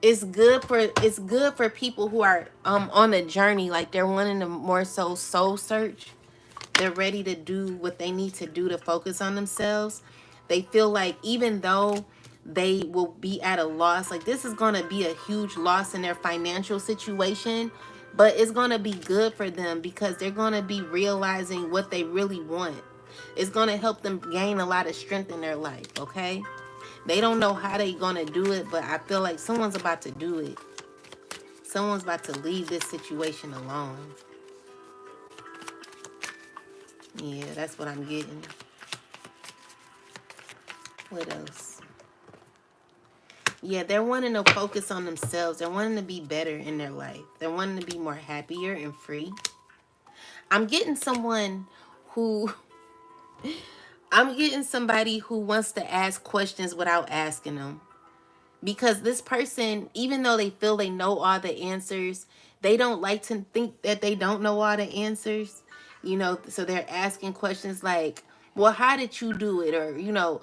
it's good for people who are on a journey, like they're wanting to more so soul search. They're ready to do what they need to do to focus on themselves. They feel like even though they will be at a loss, like this is going to be a huge loss in their financial situation, but it's going to be good for them because they're going to be realizing what they really want. It's going to help them gain a lot of strength in their life, okay? They don't know how they're going to do it, but I feel like someone's about to do it. Someone's about to leave this situation alone. Yeah, that's what I'm getting. What else? Yeah, they're wanting to focus on themselves. They're wanting to be better in their life. They're wanting to be more happier and free. I'm getting someone who... I'm getting somebody who wants to ask questions without asking them. Because this person, even though they feel they know all the answers, they don't like to think that they don't know all the answers. You know, so they're asking questions like, well, how did you do it? Or, you know,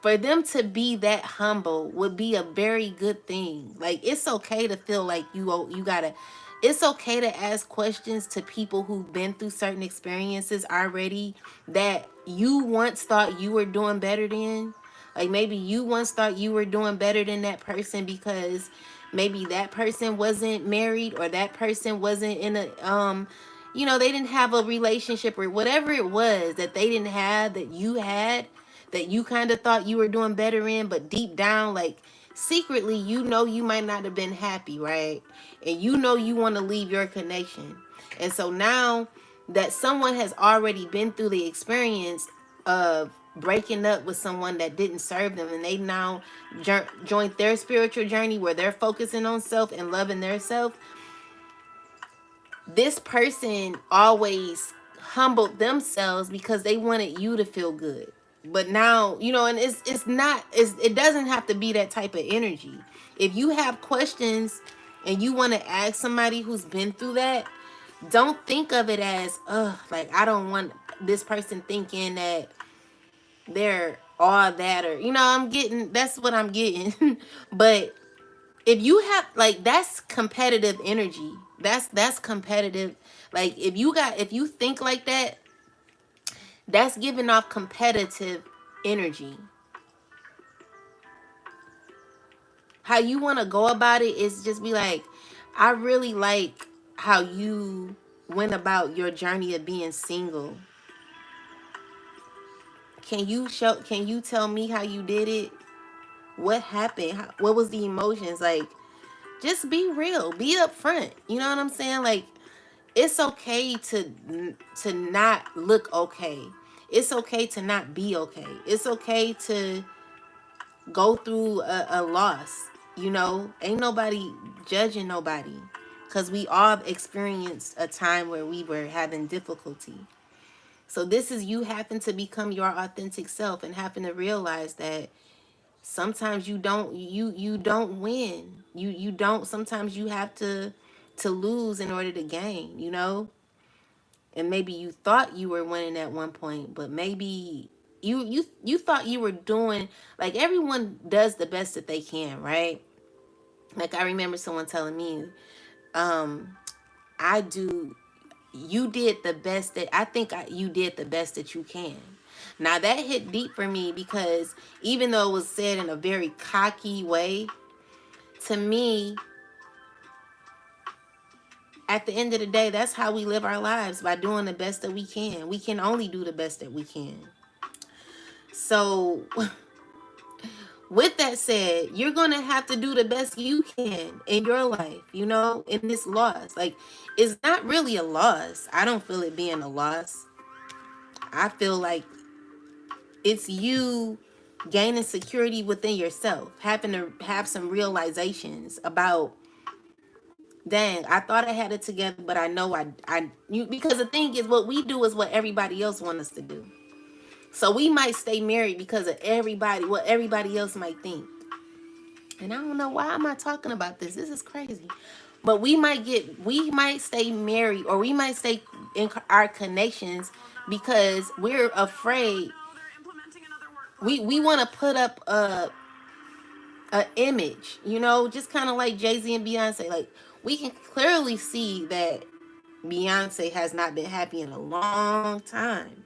for them to be that humble would be a very good thing. Like, it's okay to feel like you gotta, it's okay to ask questions to people who've been through certain experiences already that you once thought you were doing better than. Like, maybe you once thought you were doing better than that person because maybe that person wasn't married, or that person wasn't in a you know, they didn't have a relationship, or whatever it was that they didn't have that you had, that you kind of thought you were doing better in, but deep down, like, secretly, you know, you might not have been happy, right? And you know you want to leave your connection. And so now that someone has already been through the experience of breaking up with someone that didn't serve them, and they now joined their spiritual journey where they're focusing on self and loving their self, this person always humbled themselves because they wanted you to feel good. But now, you know, and it's not, it doesn't have to be that type of energy. If you have questions and you want to ask somebody who's been through that, don't think of it as, like, I don't want this person thinking that they're all that, or, you know, that's what I'm getting. But if you have, like, that's competitive energy. That's competitive. Like, if you think like that, that's giving off competitive energy. How you want to go about it is just be like, I really like how you went about your journey of being single. Can you tell me how you did it? What happened? What was the emotions? Like, just be real, be upfront. You know what I'm saying? Like, it's okay to not look okay. It's okay to not be okay. It's okay to go through a loss. You know, ain't nobody judging nobody, because we all experienced a time where we were having difficulty. So this is you having to become your authentic self and having to realize that sometimes you don't win. You don't, sometimes you have to lose in order to gain, you know? And maybe you thought you were winning at one point, but maybe you thought you were doing, like, everyone does the best that they can, right? Like, I remember someone telling me, um I do you did the best that I think you did the best that you can. Now that hit deep for me, because even though it was said in a very cocky way, to me, at the end of the day, that's how we live our lives, by doing the best that we can. We can only do the best that we can. So with that said, you're gonna have to do the best you can in your life, you know, in this loss. Like, it's not really a loss. I don't feel it being a loss. I feel like it's you gaining security within yourself, having to have some realizations about, dang, I thought I had it together, but I know because the thing is, what we do is what everybody else wants us to do. So we might stay married because of what everybody else might think. And I don't know, why am I talking about this? This is crazy. But we might stay married, or we might stay in our connections because we're afraid. We want to put up a image, you know, just kind of like Jay-Z and Beyonce. Like, we can clearly see that Beyonce has not been happy in a long time.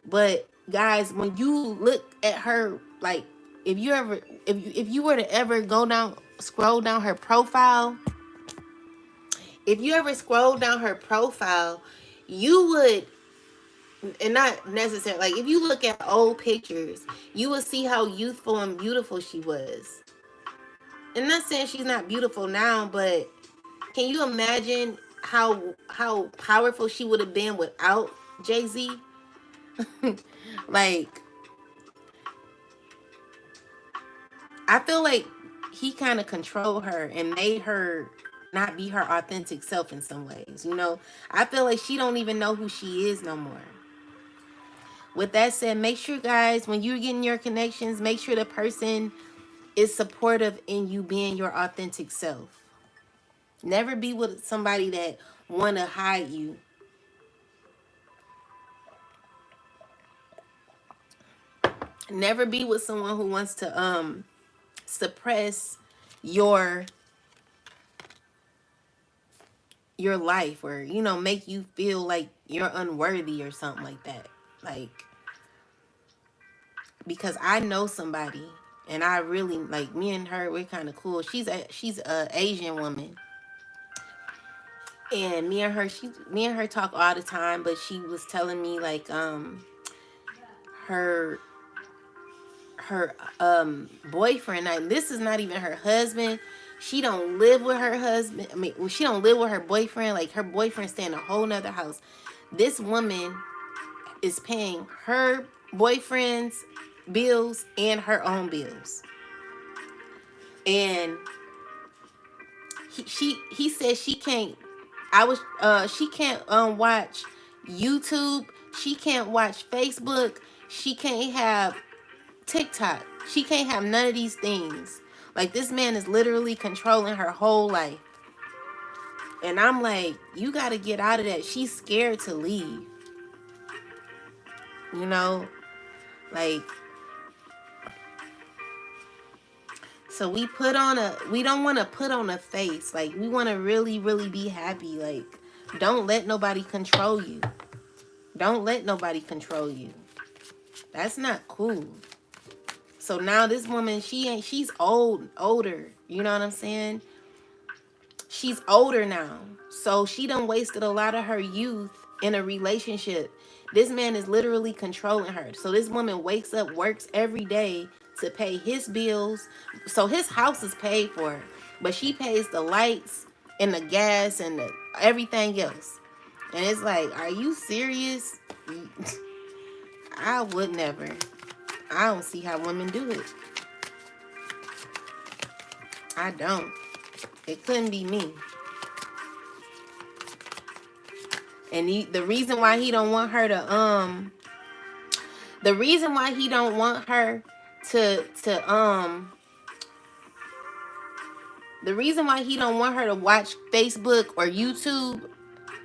But guys, when you look at her, like, if you were to ever scroll down her profile, if you ever scroll down her profile, you would, and not necessarily, like, if you look at old pictures, you will see how youthful and beautiful she was. And not saying she's not beautiful now, but can you imagine how powerful she would have been without Jay-Z? Like, I feel like he kind of controlled her and made her not be her authentic self in some ways, you know? I feel like she don't even know who she is no more. With that said, make sure, guys, when you're getting your connections, make sure the person is supportive in you being your authentic self. Never be with somebody that want to hide you. Never be with someone who wants to suppress your life, or, you know, make you feel like you're unworthy or something like that. Like, because I know somebody, and I really, like, me and her, we're kind of cool. She's a Asian woman, and me and her talk all the time. But she was telling me, like, her boyfriend, like, this is not even her husband. She don't live with her husband. I mean, she don't live with her boyfriend. Like, her boyfriend stay in a whole nother house. This woman is paying her boyfriend's bills and her own bills. And he said she can't, she can't watch YouTube. She can't watch Facebook. She can't have TikTok. She can't have none of these things. Like, this man is literally controlling her whole life. And I'm like, you got to get out of that. She's scared to leave. You know? Like, so we don't want to put on a face. Like, we want to really, really be happy. Like, don't let nobody control you. Don't let nobody control you. That's not cool. So now this woman, she's older. You know what I'm saying? She's older now. So she done wasted a lot of her youth in a relationship. This man is literally controlling her. So this woman wakes up, works every day to pay his bills. So his house is paid for, but she pays the lights and the gas and everything else. And it's like, are you serious? I would never. I don't see how women do it. I don't. It couldn't be me. And the reason why he don't want her to the reason why he don't want her to the reason why he don't want her to watch Facebook or YouTube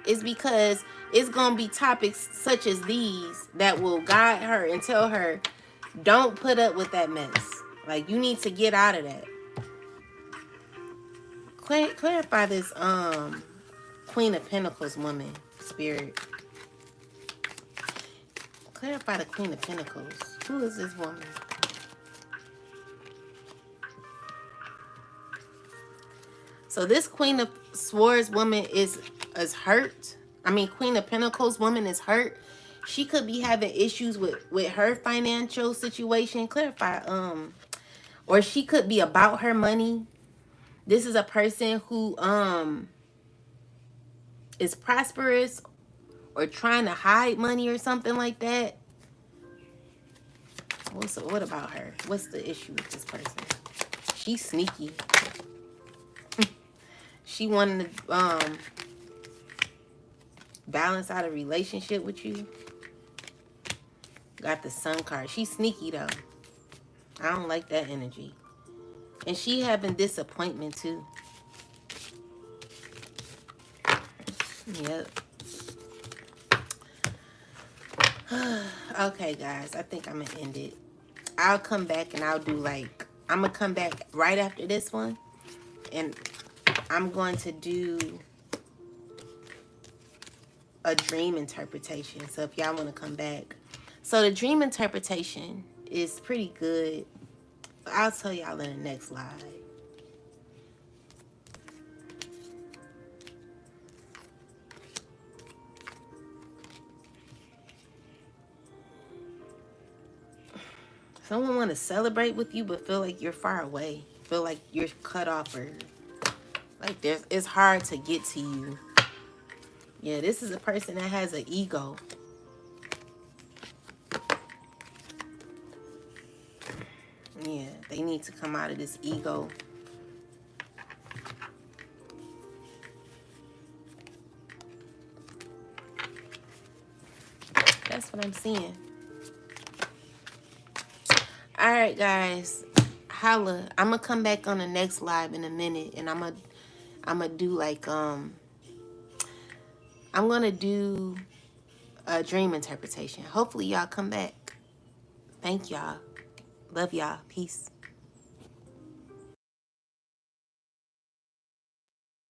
is because it's gonna be topics such as these that will guide her and tell her, don't put up with that mess. Like, you need to get out of that. Clarify this Queen of Pentacles woman, spirit. Clarify the Queen of Pentacles. Who is this woman? So Swords woman is hurt. I mean, Queen of Pentacles woman is hurt. She could be having issues with her financial situation. Clarify. Or she could be about her money. This is a person who is prosperous or trying to hide money or something like that. What about her? What's the issue with this person? She's sneaky. She wanted to balance out a relationship with you. Got the Sun card. She's sneaky though. I don't like that energy. And she having disappointment too. Yep. Okay, guys. I think I'm going to end it. I'll come back and I'll do like... I'm going to come back right after this one. And I'm going to do a dream interpretation. So if y'all want to come back. So the dream interpretation is pretty good. I'll tell y'all in the next live. Someone want to celebrate with you but feel like you're far away. Feel like you're cut off or like it's hard to get to you. Yeah, this is a person that has an ego. Yeah, they need to come out of this ego. That's what I'm seeing. All right, guys. Holla. I'm going to come back on the next live in a minute. And I'm gonna do like, I'm going to do a dream interpretation. Hopefully y'all come back. Thank y'all. Love y'all. Peace.